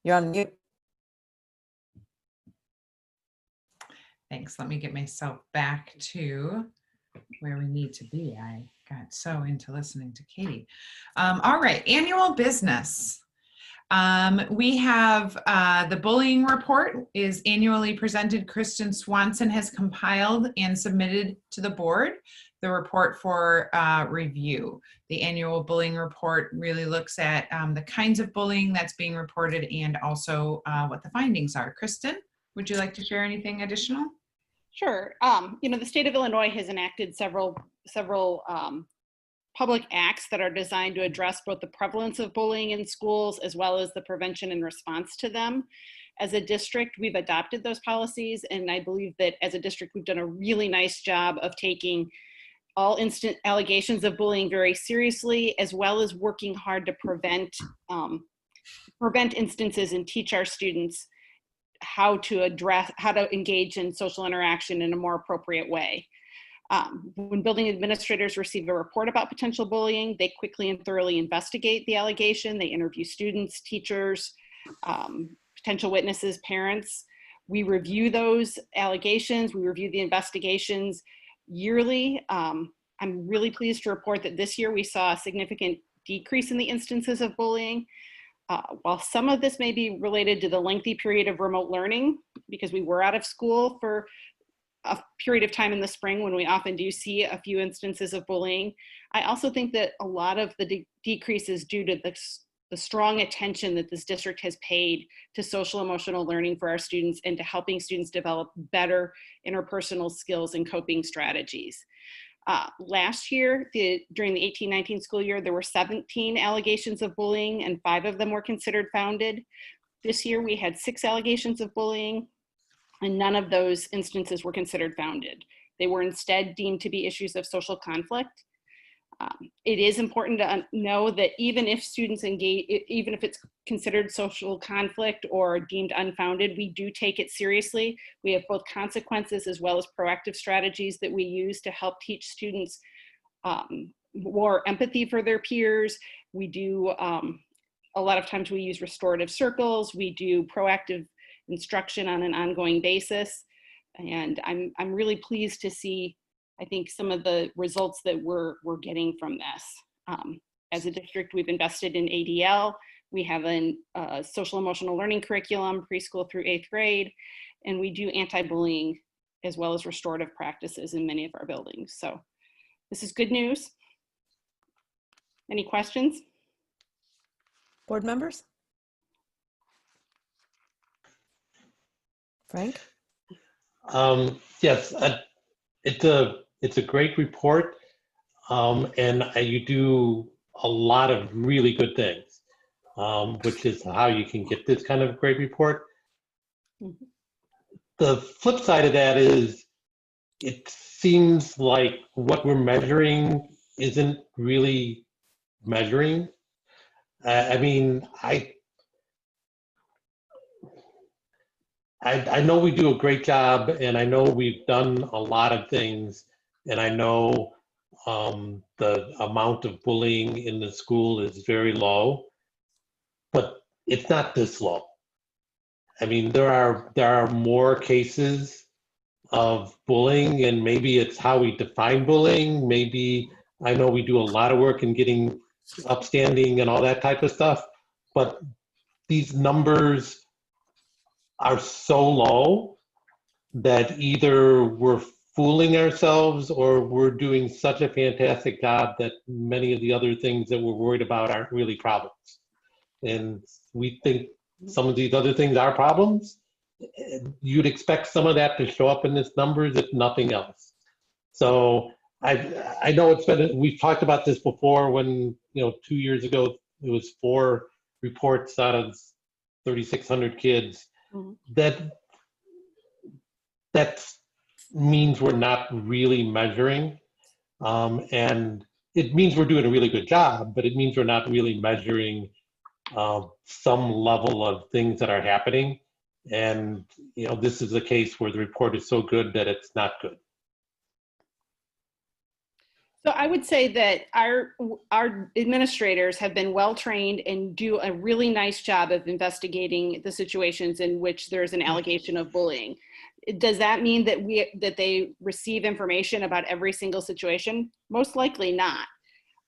You're on mute. Thanks. Let me get myself back to where we need to be. I got so into listening to Katie. All right, annual business. We have the bullying report is annually presented. Kristen Swanson has compiled and submitted to the board the report for review. The annual bullying report really looks at the kinds of bullying that's being reported and also what the findings are. Kristen, would you like to share anything additional? Sure. The state of Illinois has enacted several public acts that are designed to address both the prevalence of bullying in schools as well as the prevention and response to them. As a district, we've adopted those policies, and I believe that as a district, we've done a really nice job of taking all instant allegations of bullying very seriously, as well as working hard to prevent instances and teach our students how to engage in social interaction in a more appropriate way. When building administrators receive a report about potential bullying, they quickly and thoroughly investigate the allegation. They interview students, teachers, potential witnesses, parents. We review those allegations. We review the investigations yearly. I'm really pleased to report that this year we saw a significant decrease in the instances of bullying. While some of this may be related to the lengthy period of remote learning, because we were out of school for a period of time in the spring when we often do see a few instances of bullying, I also think that a lot of the decrease is due to the strong attention that this district has paid to social emotional learning for our students and to helping students develop better interpersonal skills and coping strategies. Last year, during the 18-19 school year, there were 17 allegations of bullying and 5 of them were considered founded. This year, we had 6 allegations of bullying and none of those instances were considered founded. They were instead deemed to be issues of social conflict. It is important to know that even if students engage, even if it's considered social conflict or deemed unfounded, we do take it seriously. We have both consequences as well as proactive strategies that we use to help teach students more empathy for their peers. We do, a lot of times we use restorative circles. We do proactive instruction on an ongoing basis. And I'm really pleased to see, I think, some of the results that we're getting from this. As a district, we've invested in ADL. We have a social emotional learning curriculum, preschool through 8th grade, and we do anti-bullying as well as restorative practices in many of our buildings. So this is good news. Any questions? Board members? Frank? Yes, it's a great report, and you do a lot of really good things, which is how you can get this kind of great report. Mm-hmm. The flip side of that is it seems like what we're measuring isn't really measuring. I mean, I know we do a great job, and I know we've done a lot of things, and I know the amount of bullying in the school is very low, but it's not this low. I mean, there are more cases of bullying, and maybe it's how we define bullying. Maybe, I know we do a lot of work in getting upstanding and all that type of stuff, but these numbers are so low that either we're fooling ourselves or we're doing such a fantastic job that many of the other things that we're worried about aren't really problems. And we think some of these other things are problems. You'd expect some of that to show up in this numbers, if nothing else. So I know it's been, we've talked about this before when, 2 years ago, it was 4 reports out of 3,600 kids. Mm-hmm. That means we're not really measuring, and it means we're doing a really good job, but it means we're not really measuring some level of things that are happening. And this is a case where the report is so good that it's not good. So I would say that our administrators have been well trained and do a really nice job of investigating the situations in which there's an allegation of bullying. Does that mean that they receive information about every single situation? Most likely not.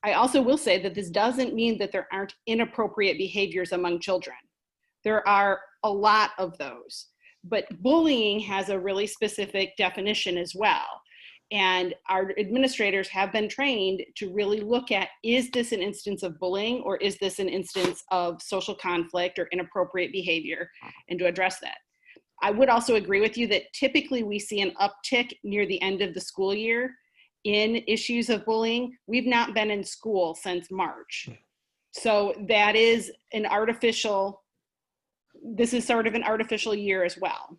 I also will say that this doesn't mean that there aren't inappropriate behaviors among children. There are a lot of those, but bullying has a really specific definition as well. And our administrators have been trained to really look at, is this an instance of bullying or is this an instance of social conflict or inappropriate behavior, and to address that. I would also agree with you that typically we see an uptick near the end of the school year in issues of bullying. We've not been in school since March. So that is this is sort of an artificial year as well.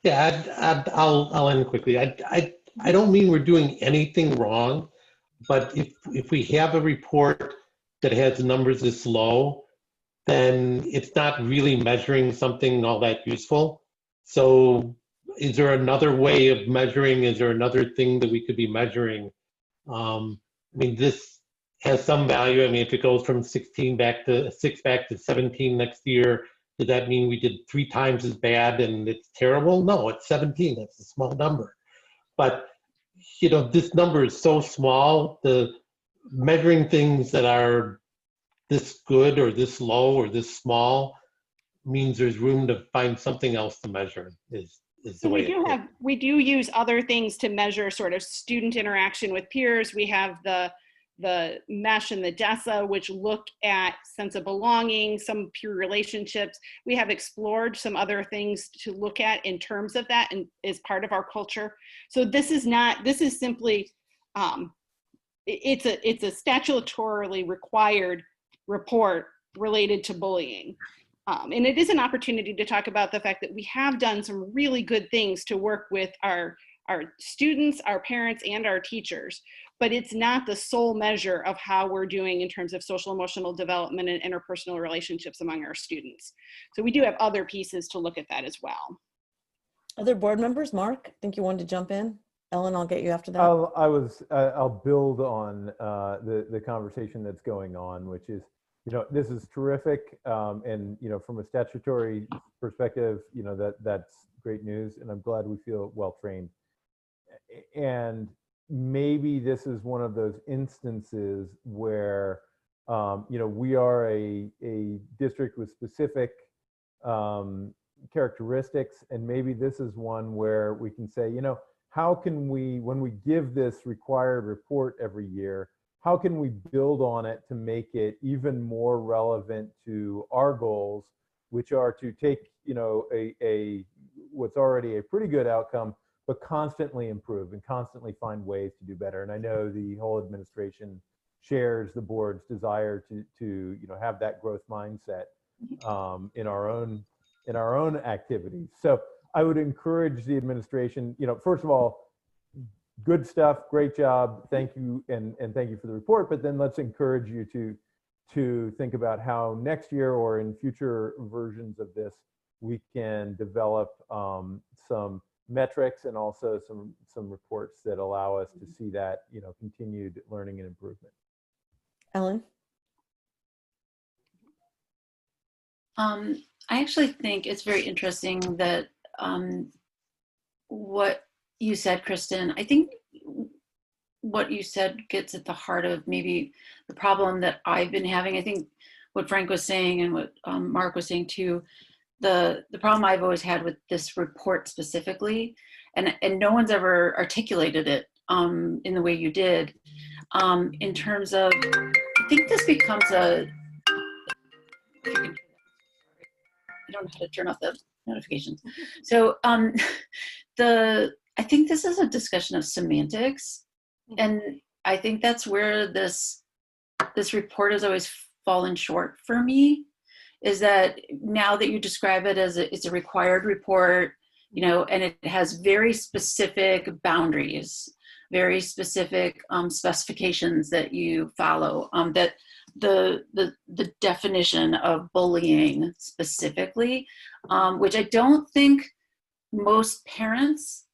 Yeah, I'll end quickly. I don't mean we're doing anything wrong, but if we have a report that has numbers this low, then it's not really measuring something all that useful. So is there another way of measuring? Is there another thing that we could be measuring? I mean, this has some value. I mean, if it goes from 6 back to 17 next year, does that mean we did 3 times as bad and it's terrible? No, it's 17. That's a small number. But this number is so small, the measuring things that are this good or this low or this small means there's room to find something else to measure is the So way we do use other things to measure sort of student interaction with peers. We have the MESH and the DESA, which look at sense of belonging, some peer relationships. We have explored some other things to look at in terms of that and is part of our culture. So this is simply, it's a statutorily required report related to bullying. And it is an opportunity to talk about the fact that we have done some really good things to work with our students, our parents, and our teachers, but it's not the sole measure of how we're doing in terms of social emotional development and interpersonal relationships among our students. So we do have other pieces to look at that as well. Other board members? Mark, I think you wanted to jump in. Ellen, I'll get you after that. I'll build on the conversation that's going on, which is, this is terrific. And, from a statutory perspective, that's great news. And I'm glad we feel well trained. And maybe this is one of those instances where, we are a district with specific characteristics. And maybe this is one where we can say, how can we, when we give this required report every year, how can we build on it to make it even more relevant to our goals, which are to take, what's already a pretty good outcome, but constantly improve and constantly find ways to do better. And I know the whole administration shares the board's desire to have that growth mindset in our own activities. So I would encourage the administration, first of all, good stuff, great job, thank you, and thank you for the report. But then let's encourage you to think about how next year or in future versions of this we can develop some metrics and also some reports that allow us to see that continued learning and improvement. Ellen? I actually think it's very interesting that what you said, Kristen. I think what you said gets at the heart of maybe the problem that I've been having. I think what Frank was saying and what Mark was saying too, the problem I've always had with this report specifically, and no one's ever articulated it in the way you did, in terms of, I think this becomes I don't know how to turn off the notifications. So I think this is a discussion of semantics. And I think that's where this report has always fallen short for me, is that now that you describe it as it's a required report, and it has very specific boundaries, very specific specifications that you follow, that the definition of bullying specifically, which I don't think most parents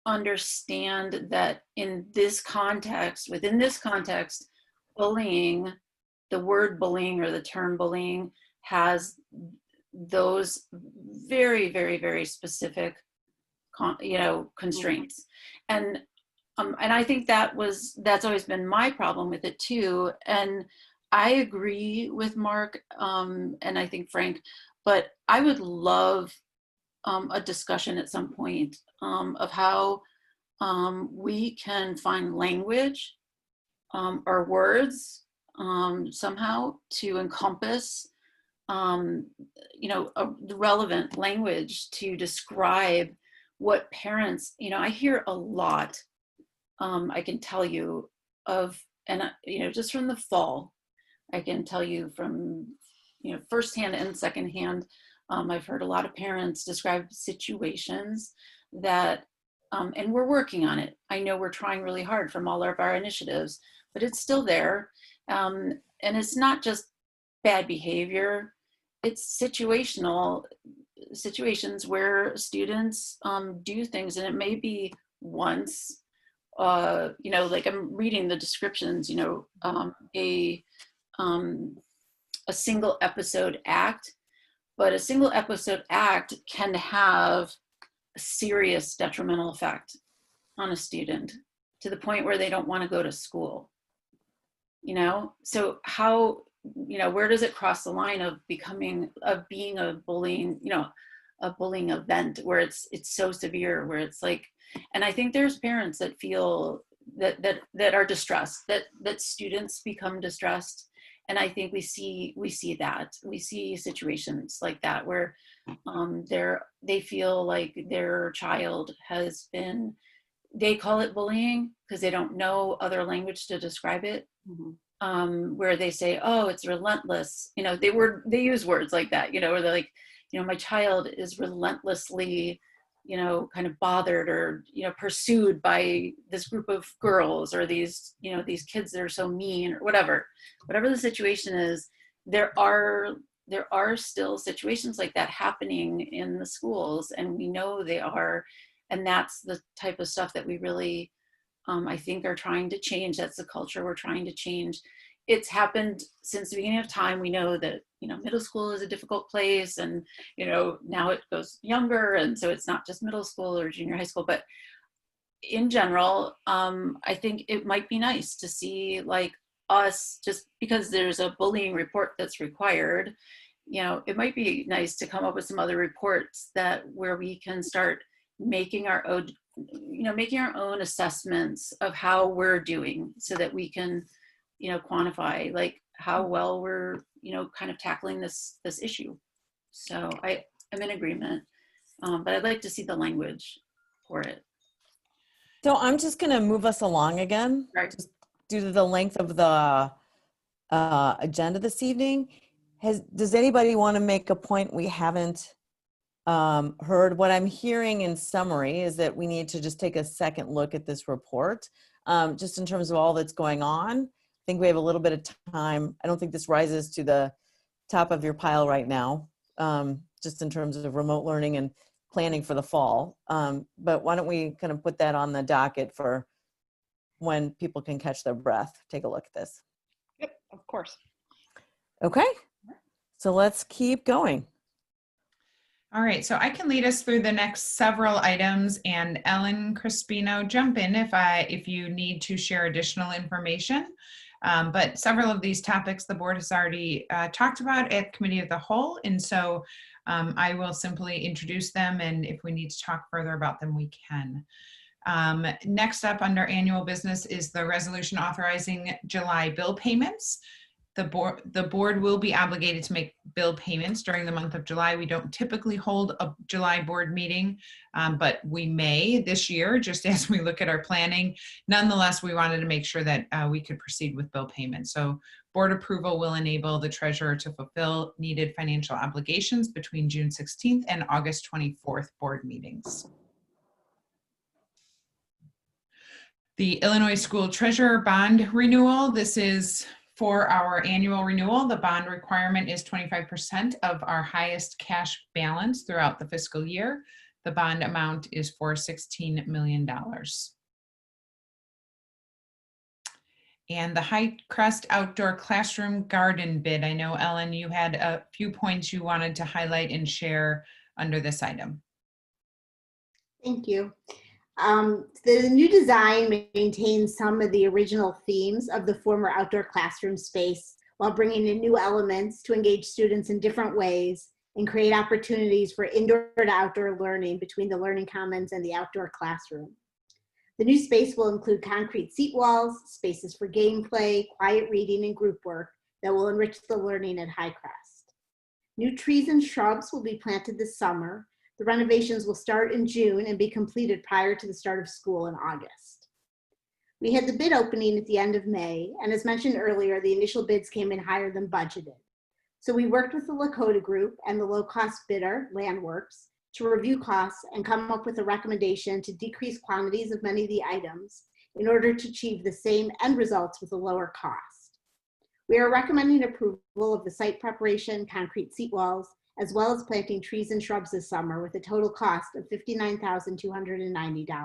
understand, that in this context, within this context, bullying, the word bullying or the term bullying has those very, very, very specific, constraints. And I think that's always been my problem with it too. And I agree with Mark, and I think Frank, but I would love a discussion at some point of how we can find language or words somehow to encompass the relevant language to describe what parents, I hear a lot, I can tell you of, and just from the fall, I can tell you from firsthand and secondhand, I've heard a lot of parents describe situations that, and we're working on it. I know we're trying really hard from all of our initiatives, but it's still there. And it's not just bad behavior, it's situations where students do things, and it may be once, like I'm reading the descriptions, a single episode act, but a single episode act can have a serious detrimental effect on a student. to the point where they don't want to go to school. So how, where does it cross the line of being a bullying, a bullying event where it's so severe, where it's like, and I think there's parents that feel that are distressed, that students become distressed. And I think we see situations like that where they feel like their child has been, they call it bullying because they don't know other language to describe it. Where they say, oh, it's relentless. They use words like that, where they're like, my child is relentlessly, kind of bothered or, pursued by this group of girls or these kids that are so mean or whatever the situation is. There are still situations like that happening in the schools, and we know they are. And that's the type of stuff that we really, I think, are trying to change. That's the culture we're trying to change. It's happened since the beginning of time. We know that, middle school is a difficult place, and, now it goes younger. And so it's not just middle school or junior high school, but in general, I think it might be nice to see like us, just because there's a bullying report that's required, it might be nice to come up with some other reports where we can start making our own assessments of how we're doing, so that we can, quantify like how well we're, kind of tackling this issue. So I'm in agreement, but I'd like to see the language for it. So I'm just going to move us along again, just due to the length of the agenda this evening. Does anybody want to make a point we haven't heard? What I'm hearing in summary is that we need to just take a second look at this report, just in terms of all that's going on. I think we have a little bit of time. I don't think this rises to the top of your pile right now, just in terms of remote learning and planning for the fall. But why don't we kind of put that on the docket for when people can catch their breath, take a look at this. Yep, of course. Okay, so let's keep going. All right, so I can lead us through the next several items, and Ellen Crispino, jump in if you need to share additional information. But several of these topics the board has already talked about at Committee of the Whole, and so I will simply introduce them, and if we need to talk further about them, we can. Next up under annual business is the resolution authorizing July bill payments. The board will be obligated to make bill payments during the month of July. We don't typically hold a July board meeting, but we may this year, just as we look at our planning. Nonetheless, we wanted to make sure that we could proceed with bill payments. So board approval will enable the treasurer to fulfill needed financial obligations between June 16th and August 24th board meetings. The Illinois School Treasurer Bond Renewal. This is for our annual renewal. The bond requirement is 25% of our highest cash balance throughout the fiscal year. The bond amount is for $16 million. And the High Crest Outdoor Classroom Garden bid. I know, Ellen, you had a few points you wanted to highlight and share under this item. Thank you. The new design maintains some of the original themes of the former outdoor classroom space while bringing in new elements to engage students in different ways and create opportunities for indoor to outdoor learning between the learning commons and the outdoor classroom. The new space will include concrete seat walls, spaces for gameplay, quiet reading, and group work that will enrich the learning at High Crest. New trees and shrubs will be planted this summer. The renovations will start in June and be completed prior to the start of school in August. We had the bid opening at the end of May, and as mentioned earlier, the initial bids came in higher than budgeted. So we worked with the Lakota Group and the low-cost bidder, Landworks, to review costs and come up with a recommendation to decrease quantities of many of the items in order to achieve the same end results with a lower cost. We are recommending approval of the site preparation, concrete seat walls, as well as planting trees and shrubs this summer with a total cost of $59,290.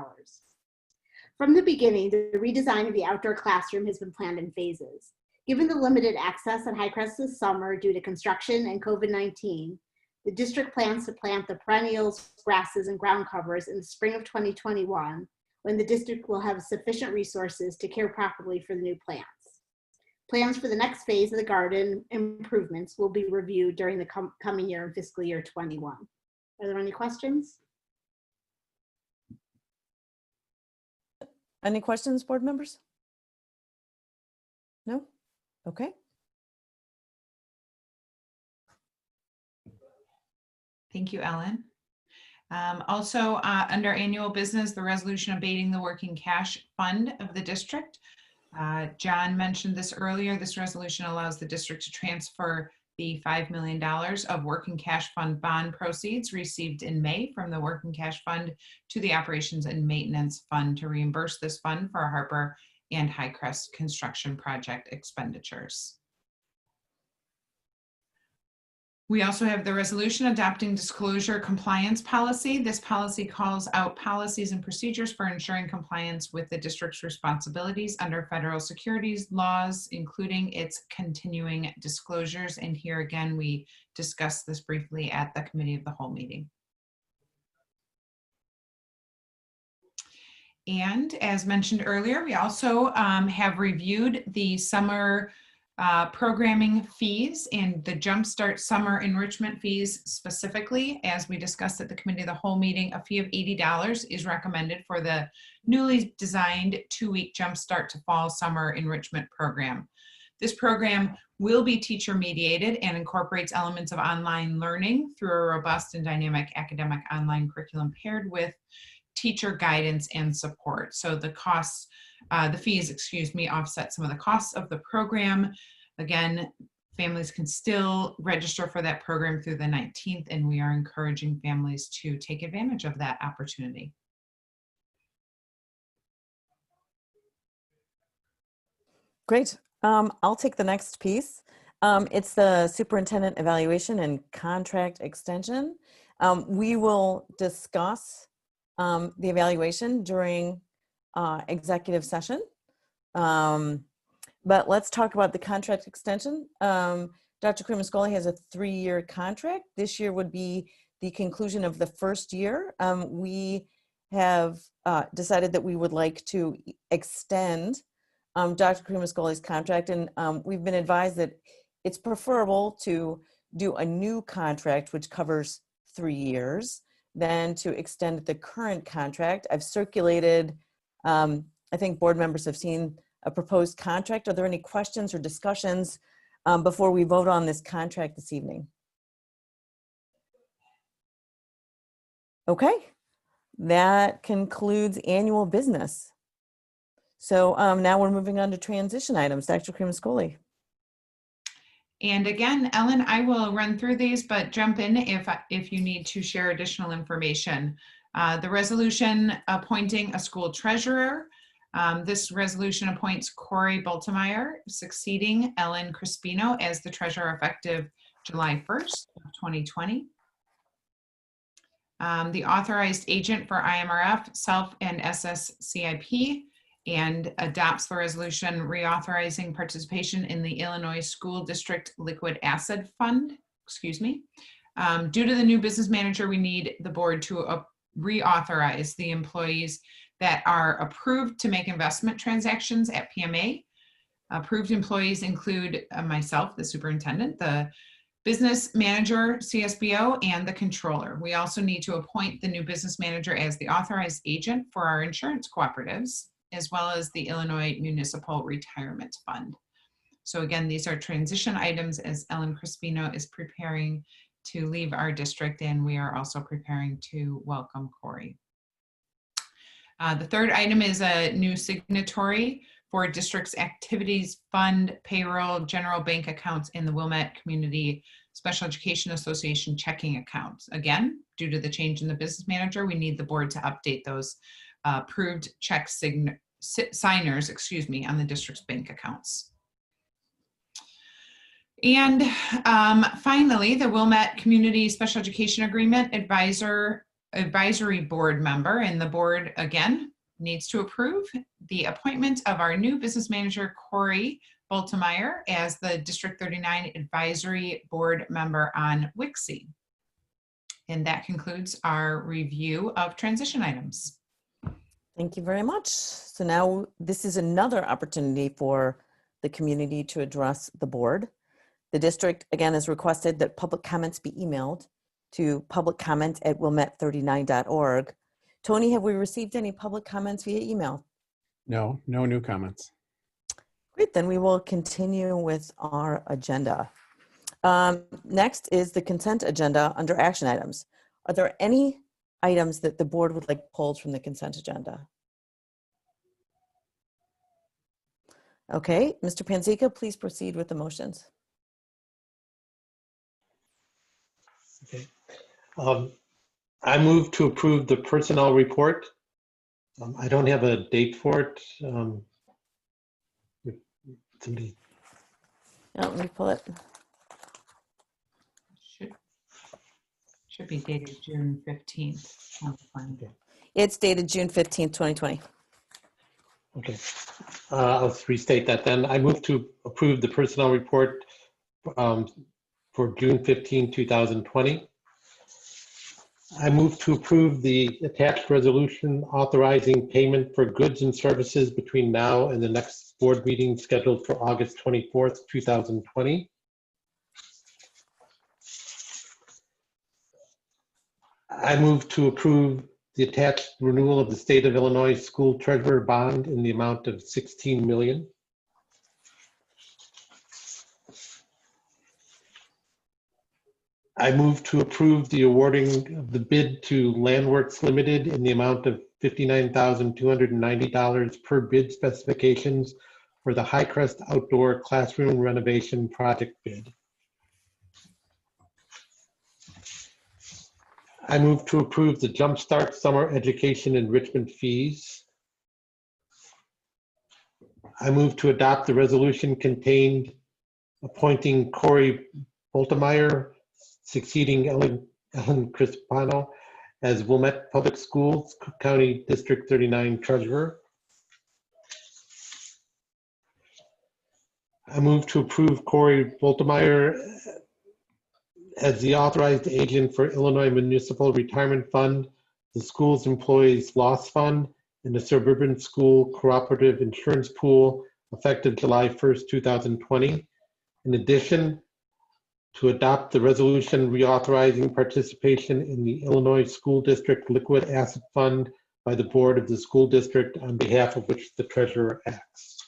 From the beginning, the redesign of the outdoor classroom has been planned in phases. Given the limited access at High Crest this summer due to construction and COVID-19, the district plans to plant the perennials, grasses, and ground covers in the spring of 2021, when the district will have sufficient resources to care properly for the new plants. Plans for the next phase of the garden improvements will be reviewed during the coming year in fiscal year 21. Are there any questions? Any questions, board members? No? Okay. Thank you, Ellen. Also, under annual business, the resolution abating the working cash fund of the district. John mentioned this earlier. This resolution allows the district to transfer the $5 million of working cash fund bond proceeds received in May from the working cash fund to the operations and maintenance fund to reimburse this fund for Harper and Highcrest construction project expenditures. We also have the resolution adopting disclosure compliance policy. This policy calls out policies and procedures for ensuring compliance with the district's responsibilities under federal securities laws, including its continuing disclosures. And here again, we discussed this briefly at the committee of the whole meeting. And as mentioned earlier, we also have reviewed the summer programming fees and the Jumpstart summer enrichment fees specifically. As we discussed at the committee of the whole meeting, a fee of $80 is recommended for the newly designed 2-week Jumpstart to fall summer enrichment program. This program will be teacher mediated and incorporates elements of online learning through a robust and dynamic academic online curriculum paired with teacher guidance and support. So the costs, the fees, excuse me, offset some of the costs of the program. Again, families can still register for that program through the 19th, and we are encouraging families to take advantage of that opportunity. Great. I'll take the next piece. It's the superintendent evaluation and contract extension. We will discuss the evaluation during executive session. But let's talk about the contract extension. Dr. Cremascoli has a 3-year contract. This year would be the conclusion of the first year. We have decided that we would like to extend Dr. Cremascoli's contract, and we've been advised that it's preferable to do a new contract which covers 3 years than to extend the current contract. I've circulated, I think board members have seen a proposed contract. Are there any questions or discussions before we vote on this contract this evening? Okay, that concludes annual business. So now we're moving on to transition items. Dr. Cremascoli. And again, Ellen, I will run through these, but jump in if you need to share additional information. The resolution appointing a school treasurer. This resolution appoints Corey Bultemeyer, succeeding Ellen Crispino as the treasurer effective July 1st of 2020. The authorized agent for IMRF, SELF, and SSCIP, and adopts the resolution reauthorizing participation in the Illinois School District Liquid Asset Fund, excuse me. Due to the new business manager, we need the board to reauthorize the employees that are approved to make investment transactions at PMA. Approved employees include myself, the superintendent, the business manager, CSBO, and the controller. We also need to appoint the new business manager as the authorized agent for our insurance cooperatives, as well as the Illinois Municipal Retirement Fund. So again, these are transition items as Ellen Crispino is preparing to leave our district, and we are also preparing to welcome Corey. The third item is a new signatory for district's activities fund, payroll, general bank accounts in the Wilmette Community Special Education Association checking accounts. Again, due to the change in the business manager, we need the board to update those approved check signers, excuse me, on the district's bank accounts. And finally, the Wilmette Community Special Education Agreement Advisory Board member, and the board again needs to approve the appointment of our new business manager, Corey Bultemeyer, as the District 39 Advisory Board member on WICSE. And that concludes our review of transition items. Thank you very much. So now this is another opportunity for the community to address the board. The district, again, has requested that public comments be emailed to publiccomment@wilmette39.org. Tony, have we received any public comments via email? No, no new comments. Great, then we will continue with our agenda. Next is the consent agenda under action items. Are there any items that the board would like pulled from the consent agenda? Okay, Mr. Panzeca, please proceed with the motions. Okay. I move to approve the personnel report. I don't have a date for it. Somebody. Yeah, let me pull it. Should be dated June 15th. Okay. It's dated June 15th, 2020. Okay. I'll restate that then. I move to approve the personnel report for June 15, 2020. I move to approve the attached resolution authorizing payment for goods and services between now and the next board meeting scheduled for August 24th, 2020. I move to approve the attached renewal of the State of Illinois School Treasurer Bond in the amount of $16 million. I move to approve the awarding of the bid to Landworks Limited in the amount of $59,290 per bid specifications for the Highcrest Outdoor Classroom Renovation Project bid. I move to approve the Jumpstart Summer Education Enrichment fees. I move to adopt the resolution contained appointing Corey Boltemeyer, succeeding Ellen Crispano as Wilmette Public Schools Cook County District 39 Treasurer. I move to approve Corey Boltemeyer as the authorized agent for Illinois Municipal Retirement Fund, the school's employees loss fund, and the Suburban School Cooperative Insurance Pool effective July 1st, 2020. In addition, to adopt the resolution reauthorizing participation in the Illinois School District Liquid Asset Fund by the Board of the School District on behalf of which the Treasurer acts.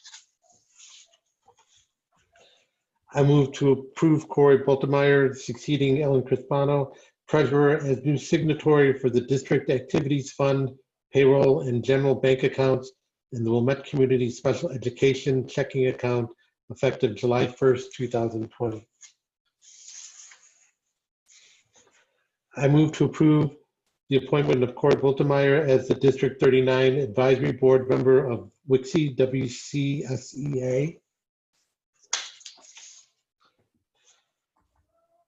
I move to approve Corey Boltemeyer, succeeding Ellen Crispano, Treasurer, as new signatory for the District Activities Fund, payroll, and general bank accounts in the Wilmette Community Special Education checking account effective July 1st, 2020. I move to approve the appointment of Corey Boltemeyer as the District 39 Advisory Board member of WICSE WCSEA.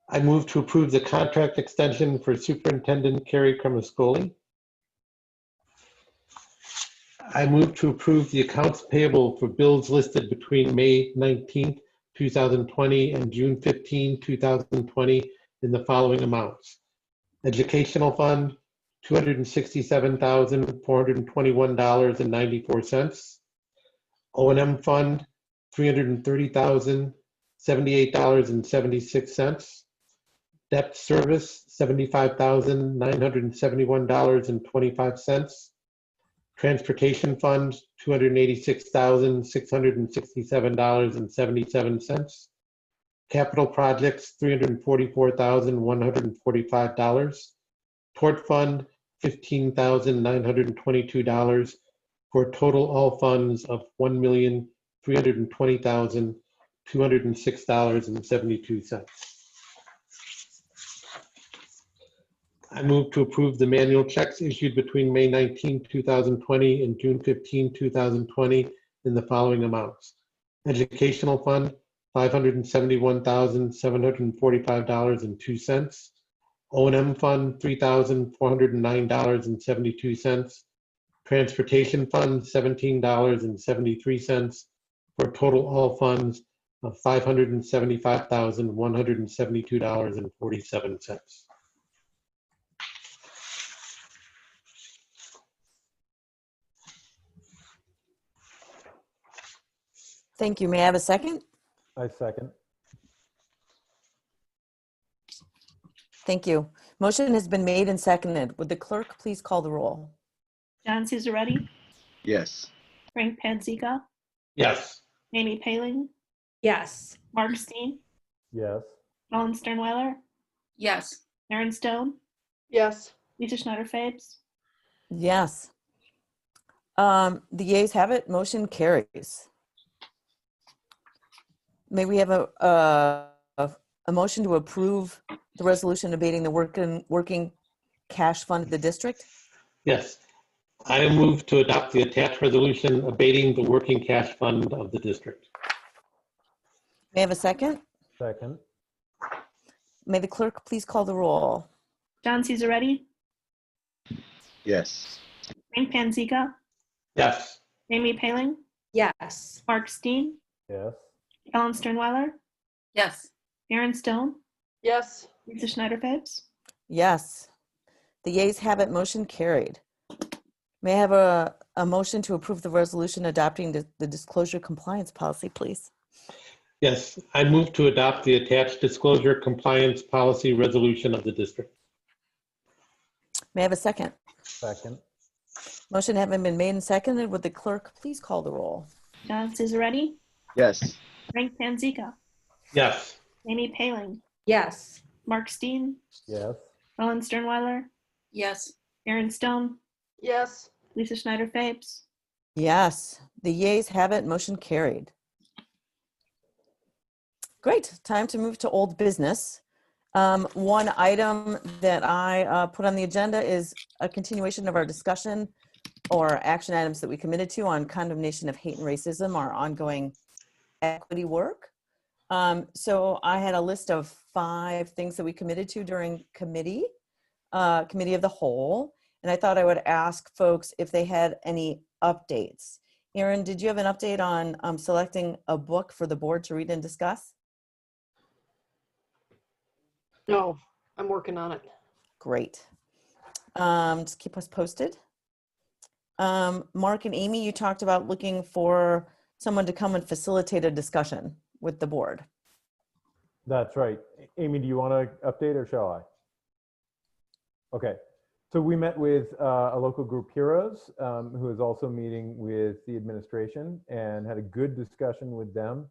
I move to approve the contract extension for Superintendent Carrie Cremascoli. I move to approve the accounts payable for bills listed between May 19th, 2020 and June 15, 2020 in the following amounts. Educational Fund, $267,421.94. O&M Fund, $330,078.76. Debt Service, $75,971.25. Transportation Fund, $286,667.77. Capital Projects, $344,145. Tort Fund, $15,922 for a total all funds of $1,320,206.72. I move to approve the manual checks issued between May 19, 2020 and June 15, 2020 in the following amounts. Educational Fund, $571,745.02. O&M Fund, $3,409.72. Transportation Fund, $17.73 for a total all funds of $575,172.47. Thank you. May I have a second? I second. Thank you. Motion has been made and seconded. Would the clerk please call the roll? John Cizaretti, Yes. Frank Panzica, Yes. Amy Paling, Yes. Mark Steen, Yes. Ellen Sternweiler, Yes. Aaron Stone, Yes. Lisa Schneider-Fabes. Yes. The yeas have it. Motion carries. May we have a motion to approve the resolution abating the working cash fund of the district? Yes. I move to adopt the attached resolution abating the working cash fund of the district. May I have a second? Second. May the clerk please call the roll? John Cizaretti, Yes. Frank Panzica, Yes. Amy Paling, Yes. Mark Steen, Yes. Ellen Sternweiler, Yes. Aaron Stone, Yes. Lisa Schneider-Fabes. Yes. The yeas have it. Motion carried. May I have a motion to approve the resolution adopting the disclosure compliance policy, please? Yes. I move to adopt the attached disclosure compliance policy resolution of the district. May I have a second? Second. Motion having been made and seconded, would the clerk please call the roll? John Cizaretti, Yes. Frank Panzica, Yes. Amy Paling, Yes. Mark Steen, Yes. Ellen Sternweiler, Yes. Aaron Stone, Yes. Lisa Schneider-Fabes. Yes. The yeas have it. Motion carried. Great. Time to move to old business. One item that I put on the agenda is a continuation of our discussion or action items that we committed to on condemnation of hate and racism, our ongoing equity work. So I had a list of 5 things that we committed to during committee of the whole, and I thought I would ask folks if they had any updates. Erin, did you have an update on selecting a book for the board to read and discuss? No, I'm working on it. Great. Just keep us posted. Mark and Amy, you talked about looking for someone to come and facilitate a discussion with the board. That's right. Amy, do you want to update or shall I? Okay. So we met with a local group, Heroes, who is also meeting with the administration, and had a good discussion with them.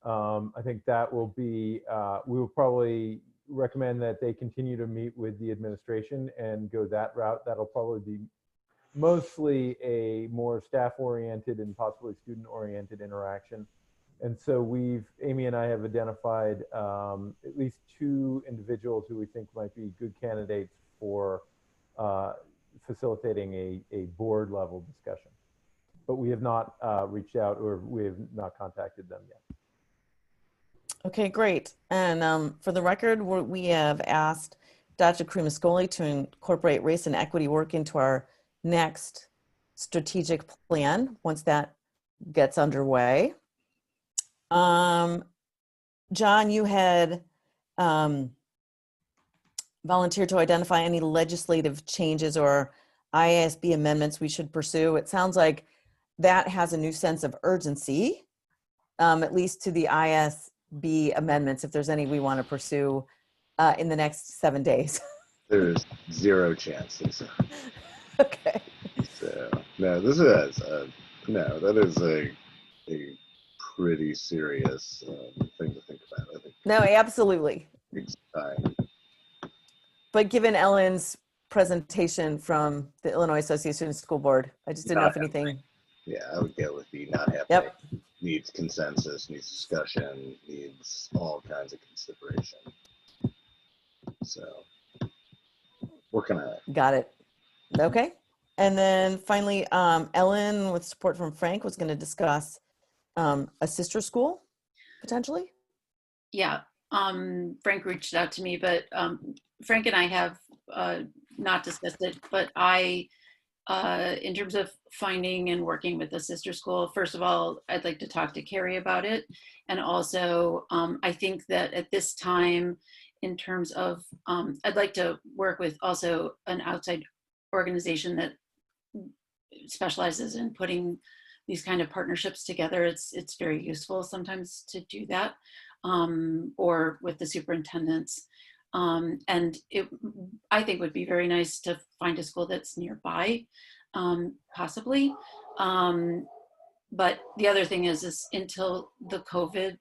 I think that will be, we will probably recommend that they continue to meet with the administration and go that route. That'll probably be mostly a more staff-oriented and possibly student-oriented interaction. And so Amy and I have identified at least 2 individuals who we think might be good candidates for facilitating a board level discussion. But we have not reached out, or we have not contacted them yet. Okay, great. And for the record, we have asked Dr. Cremascoli to incorporate race and equity work into our next strategic plan once that gets underway. John, you had volunteered to identify any legislative changes or IASB amendments we should pursue. It sounds like that has a new sense of urgency, at least to the IASB amendments, if there's any we want to pursue in the next 7 days. There's 0 chances. Okay. So no, this is no, that is a pretty serious thing to think about. I think. No, absolutely. It's time. But given Ellen's presentation from the Illinois Association of School Board, I just didn't know if anything. Yeah, I would go with the not happening. Yep. Needs consensus, needs discussion, needs all kinds of consideration. So, working on it. Got it. Okay. And then finally, Ellen, with support from Frank, was going to discuss a sister school, potentially. Yeah, Frank reached out to me, but Frank and I have not discussed it, but in terms of finding and working with a sister school, first of all, I'd like to talk to Carrie about it. And also, I think that at this time, in terms of, I'd like to work with also an outside organization that specializes in putting these kind of partnerships together, it's very useful sometimes to do that, or with the superintendents. And I think would be very nice to find a school that's nearby, possibly. But the other thing is until COVID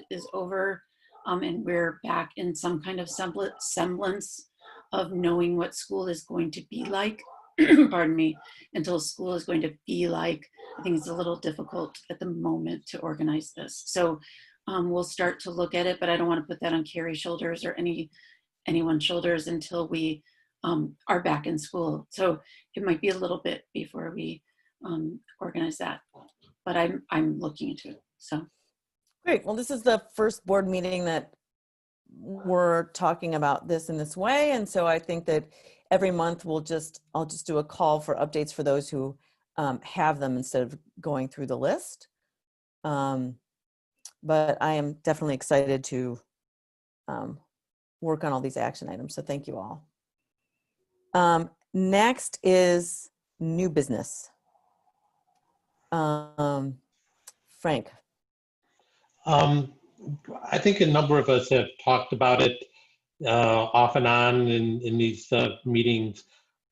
is over, and we're back in some kind of semblance of knowing what school is going to be like, pardon me, until school is going to be like, I think it's a little difficult at the moment to organize this. So we'll start to look at it, but I don't want to put that on Carrie's shoulders or anyone's shoulders until we are back in school. So it might be a little bit before we organize that, but I'm looking into it. So great. Well, this is the first board meeting that we're talking about this in this way, and so I think that every month I'll just do a call for updates for those who have them instead of going through the list. But I am definitely excited to work on all these action items. So thank you all. Next is new business. Frank. I think a number of us have talked about it off and on in these meetings,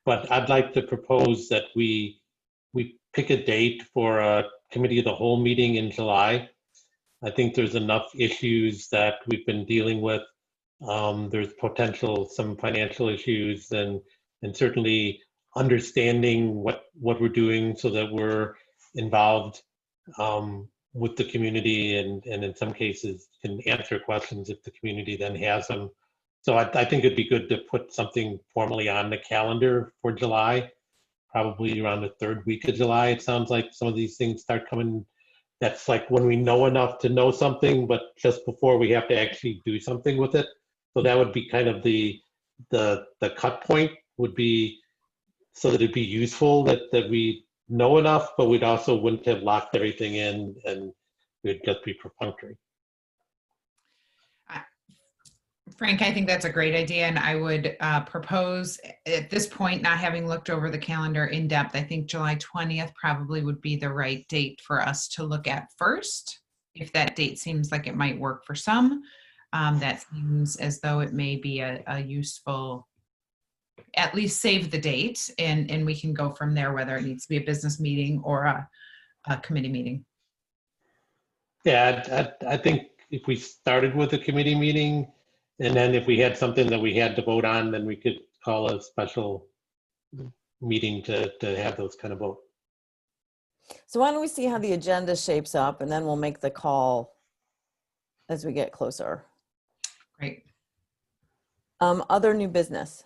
but I'd like to propose that we pick a date for a committee of the whole meeting in July. I think there's enough issues that we've been dealing with. There's some financial issues and certainly understanding what we're doing so that we're involved with the community and in some cases can answer questions if the community then has them. So I think it'd be good to put something formally on the calendar for July, probably around the third week of July. It sounds like some of these things start coming. That's like when we know enough to know something, but just before we have to actually do something with it. So that would be kind of the cut point would be so that it'd be useful that we know enough, but we'd also wouldn't have locked everything in and we'd just be perfunctory. Frank, I think that's a great idea, and I would propose at this point, not having looked over the calendar in depth, I think July 20th probably would be the right date for us to look at first. If that date seems like it might work for some, that seems as though it may be a useful, at least save the date, and we can go from there, whether it needs to be a business meeting or a committee meeting. Yeah, I think if we started with a committee meeting, and then if we had something that we had to vote on, then we could call a special meeting to have those kind of vote. So why don't we see how the agenda shapes up, and then we'll make the call as we get closer. Great. Other new business.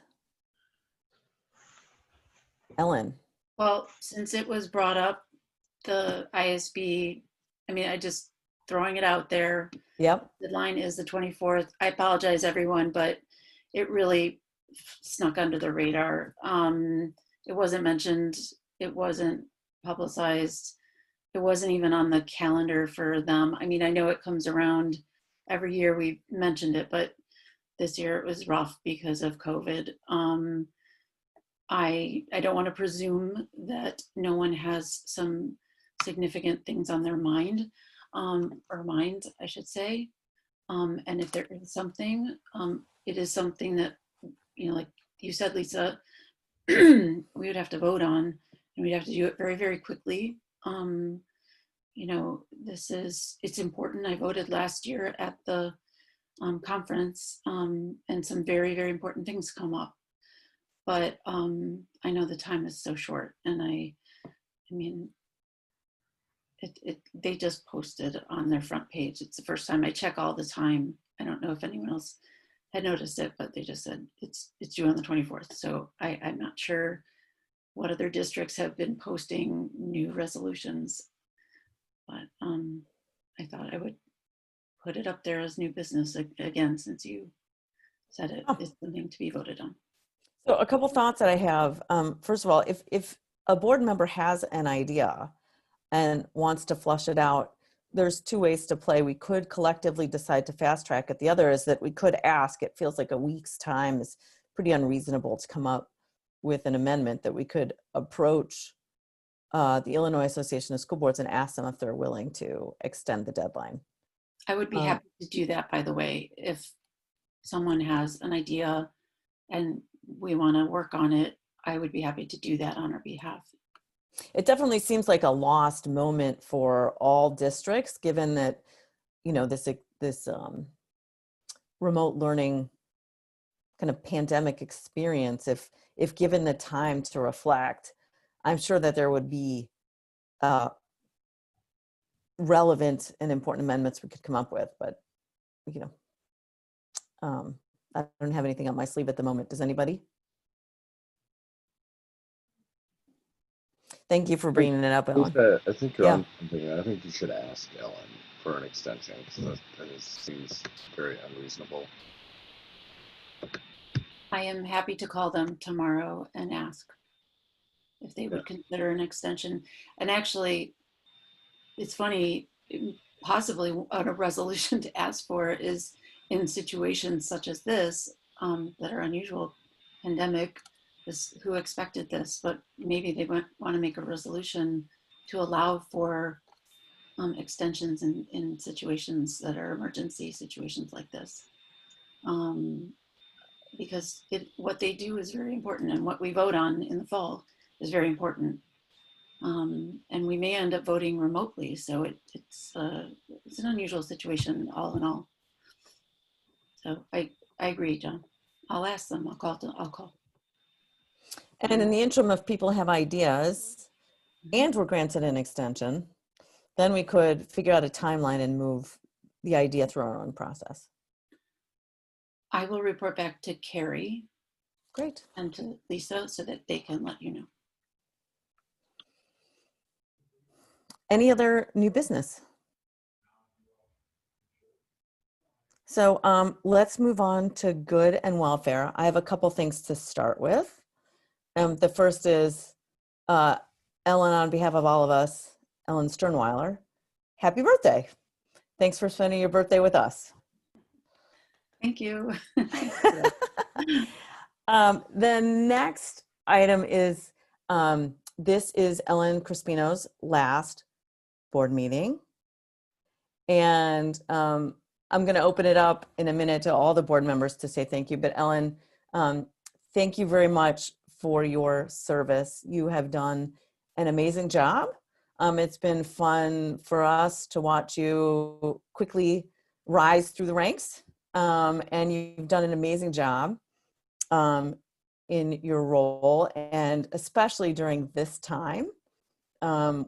Ellen. Well, since it was brought up, the ISB, I just throwing it out there. Yep. The deadline is the 24th. I apologize, everyone, but it really snuck under the radar. It wasn't mentioned. It wasn't publicized. It wasn't even on the calendar for them. I know it comes around every year. We've mentioned it, but this year it was rough because of COVID. I don't want to presume that no one has some significant things on their mind, or mind, I should say. And if there is something, it is something that, like you said, Lisa, we would have to vote on, and we'd have to do it very, very quickly. It's important. I voted last year at the conference, and some very, very important things come up. But I know the time is so short, and they just posted on their front page. It's the first time I check all the time. I don't know if anyone else had noticed it, but they just said it's due on the 24th. So I'm not sure what other districts have been posting new resolutions, but I thought I would put it up there as new business again, since you said it is something to be voted on. So a couple thoughts that I have. First of all, if a board member has an idea and wants to flush it out, there's two ways to play. We could collectively decide to fast track it. The other is that we could ask. It feels like a week's time is pretty unreasonable to come up with an amendment that we could approach the Illinois Association of School Boards and ask them if they're willing to extend the deadline. I would be happy to do that, by the way, if someone has an idea and we want to work on it. I would be happy to do that on our behalf. It definitely seems like a lost moment for all districts, given that, this remote learning kind of pandemic experience. If given the time to reflect, I'm sure that there would be relevant and important amendments we could come up with, but I don't have anything up my sleeve at the moment. Does anybody? Thank you for bringing it up, Ellen. I think you're on something. I think you should ask Ellen for an extension, because that seems very unreasonable. I am happy to call them tomorrow and ask if they would consider an extension. And actually, it's funny, possibly a resolution to ask for is in situations such as this that are unusual, pandemic, who expected this, but maybe they want to make a resolution to allow for extensions in situations that are emergency situations like this. Because what they do is very important, and what we vote on in the fall is very important. And we may end up voting remotely, so it's an unusual situation all in all. So I agree, John. I'll ask them. I'll call. And in the interim, if people have ideas and were granted an extension, then we could figure out a timeline and move the idea through our own process. I will report back to Carrie. Great. And to Lisa so that they can let you know. Any other new business? So let's move on to good and welfare. I have a couple things to start with. The first is Ellen, on behalf of all of us, Ellen Sternweiler, happy birthday. Thanks for spending your birthday with us. Thank you. The next item is, this is Ellen Crispino's last board meeting. And I'm going to open it up in a minute to all the board members to say thank you. But Ellen, thank you very much for your service. You have done an amazing job. It's been fun for us to watch you quickly rise through the ranks. And you've done an amazing job in your role, and especially during this time.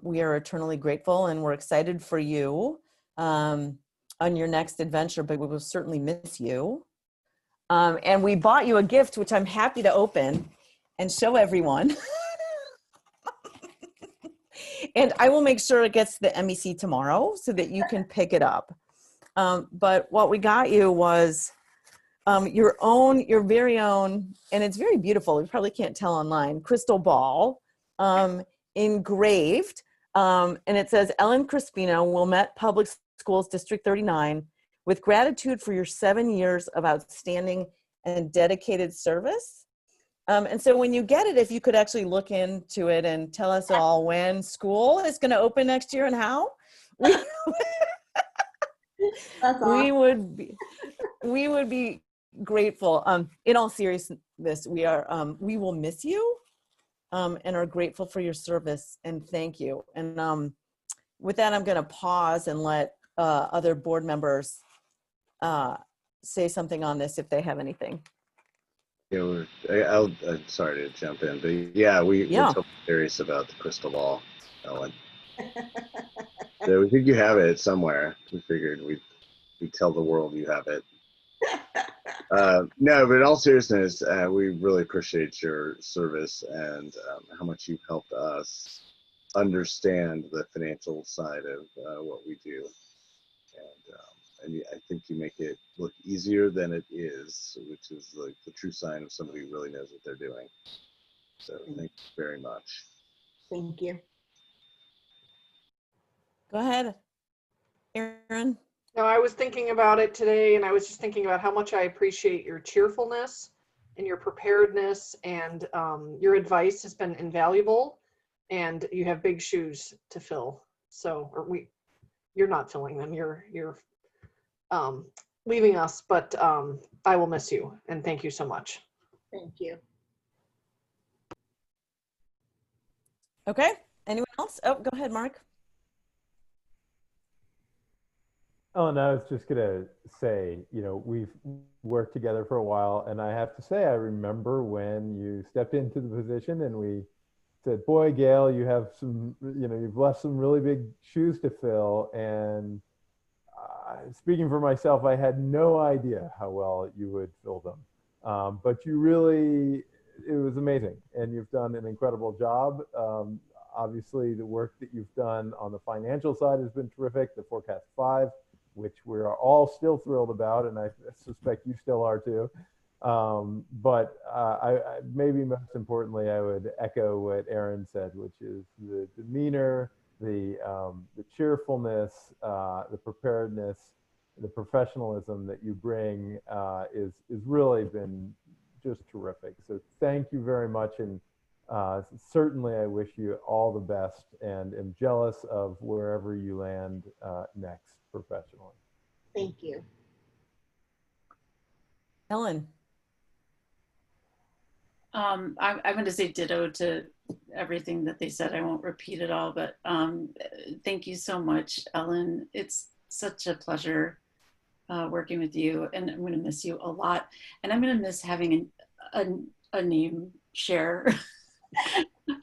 We are eternally grateful, and we're excited for you on your next adventure, but we will certainly miss you. And we bought you a gift, which I'm happy to open and show everyone. And I will make sure it gets to the MEC tomorrow so that you can pick it up. But what we got you was your very own, and it's very beautiful, you probably can't tell online, crystal ball, engraved, and it says, Ellen Crispino, Wilmette Public Schools, District 39, with gratitude for your 7 years of outstanding and dedicated service. And so when you get it, if you could actually look into it and tell us all when school is going to open next year and how. That's awesome. We would be grateful. In all seriousness, we will miss you and are grateful for your service, and thank you. And with that, I'm going to pause and let other board members say something on this if they have anything. Yeah, I'm sorry to jump in, but yeah, we're totally serious about the crystal ball, Ellen. So we think you have it somewhere. We figured we'd tell the world you have it. No, but in all seriousness, we really appreciate your service and how much you've helped us understand the financial side of what we do. And I think you make it look easier than it is, which is like the true sign of somebody who really knows what they're doing. So thank you very much. Thank you. Go ahead, Erin. No, I was thinking about it today, and I was just thinking about how much I appreciate your cheerfulness and your preparedness, and your advice has been invaluable. and you have big shoes to fill. So, you're not filling them. You're leaving us, but I will miss you, and thank you so much. Thank you. Okay, anyone else? Oh, go ahead, Mark. Oh, and I was just gonna say, we've worked together for a while, and I have to say, I remember when you stepped into the position and we said, boy, Gail, you have some, you've left some really big shoes to fill. And speaking for myself, I had no idea how well you would fill them. But you really, it was amazing. And you've done an incredible job. Obviously, the work that you've done on the financial side has been terrific. The Forecast 5, which we are all still thrilled about, and I suspect you still are too. But maybe most importantly, I would echo what Erin said, which is the demeanor, the cheerfulness, the preparedness, the professionalism that you bring is really been just terrific. So thank you very much, and certainly I wish you all the best, and am jealous of wherever you land next professionally. Thank you. Ellen. I'm going to say ditto to everything that they said. I won't repeat it all, but thank you so much, Ellen. It's such a pleasure working with you, and I'm going to miss you a lot. And I'm going to miss having a name share.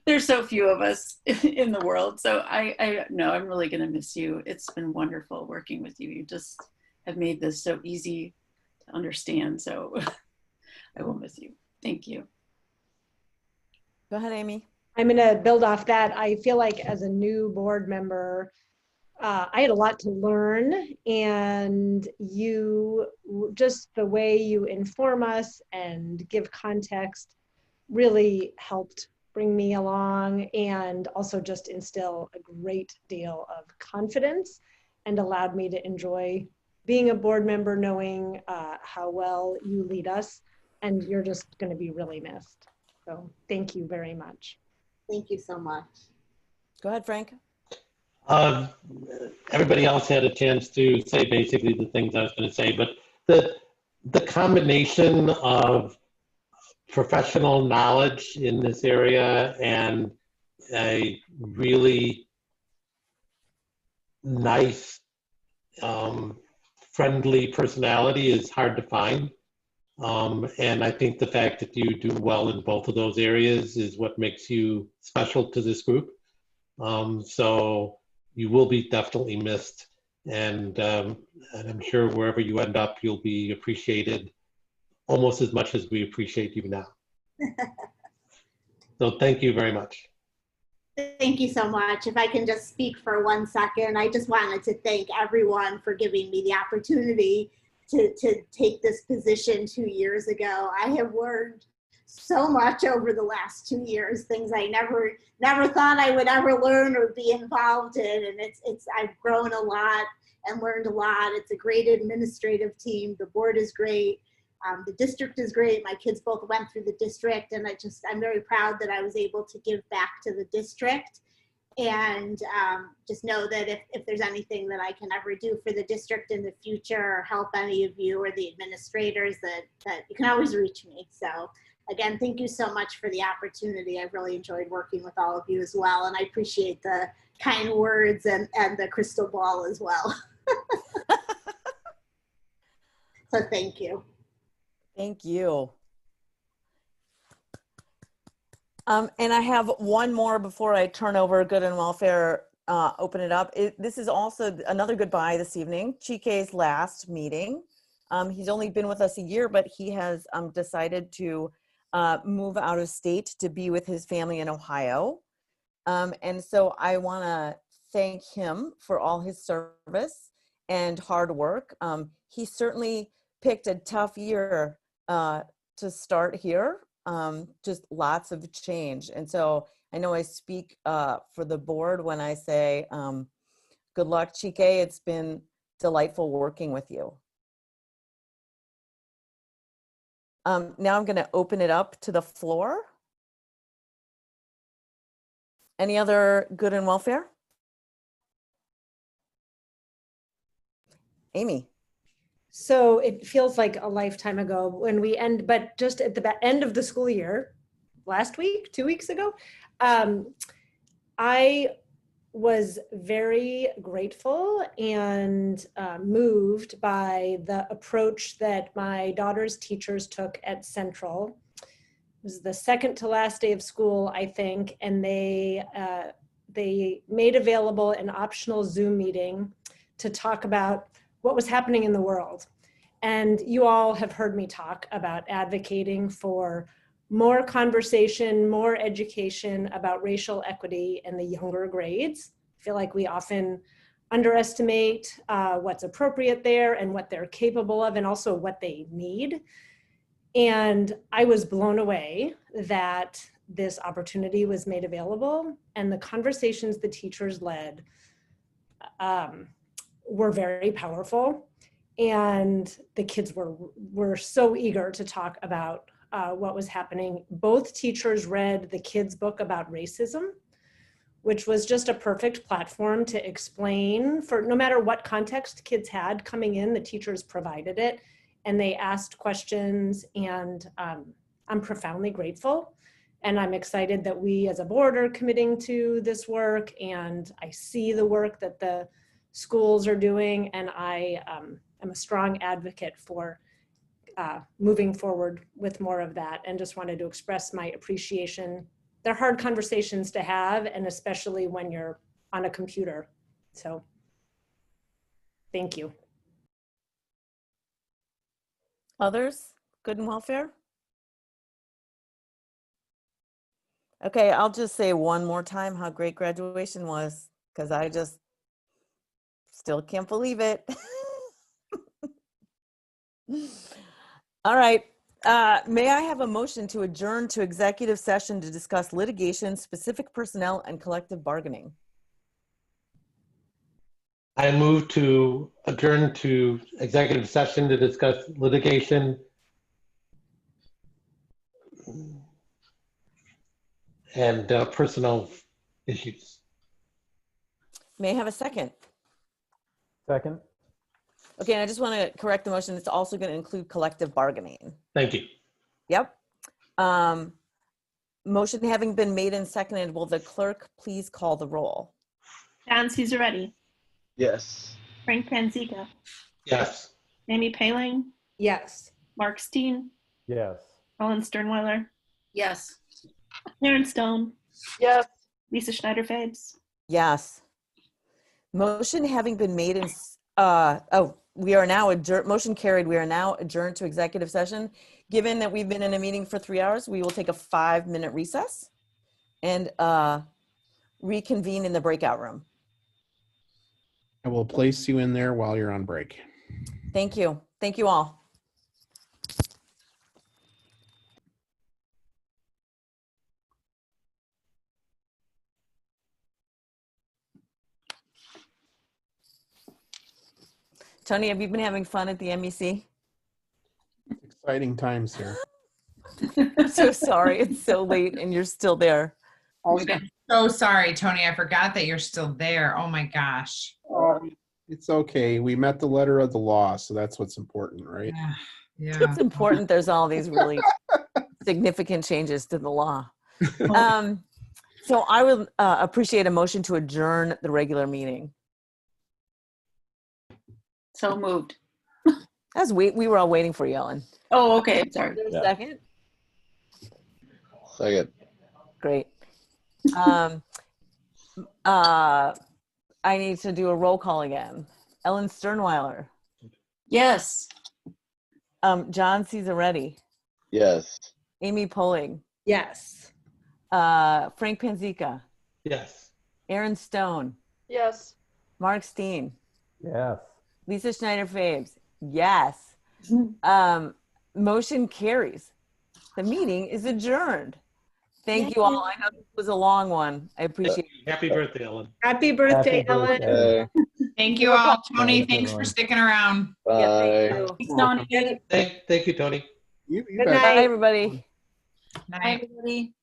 There's so few of us in the world. So I know I'm really going to miss you. It's been wonderful working with you. You just have made this so easy to understand. So I will miss you. Thank you. Go ahead, Amy. I'm going to build off that. I feel like as a new board member, I had a lot to learn, and you, just the way you inform us and give context really helped bring me along, and also just instill a great deal of confidence and allowed me to enjoy being a board member, knowing how well you lead us, and you're just going to be really missed. So thank you very much. Thank you so much. Go ahead, Frank. Everybody else had a chance to say basically the things I was going to say, but the combination of professional knowledge in this area and a really nice, friendly personality is hard to find. And I think the fact that you do well in both of those areas is what makes you special to this group. So you will be definitely missed. And I'm sure wherever you end up, you'll be appreciated almost as much as we appreciate you now. So thank you very much. Thank you so much. If I can just speak for 1 second, I just wanted to thank everyone for giving me the opportunity to take this position 2 years ago. I have learned so much over the last 2 years, things I never thought I would ever learn or be involved in. And I've grown a lot and learned a lot. It's a great administrative team. The board is great. The district is great. My kids both went through the district, and I'm very proud that I was able to give back to the district. And just know that if there's anything that I can ever do for the district in the future, or help any of you or the administrators, that you can always reach me. So again, thank you so much for the opportunity. I've really enjoyed working with all of you as well. And I appreciate the kind words and the crystal ball as well. So thank you. Thank you. And I have one more before I turn over Good and Welfare, open it up. This is also another goodbye this evening, Chike's last meeting. He's only been with us a year, but he has decided to move out of state to be with his family in Ohio. And so I want to thank him for all his service and hard work. He certainly picked a tough year to start here. Just lots of change. And so I know I speak for the board when I say, good luck, Chike. It's been delightful working with you. Now I'm going to open it up to the floor. Any other good and welfare? Amy. So it feels like a lifetime ago when we end, but just at the end of the school year, last week, 2 weeks ago, I was very grateful and moved by the approach that my daughter's teachers took at Central. It was the second to last day of school, I think, and they made available an optional Zoom meeting to talk about what was happening in the world. And you all have heard me talk about advocating for more conversation, more education about racial equity in the younger grades. I feel like we often underestimate what's appropriate there and what they're capable of and also what they need. And I was blown away that this opportunity was made available, and the conversations the teachers led were very powerful, and the kids were so eager to talk about what was happening. Both teachers read the kids' book about racism, which was just a perfect platform to explain, for no matter what context kids had coming in, the teachers provided it, and they asked questions, and I'm profoundly grateful. And I'm excited that we as a board are committing to this work, and I see the work that the schools are doing, and I am a strong advocate for moving forward with more of that, and just wanted to express my appreciation. They're hard conversations to have, and especially when you're on a computer. So thank you. Others? Good and welfare? Okay, I'll just say one more time how great graduation was, because I just still can't believe it. All right. May I have a motion to adjourn to executive session to discuss litigation, specific personnel, and collective bargaining? I move to adjourn to executive session to discuss litigation and personnel issues. May I have a second? Second. Okay, and I just want to correct the motion. It's also going to include collective bargaining. Thank you. Yep. Motion having been made and seconded, will the clerk please call the roll? John Caesarretti, Yes. Frank Panzica, Yes. Amy Paling, Yes. Mark Steen, Yes. Ellen Sternweiler, Yes. Aaron Stone, Yes. Lisa Schneider-Fabes. Yes. Motion having been made and we are now adjourned. Motion carried. We are now adjourned to executive session. Given that we've been in a meeting for 3 hours, we will take a 5-minute recess and reconvene in the breakout room. I will place you in there while you're on break. Thank you. Thank you all. Tony, have you been having fun at the MEC? Exciting times here. I'm so sorry. It's so late and you're still there. I'm so sorry, Tony. I forgot that you're still there. Oh my gosh. It's okay. We met the letter of the law, so that's what's important, right? Yeah. It's important. There's all these really significant changes to the law. So I would appreciate a motion to adjourn the regular meeting. So moved. As we were all waiting for you, Ellen. Oh, okay. Sorry. There's a second. Second. Great. I need to do a roll call again. Ellen Sternweiler. Yes. John Caesarretti. Yes. Amy Poling. Yes. Frank Panzica. Yes. Aaron Stone. Yes. Mark Steen. Yes. Lisa Schneider-Fabes. Yes. Motion carries. The meeting is adjourned. Thank you all. I know this was a long one. I appreciate it. Happy birthday, Ellen. Happy birthday, Ellen. Thank you all. Tony, thanks for sticking around. Bye. Yeah, thank you. Thank you, Tony. You Good bet. night. Bye, everybody. Night. Bye, everybody.